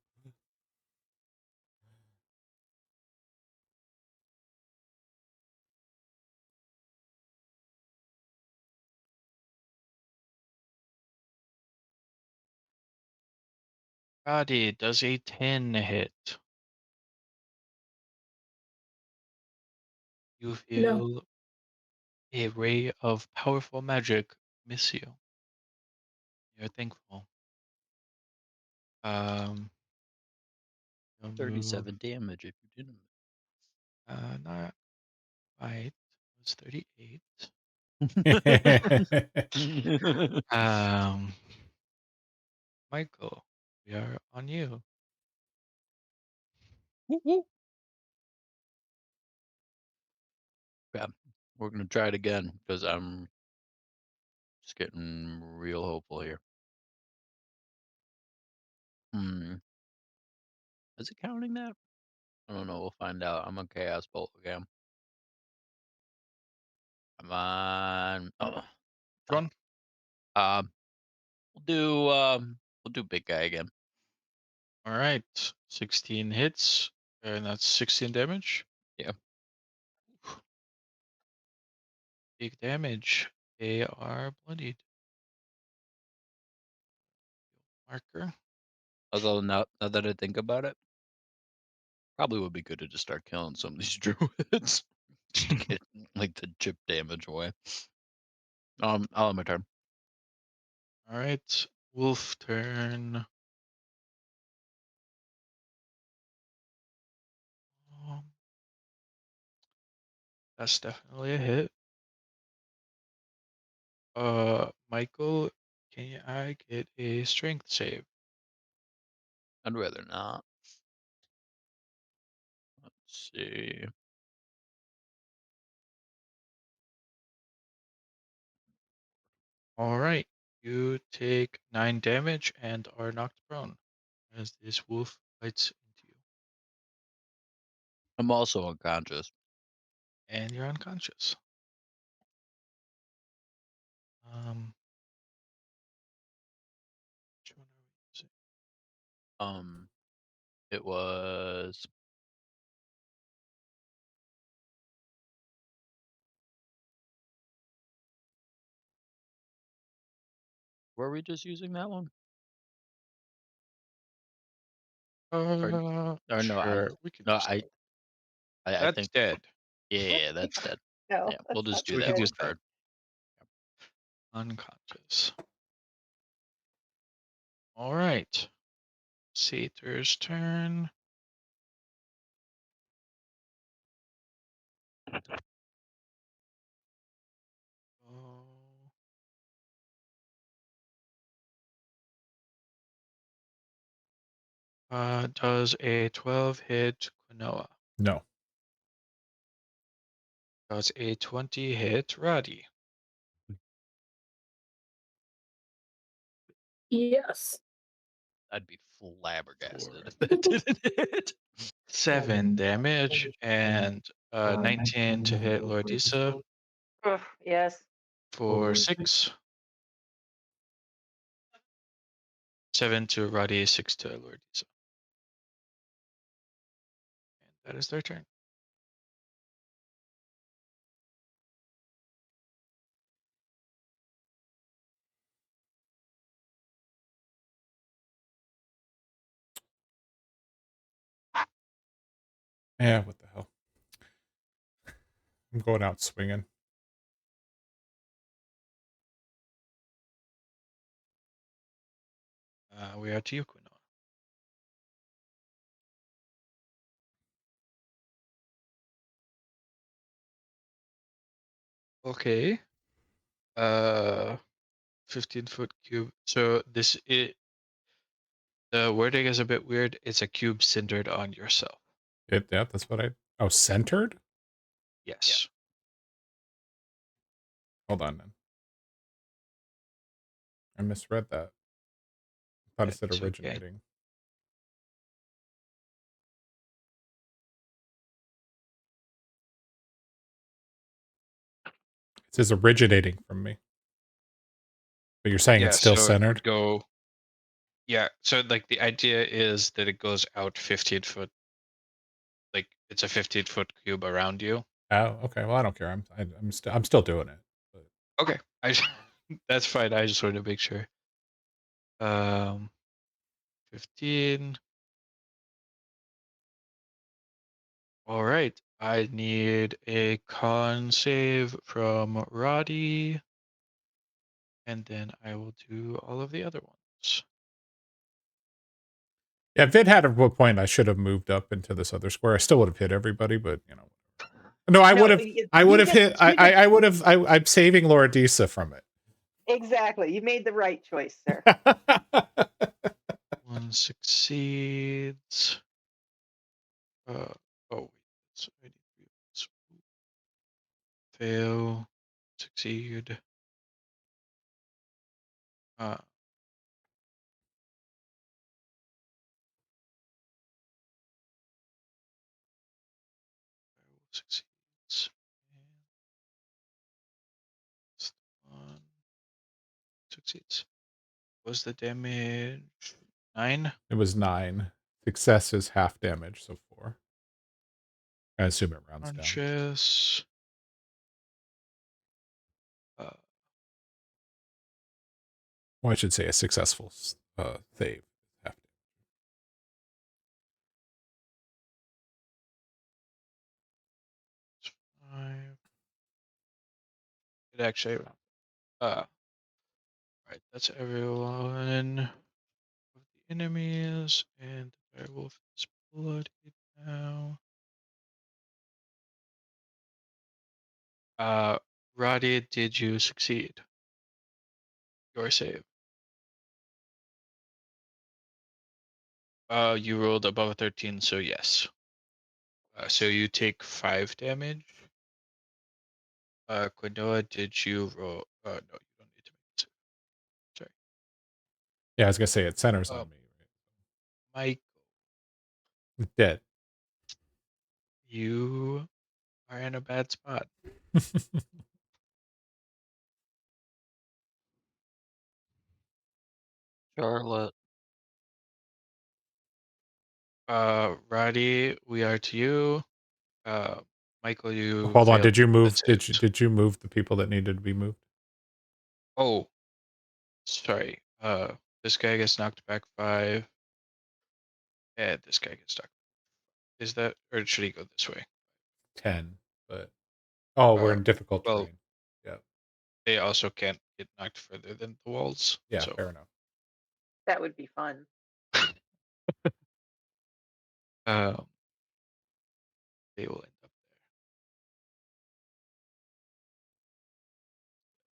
Body does a 10 hit. You No. feel a ray of powerful magic miss you. You're thankful. You'll move, 37 damage if you didn't. not quite. It was 38. Michael, we are on you. Whoop, whoop. Yeah, we're gonna try it again because I'm just getting real hopeful here. Is it counting that? I don't know. We'll find out. I'm on Chaos Bolt again. Come on. Oh, John? we'll do big guy again. All right. 16 hits, and that's 16 damage. Yeah. Big damage. They are bloodied. Marker. Although now that I think about it, probably would be good to just start killing some of these druids just to get like the chip damage away. I'll have my turn. All right. Wolf turn. That's definitely a hit. Michael, can I get a strength save? I'd rather not. Let's see. All right. You take 9 damage and are knocked prone as this wolf bites into you. I'm also unconscious. And you're unconscious. Which one are we using? It was were we just using that one? Or no, Sure. We can no, use that. I That's think dead. yeah, that's dead. No, Yeah, we'll that's just not do We that can good. use one that. card. Unconscious. All right. Satyr's turn. Oh. Does a 12 hit Quinoa? No. Does a 20 hit Roddy? Yes. I'd be flabbergasted Four. if that didn't hit. 7 damage and 19 to hit Lordisa Ugh, yes. for 6. 7 to Roddy, 6 to Lordisa. And that is their turn. Yeah, what the hell? I'm going out swinging. We are to you, Quinoa. Okay. 15-foot cube. So the wording is a bit weird. It's a cube centered on yourself. Yeah, that's what I. Oh, centered? Yes. Hold on then. I misread that. I thought it said It's okay. originating. It says originating from me. But you're saying it's still so it centered? would go. Yeah. So like the idea is that it goes out 15 foot. Like it's a 15-foot cube around you. Oh, okay. Well, I don't care. I'm still doing it. But Okay. That's fine. I just wanted to make sure. 15. All right. I need a con save from Roddy. And then I will do all of the other ones. Yeah, if it had a point, I should have moved up into this other square. I still would have hit everybody, but you know. No, I No, would have. I would have hit. I would have. I'm saving Laura Disa from it. Exactly. You made the right choice, sir. One succeeds. Oh wait. So I need to do this. Fail. Succeed. Succeeds. And this one succeeds. Was the damage 9? It was 9. Success is half damage, so 4. I assume it rounds down. Conscious. Well, I should say a successful save. Half damage. 5. It actually. Right. That's everyone of the enemies, and the werewolf is bloodied now. Roddy, did you succeed your save? You rolled above a 13, so yes. So you take 5 damage. Quinoa, did you roll? No, you don't need to make it. Sorry. Yeah, I was gonna say it centers on me. Mike, Dead. you are in a bad spot. Charlotte. Roddy, we are to you. Michael, you Hold on. failed Did you move? the Did saves. you move the people that needed to be moved? Oh, sorry. This guy gets knocked back 5. And this guy gets stuck. Is that, or should he go this way? 10. But we're in difficult well, terrain. Yeah. They also can't get knocked further than the walls. Yeah. So Fair enough. That would be fun. They will end up there.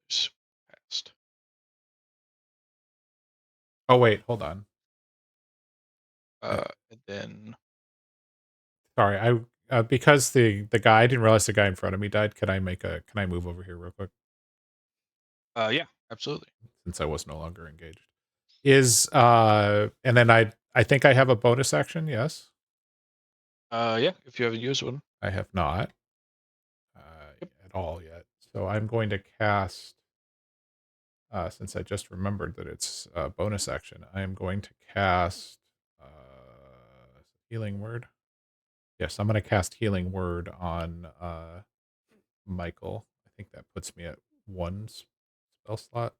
Just passed. Oh wait, hold on. And then Sorry, I because the guy, I didn't realize the guy in front of me died. Can I move over here real quick? yeah, absolutely. Since I was no longer engaged. And then I think I have a bonus action, yes? Yeah, if you haven't used one. I have not at all yet. So I'm going to cast since I just remembered that it's a bonus action, I am going to cast Healing Word. Yes, I'm going to cast Healing Word on Michael. I think that puts me at 1 spell slot.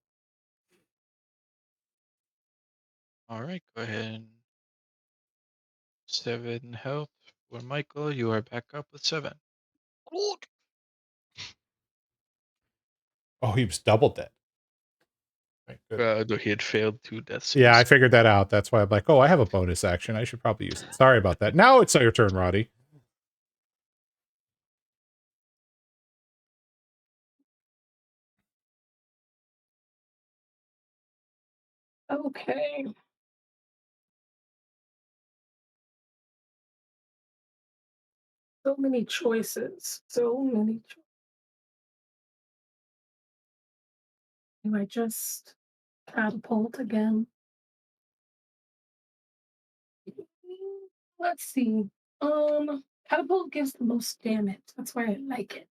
All right, go ahead. 7 health for Michael. You are back up with 7. Oh, he was double dead. Right, good. No, he had failed 2 death saves. Yeah, I figured that out. That's why I'm like, oh, I have a bonus action. I should probably use it. Sorry about that. Now it's your turn, Roddy. Okay. So many choices. So many choices. Do I just catapult again? Let's see. Catapult gives the most damage. That's why I like it.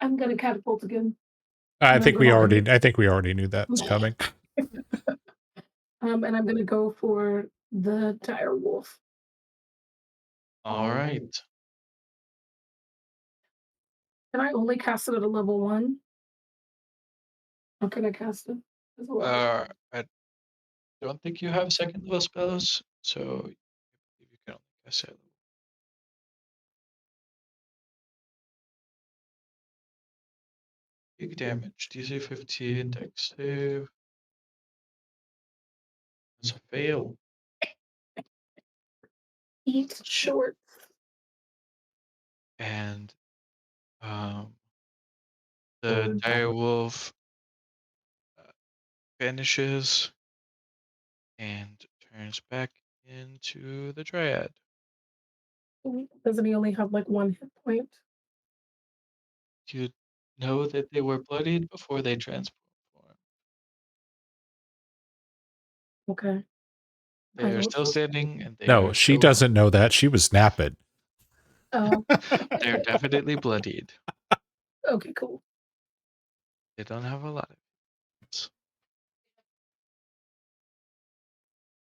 I'm gonna catapult again. I think we already knew that was coming. And I'm gonna go for the dire wolf. All right. Can I only cast it at a level 1? Or can I cast it? as well. I don't think you have second level spells, so you can only cast it. Big damage, DC 15, dex save. It's a fail. Eat short. And the dire wolf vanishes and turns back into the dryad. Doesn't he only have like 1 hit point? You know that they were bloodied before they transformed. Okay. They are don't- still standing, and they No, are she still, doesn't know that. She was napping. Oh, they're definitely bloodied. okay, cool. They don't have a lot of it.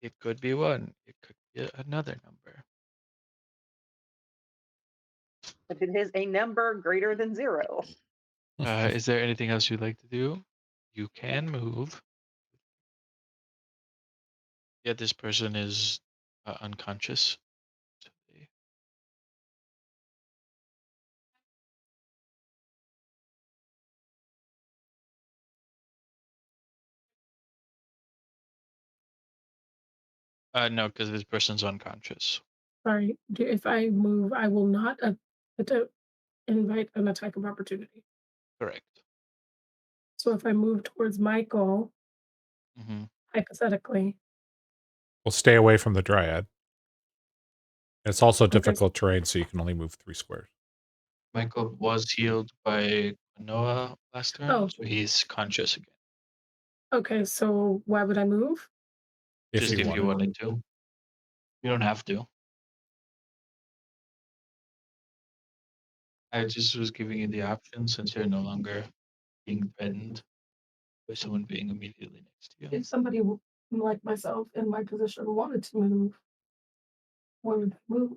It could be 1. It could be another number. If it is a number greater than 0. Is there anything else you'd like to do? You can move. Yeah, this person is unconscious. So they- no, because this person's unconscious. Sorry. If I move, I will not invite an attack of opportunity. Correct. So if I move towards Michael, Mm-hmm. hypothetically, We'll stay away from the dryad. It's also Okay. difficult terrain, so you can only move 3 squares. Michael was healed by Noah last turn, Oh. so he's conscious again. okay, so why would I move? Just If if you you want. wanted to. You don't have to. I just was giving you the option since you're no longer being threatened by someone being immediately next to you. If somebody like myself in my position wanted to move, why would I move?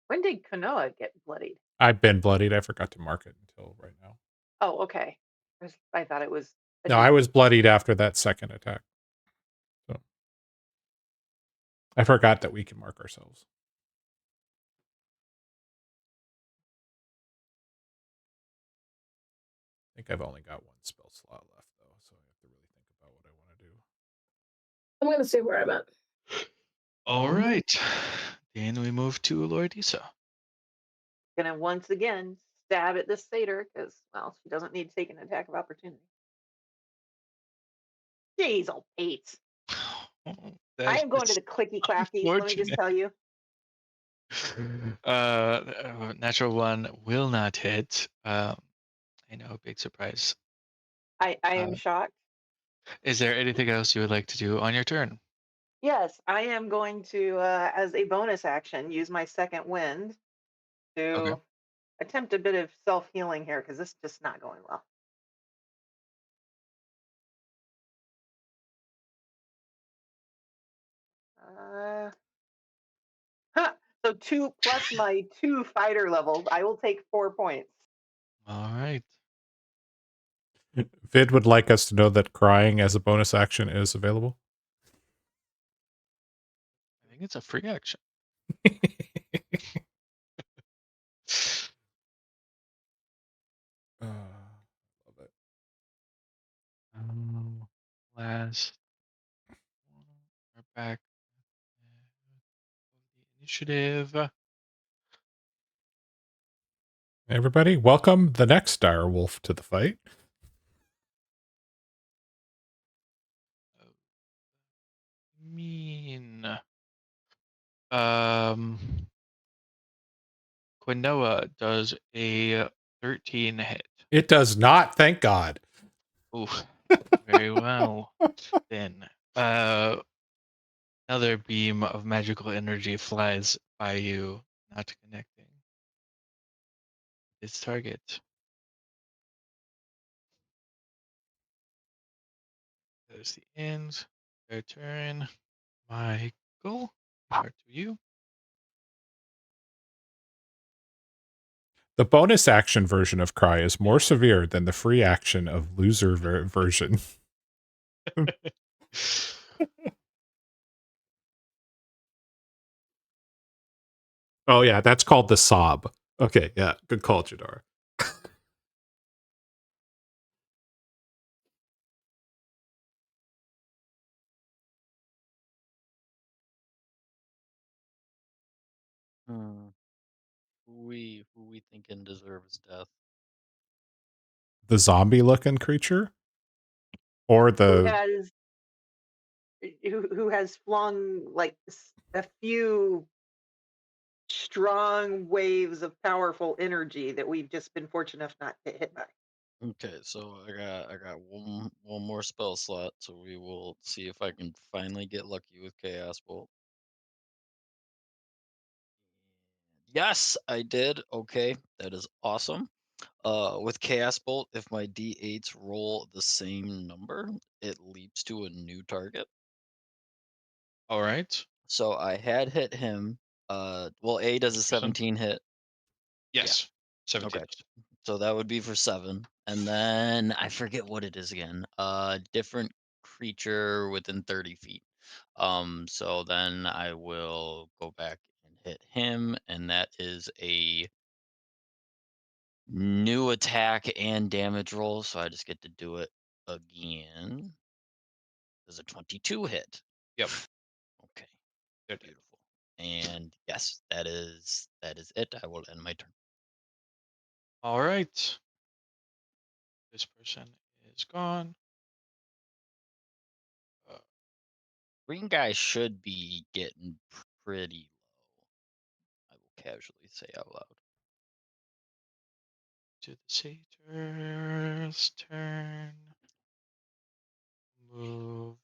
When did Kanoa get bloodied? I've been bloodied. I forgot to mark it until right now. Oh, okay. I thought it was. a No, I different- was bloodied after that second attack. So I forgot that we can mark ourselves. I think I've only got 1 spell slot left, though, so I have to really think about what I want to do. I'm gonna stay where I'm at. All right. Then we move to Lord Isa. Gonna once again stab at this satyr because, well, she doesn't need to take an attack of opportunity. Jeez, old Pete. I am going to the clicky clacky. Let me just tell you. Natural 1 will not hit. I know, big surprise. I am shocked. Is there anything else you would like to do on your turn? Yes, I am going to, as a bonus action, use my second wind to attempt a bit of self healing here because this is just not going well. So 2 plus my 2 fighter levels, I will take 4 points. All right. Vid would like us to know that crying as a bonus action is available. I think it's a free action. Love it. Last one. We're back. The initiative. Everybody, welcome the next dire wolf to the fight. Mean. Quinoa does a 13 hit. It does not, thank God. Oof. Very well. Then another beam of magical energy flies by you, not connecting. Its target. That is the end. Their turn. Michael, back to you. The bonus action version of Cry is more severe than the free action of loser version. Oh yeah, that's called the sob. Okay, yeah, good call, Jadar. Hmm. Who we thinking deserves death? The zombie looking creature? Or Who the has who has flung like a few strong waves of powerful energy that we've just been fortunate enough not to get hit by. Okay, so I got one more spell slot, so we will see if I can finally get lucky with Chaos Bolt. Yes, I did. Okay, that is awesome. With Chaos Bolt, if my D8s roll the same number, it leaps to a new target. All right. So I had hit him. Well, A does a 7. 17 hit. Yes. 17. Okay. So that would be for 7. And then I forget what it is again. Different creature within 30 feet. So then I will go back and hit him, and that is a new attack and damage roll. So I just get to do it again. Does a 22 hit? Yep. Okay. There it is. Beautiful. And yes, that is it. I will end my turn. All right. This person is gone. Green guy should be getting pretty low. I will casually say out loud. To the satyr's turn. Move.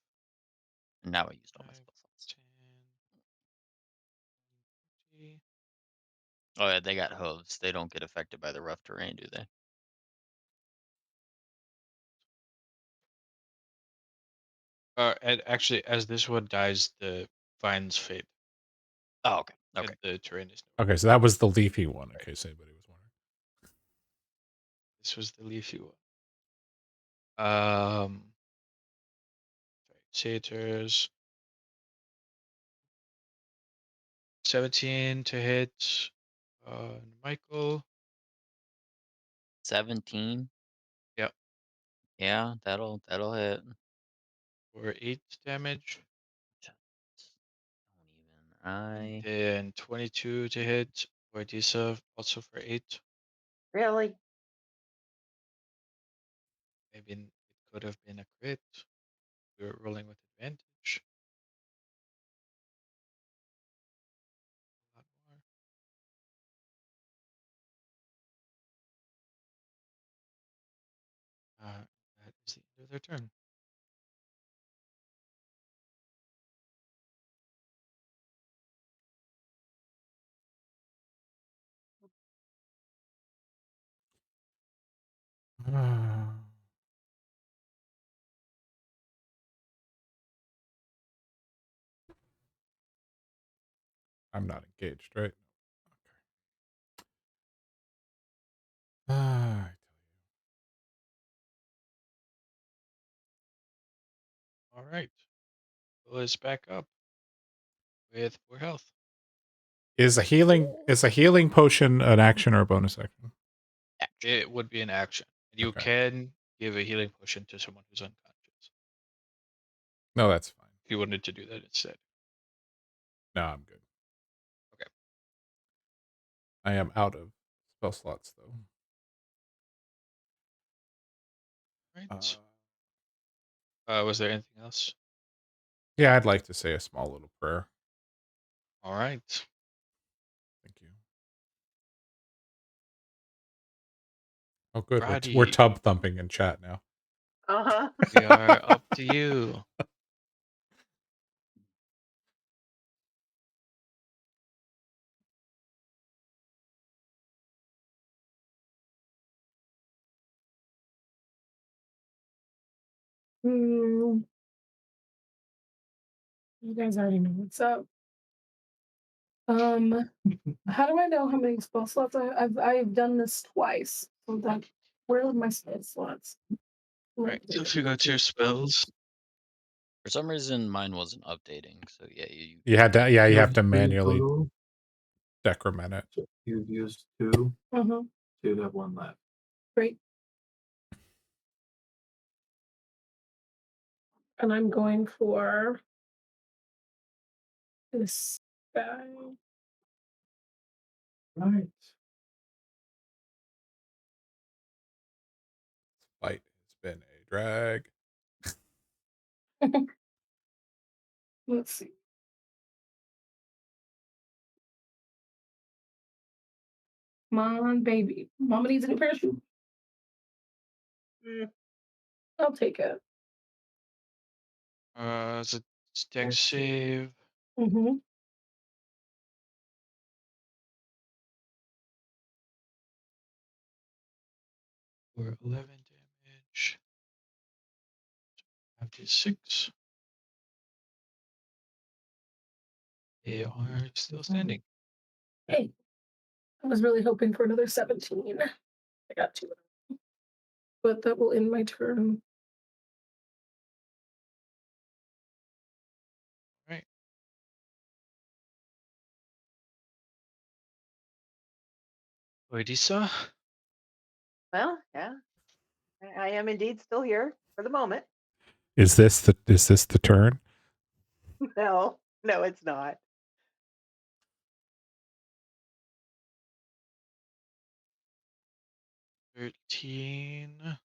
And now I used all my 5, spell slots. 10, 20. Oh yeah, they got hooves. They don't get affected by the rough terrain, do they? And actually, as this one dies, the vines fade. Oh, okay. Okay. And the terrain is no. Okay, so that was the leafy one, in case anybody was wondering. This was the leafy one. Sorry, satyrs. 17 to hit. Michael. 17. Yep. Yeah, that'll hit. For 8 damage. Don't even I. Then 22 to hit. For Disa, also for 8. Really? Maybe it could have been a crit. We were rolling with advantage. A lot more. That is the end of their turn. I'm not engaged, right? Okay. All right. Will is back up with 4 health. Is a healing potion an action or a bonus action? Action. It would be an action. You Okay. can give a healing potion to someone who's unconscious No, that's fine. if you wanted to do that instead. No, I'm good. Okay. I am out of spell slots though. Right. Was there anything else? Yeah, I'd like to say a small little prayer. All right. Thank you. Oh, good. We're Roddy, tub thumping in chat now. Uh-huh. we are up to you. You guys already know what's up. How do I know how many spell slots I've done this twice? So that where are my spell slots? Right. So if you go to your spells, For some reason, mine wasn't updating. So yeah, you You had to, yeah, you have to three manually total, decrement it. so you've used two, Uh-huh. so you have one left. Great. And I'm going for this guy. Right. Fight has been a drag. Let's see. Come on, baby. Mama needs a new pair of shoes. Mm, I'll take it. it's a dex save. Mm-hmm. For 11 damage. 56. They are still standing. Hey, I was really hoping for another 17. I got 2. But that will end my turn. Right. Oidisa? well, yeah, I am indeed still here for the moment. Is this the turn? No, no, it's not. $13. I'm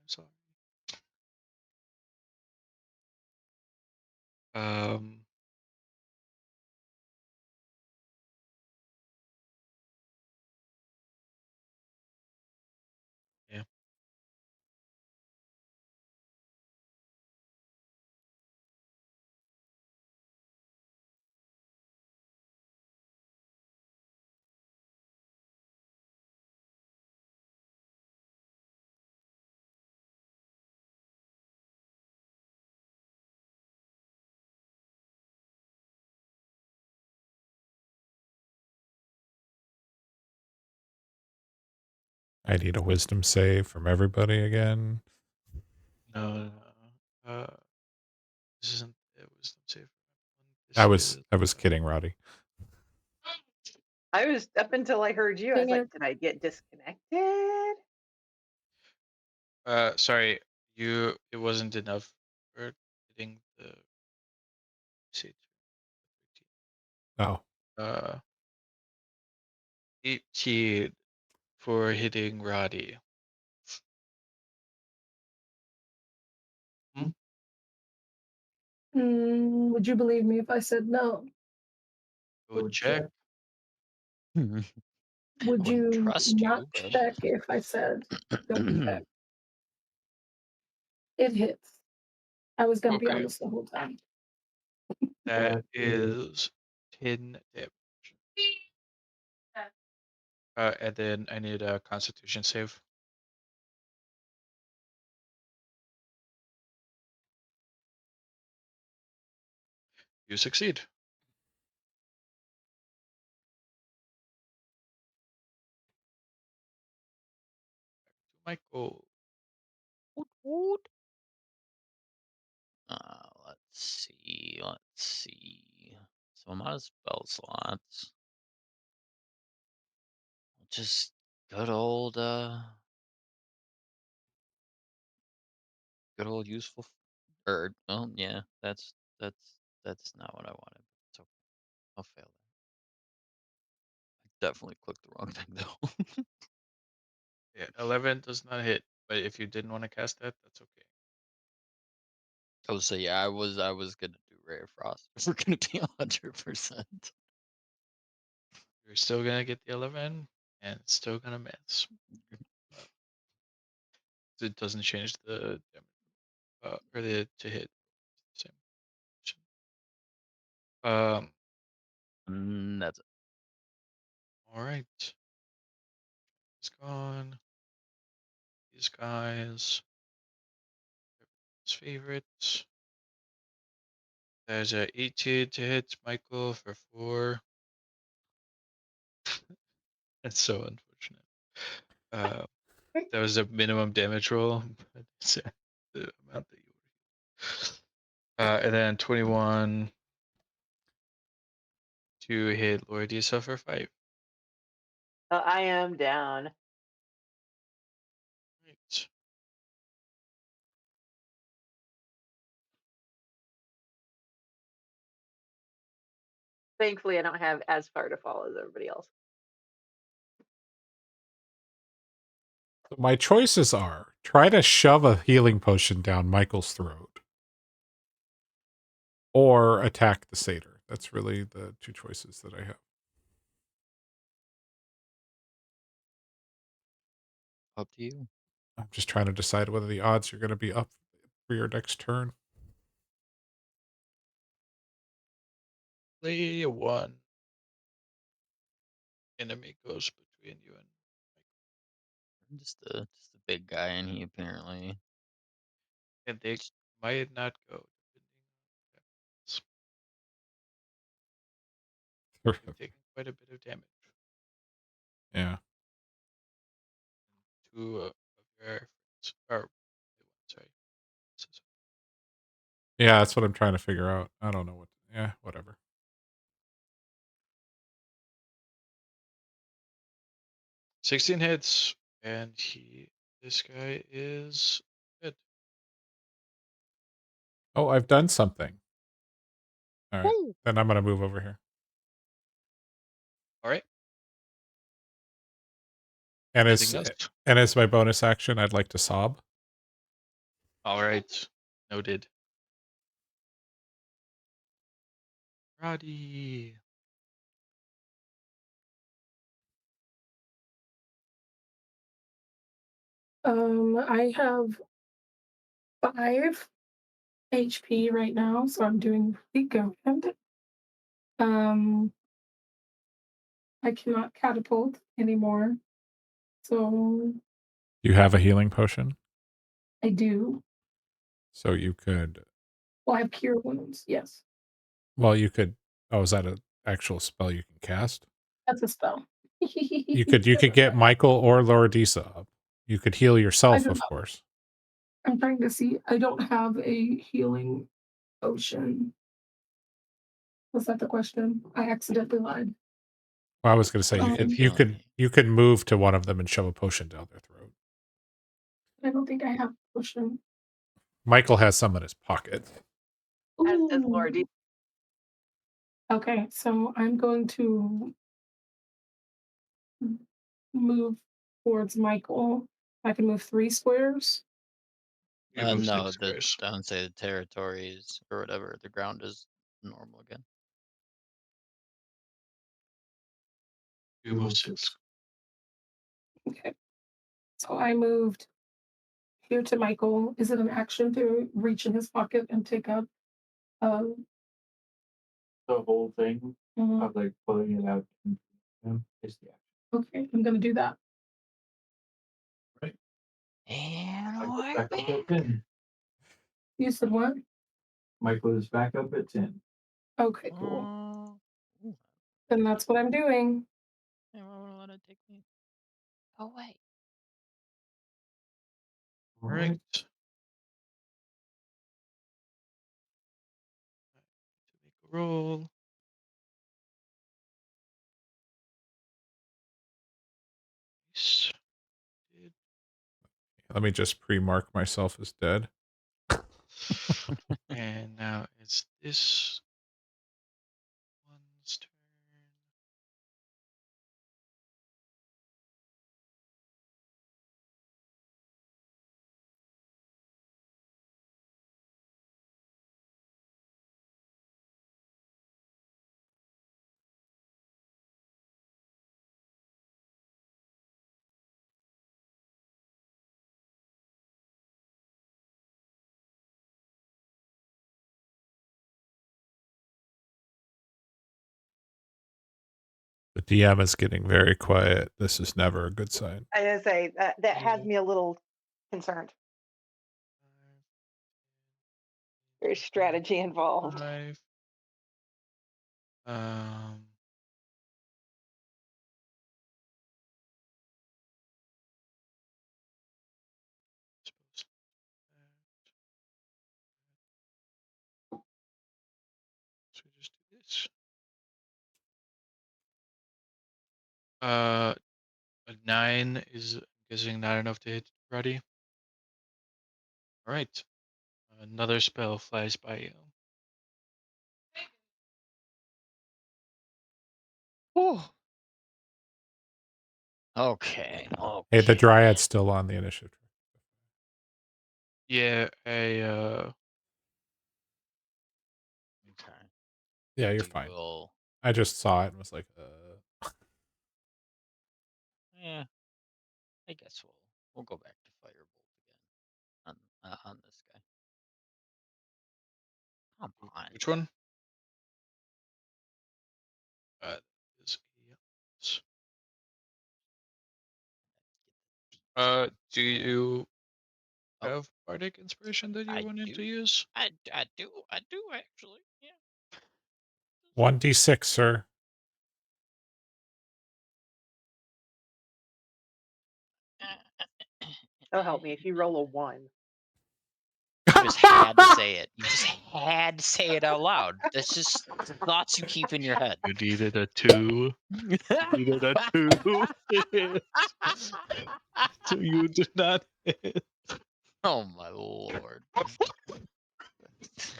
sorry. Um, yeah. I need a wisdom save from everybody again. No. This isn't it wisdom save. I This was kidding, Roddy. I was up until I heard you. I was Dang like, it. did I get disconnected? sorry. It wasn't enough for hitting the see, Oh, 18 for hitting Roddy. Would you believe me if I said no? Go check. Would Wouldn't you trust not you, but check if I said don't check? It hits. I was gonna be Okay. honest the whole time. That is 10 damage. And then I need a Constitution save. You succeed. Michael. Woot woot. Let's see. Let's see. So I'm out of spell slots. Just good old good old useful or well, yeah, that's not what I wanted. It's okay. I'll fail that. I definitely clicked the wrong thing though. Yeah, 11 does not hit, but if you didn't want to cast that, that's okay. Oh, so yeah, I was gonna do Ray of Frost. If we're gonna be 100%. You're still gonna get the 11, and it's still gonna miss. It doesn't change the damage, or the to hit. Same. That's it. All right. It's gone. These guys. His favorites. There's a 18 to hit Michael for 4. That's so unfortunate. That was a minimum damage roll. But it's the amount that you and then 21 to hit Lord Disa for 5. I am down. Right. Thankfully, I don't have as far to fall as everybody else. My choices are try to shove a healing potion down Michael's throat or attack the satyr. That's really the two choices that I have. Up to you. I'm just trying to decide whether the odds are going to be up for your next turn. Play a 1. Enemy goes between you and I'm just the big guy, and he apparently. and they might not go. Depending on taking quite a bit of damage. Yeah. Two of your friends, or sorry. Yeah, that's what I'm trying to figure out. I don't know what. Yeah, whatever. $16 hits, and this guy is good. Oh, I've done something. All right. Woo! Then I'm going to move over here. All right. And Anything as my bonus action, I'd like to sob. All right. Noted. Roddy. I have 5 HP right now, so I'm doing pretty good. I cannot catapult anymore, so You have a healing potion, I do. so you could. Well, I have cure wounds. Yes, Well, you could. Oh, is that an actual spell you can cast? that's a spell. You could get Michael or Loradisa up. You could heal yourself, don't of know. course. I'm trying to see. I don't have a healing potion. Was that the question? I accidentally lied. Well, I was going to say you could move to one of them and shove a potion down their throat. I don't think I have a potion. Michael has some in his pocket. As does Laura. Ooh. Okay, so I'm going to move towards Michael. I can move 3 squares. You move No, 6 squares. I don't say the territories or whatever. The ground is normal again. You move 6. Okay. So I moved here to Michael. Is it an action to reach in his pocket and take out The whole thing mhm. of like pulling it out into him is the action. Okay, I'm gonna do that. And Michael's we're back up at back. 10. You said what? Michael is back up at 10. Okay, cool. Ooh, Then that's what I'm doing. I won't let it take me. Oh wait. All right. To make a roll. Nice. Let me just pre-mark myself as dead. And now it's this one's turn. The DM is getting very quiet. This is never a good sign. I gotta say that has me a little concerned. There's strategy involved. 5. So we just do this. A 9 is, I'm guessing, not enough to hit Ruddy. All right. Another spell flies by you. Oh. Okay. Hey, the Okay. Dryad's still on the initiative. Yeah, Okay. Yeah, you're We fine. will. I just saw it and was like, Yeah. I guess we'll go back to Firebolt again on this guy. Come on. which one? Is yes. Do you Oh. have bardic inspiration that you I wanted do. to use? I do actually. Yeah. 1d6, sir. Oh, help me if you roll a 1. You just had to say it. You just had to say it out loud. That's just thoughts you keep in your head. You needed a 2. You needed a 2. So you did not hit. Oh my lord. Apparently,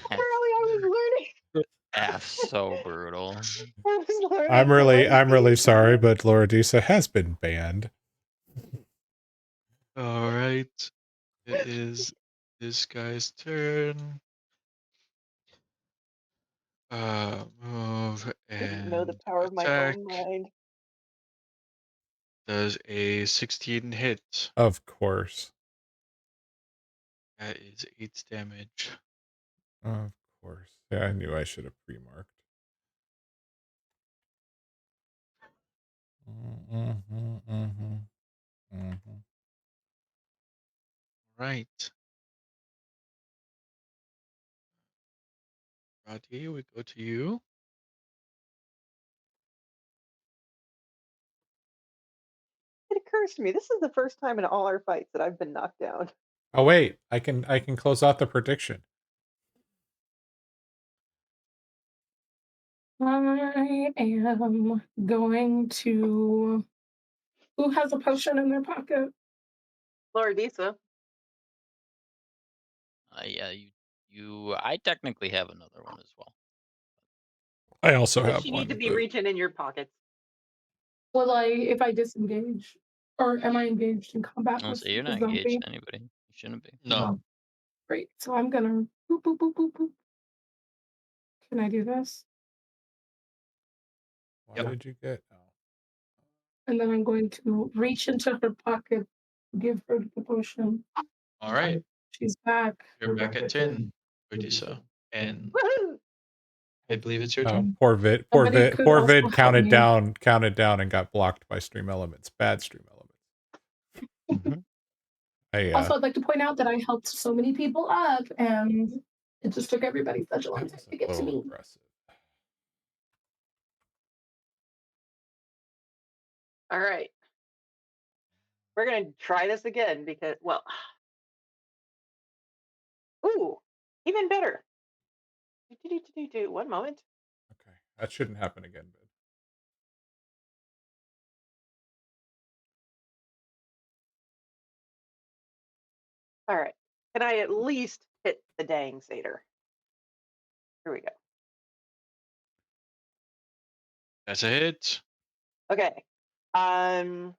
I was learning. F so brutal. I was learning. I'm really telepathy. sorry, but Laura Disa has been banned. All right. It is this guy's turn. Move I didn't know the and power of my attack. own mind. Does a 16 hit? Of course. That is 8 damage. Of course. Yeah, I knew I should have pre-marked. Right. Roddy, we go to you. It occurs to me this is the first time in all our fights that I've been knocked down. Oh wait, I can close out the prediction. I am going to. Who has a potion in their pocket? Laura Disa. Yeah, I technically have another one as well. I also Does have she one. need to be but- reaching in your pockets? Will I, if I disengage, or am I engaged in combat I'll with say you're the not zombie? engaged anybody. You shouldn't be. No. Great. So I'm gonna boop boop boop boop boop. Can I do this? Why Yep. did you get? Oh. And then I'm going to reach into her pocket, give her the potion. All right. She's back. You're back at 10, Rodisa. And I believe it's your Oh, turn. poor Vid. Somebody could also Vid help counted me. down, and got blocked by Stream Elements. Bad Stream Elements. Also, I'd like to point out that I helped so many people up, and it just took everybody such a long That time was to a get to little me. aggressive. All right. We're going to try this again because, well, ooh, even better. 1 moment. Okay, that shouldn't happen again, Vid. All right. Can I at least hit the dang satyr? Here we go. That's a hit. Okay. I'm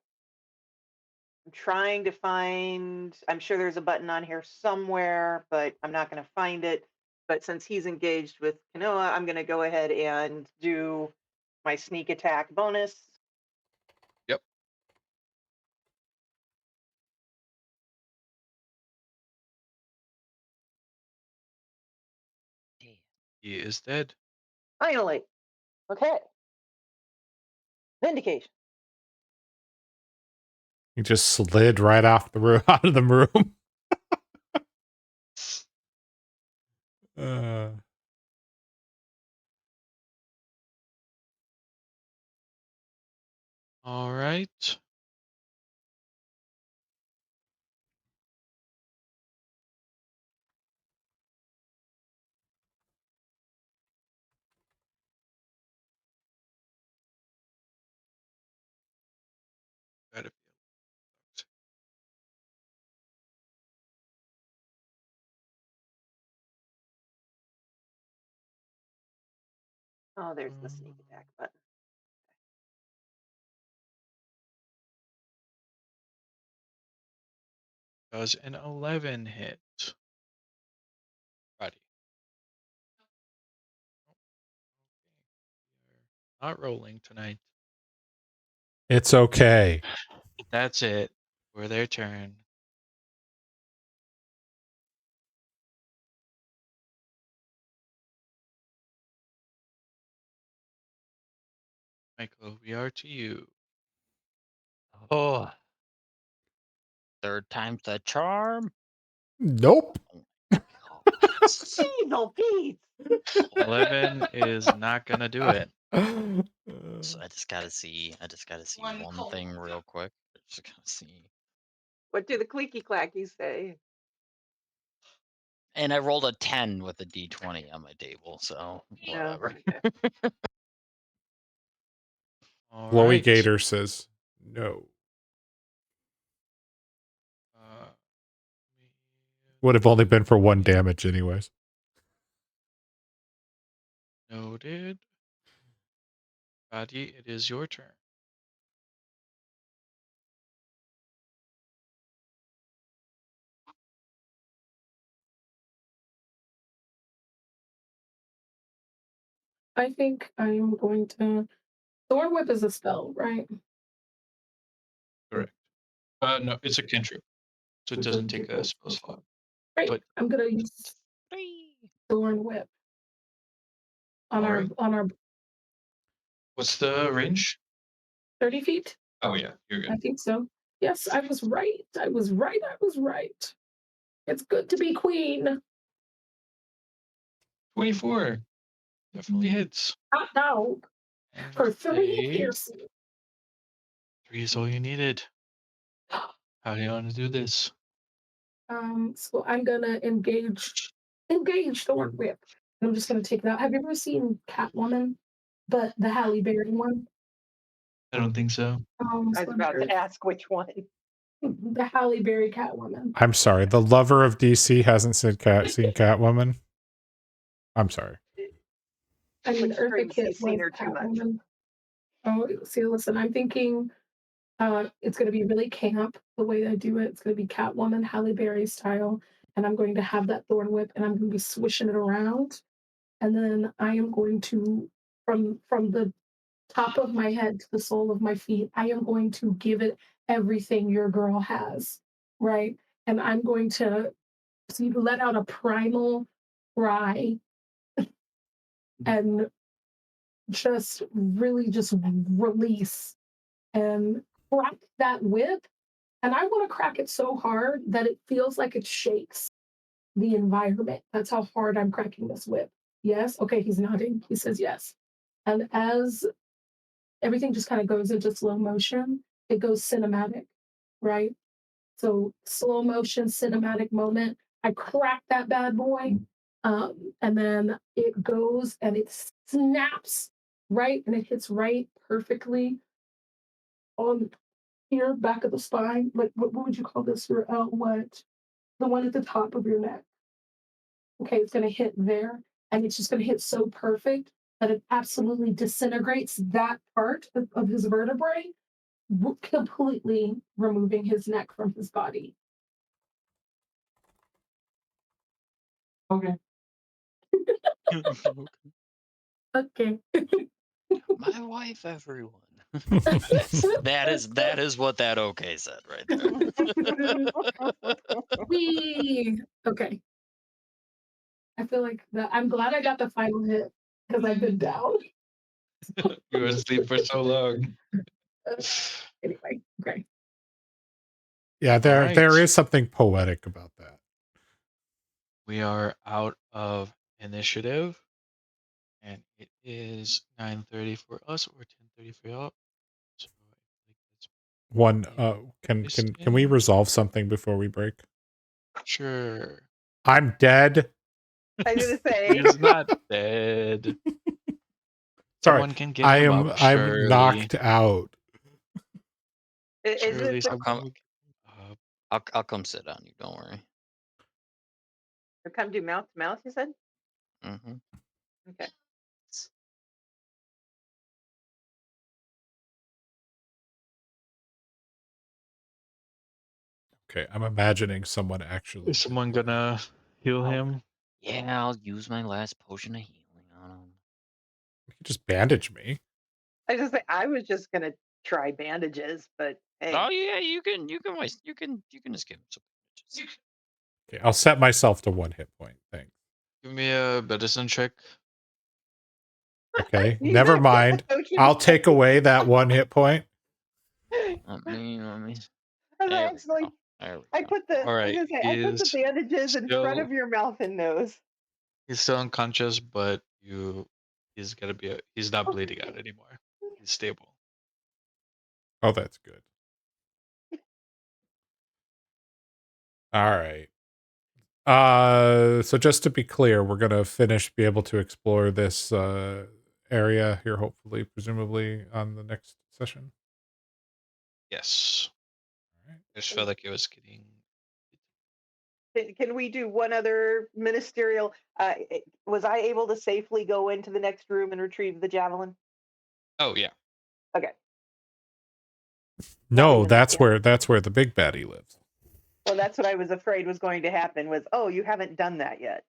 trying to find, I'm sure there's a button on here somewhere, but I'm not going to find it. But since he's engaged with Kanoa, I'm going to go ahead and do my sneak attack bonus. Yep. He is dead. Finally. Okay. Vindication. He just slid right off the room, out of the room. Uh, All right. Gotta be able Oh, there's the sneak attack button. Does an 11 hit? Righty. We're not rolling tonight. it's okay. That's it for their turn. Michael, we are to you. Oh, third time's the charm. Nope. Evil Pete. 11 is not gonna do it. So I just gotta see. I just gotta see One one cold. thing real quick. I just gotta see. What do the clicky clackies say? And I rolled a 10 with a d20 on my table, so No. whatever. Okay. All Glowy right. Gator says no. Uh, Would have only been for 1 damage, anyways. noted. Roddy, it is your turn. I think I'm going to. Thorn Whip is a spell, right? Correct. No, it's a cantrip, so it doesn't take a spell slot. Great. But I'm gonna use Thorn Whip on Alright. our What's the range? 30 feet. Oh yeah, you're I good. think so. Yes, I was right. I was right. I was right. It's good to be queen. 24. Definitely hits. Hot dog And for 3 a piercing. 3 is all you needed. How do you want to do this? So I'm gonna engage Thorn Whip. I'm just gonna take it out. Have you ever seen Catwoman, but the Halle Berry one? I don't think so. I was about to ask which one. The Halle Berry Catwoman. I'm sorry. The lover of DC hasn't seen Catwoman. I'm sorry. I mean, Which Eartha streams Kitt he's seen was her too much. Catwoman. Oh, see, listen, I'm thinking it's going to be really camp the way I do it. It's going to be Catwoman, Halle Berry style, and I'm going to have that thorn whip, and I'm going to be swishing it around, and then I am going to, from the top of my head to the sole of my feet, I am going to give it everything your girl has, right? And I'm going to let out a primal cry and just really just release and crack that whip. And I want to crack it so hard that it feels like it shakes the environment. That's how hard I'm cracking this whip. Yes? Okay, he's nodding. He says yes. And as everything just kind of goes into slow motion, it goes cinematic, right? So slow motion, cinematic moment. I crack that bad boy. And then it goes and it snaps right and it hits right perfectly on here, back of the spine. Like, what would you call this? Your what? The one at the top of your neck. Okay, it's going to hit there, and it's just going to hit so perfect that it absolutely disintegrates that part of his vertebrae, completely removing his neck from his body. Okay. Okay. My wife, everyone. that is what that okay said right there. Wee. Okay. I feel like that. I'm glad I got the final hit because I've been down. You were asleep for so long. Anyway, okay. Yeah, there Alright. is something poetic about that. We are out of initiative, and it is 9:30 for us or 10:30 for y'all. So I think that's One. pretty Can we soon. resolve something before we break? Sure. I'm dead. I was gonna say. He's not dead. Sorry, Someone can get him up. I'm Surely. knocked out. Is Surely this the, someone will get him up. I'll come sit on you. Don't worry. come do mouth to mouth? You said. Hmm. Okay. Okay, I'm imagining someone actually. Is someone gonna heal him? Yeah, I'll use my last potion of healing on him. You can just bandage me. I was just gonna try bandages, but hey. Oh yeah, you can waste. You can just give him some bandages. Okay, I'll set myself to 1 hit point. Thanks. Give me a medicine check. Okay, You never got mind. potion I'll of take away that 1 hit point. Let me. I was There we actually, go. There we I go. put the. All I was right, gonna say, I put the he's bandages in front still of your mouth and nose. he's still unconscious, but he's gonna be he's not Oh, bleeding out anymore. He's stable. Oh, that's good. All right. So just to be clear, we're gonna be able to explore this area here, hopefully, presumably on the next session. Yes. All right. I just felt like it was getting. Can we do one other ministerial? Was I able to safely go into the next room and retrieve the javelin? Oh yeah. Okay. No, even that's yeah. where the big baddie lives. Well, that's what I was afraid was going to happen. Was you haven't done that yet?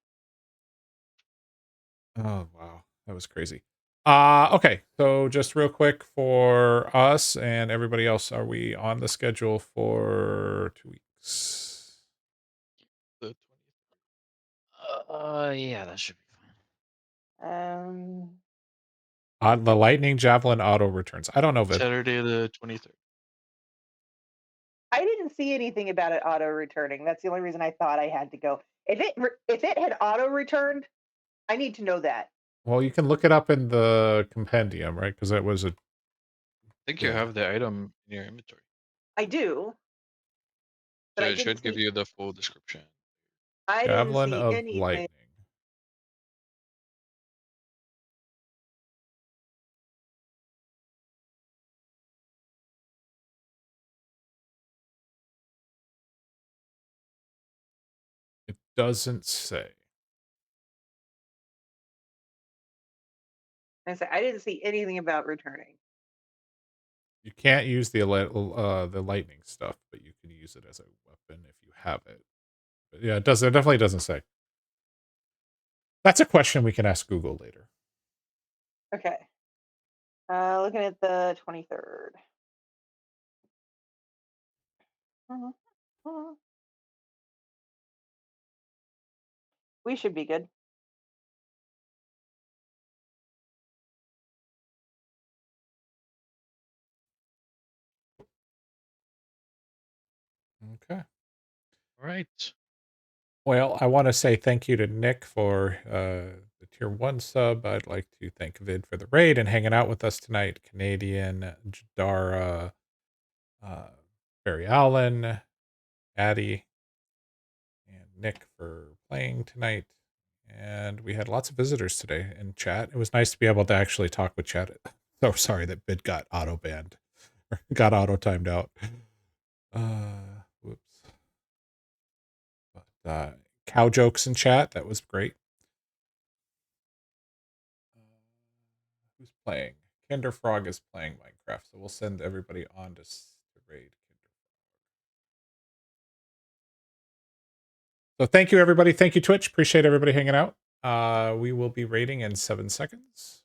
Oh wow, that was crazy. Okay, so just real quick for us and everybody else, are we on the schedule for 2 weeks? The 20th. Yeah, that should be fine. On the lightning javelin auto returns. I don't know if Saturday the 23rd. I didn't see anything about it auto returning. That's the only reason I thought I had to go. If it had auto returned, I need to know that. Well, you can look it up in the compendium, right? Because it was a. I think you Yeah. have the item in your inventory, I do. But so I it didn't should give see. you the full description. I didn't Javelin see of anything. lightning. It doesn't say. I didn't see anything about returning. You can't use the lightning stuff, but you can use it as a weapon if you have it. But yeah, it does. It definitely doesn't say. That's a question we can ask Google later. Okay. Looking at the 23rd. We should be good. Okay. All right. Well, I want to say thank you to Nick for the tier 1 sub. I'd like to thank Vid for the raid and hanging out with us tonight. Canadian, Jadara, Barry Allen, Addie, and Nick for playing tonight. And we had lots of visitors today in chat. It was nice to be able to actually talk with chat. So sorry that Vid got auto banned, got auto timed out. Whoops. But cow jokes in chat. That was great. Who's playing? Kinder Frog is playing Minecraft, so we'll send everybody on to raid Kinder Frog. So thank you, everybody. Thank you, Twitch. Appreciate everybody hanging out. We will be raiding in 7 seconds.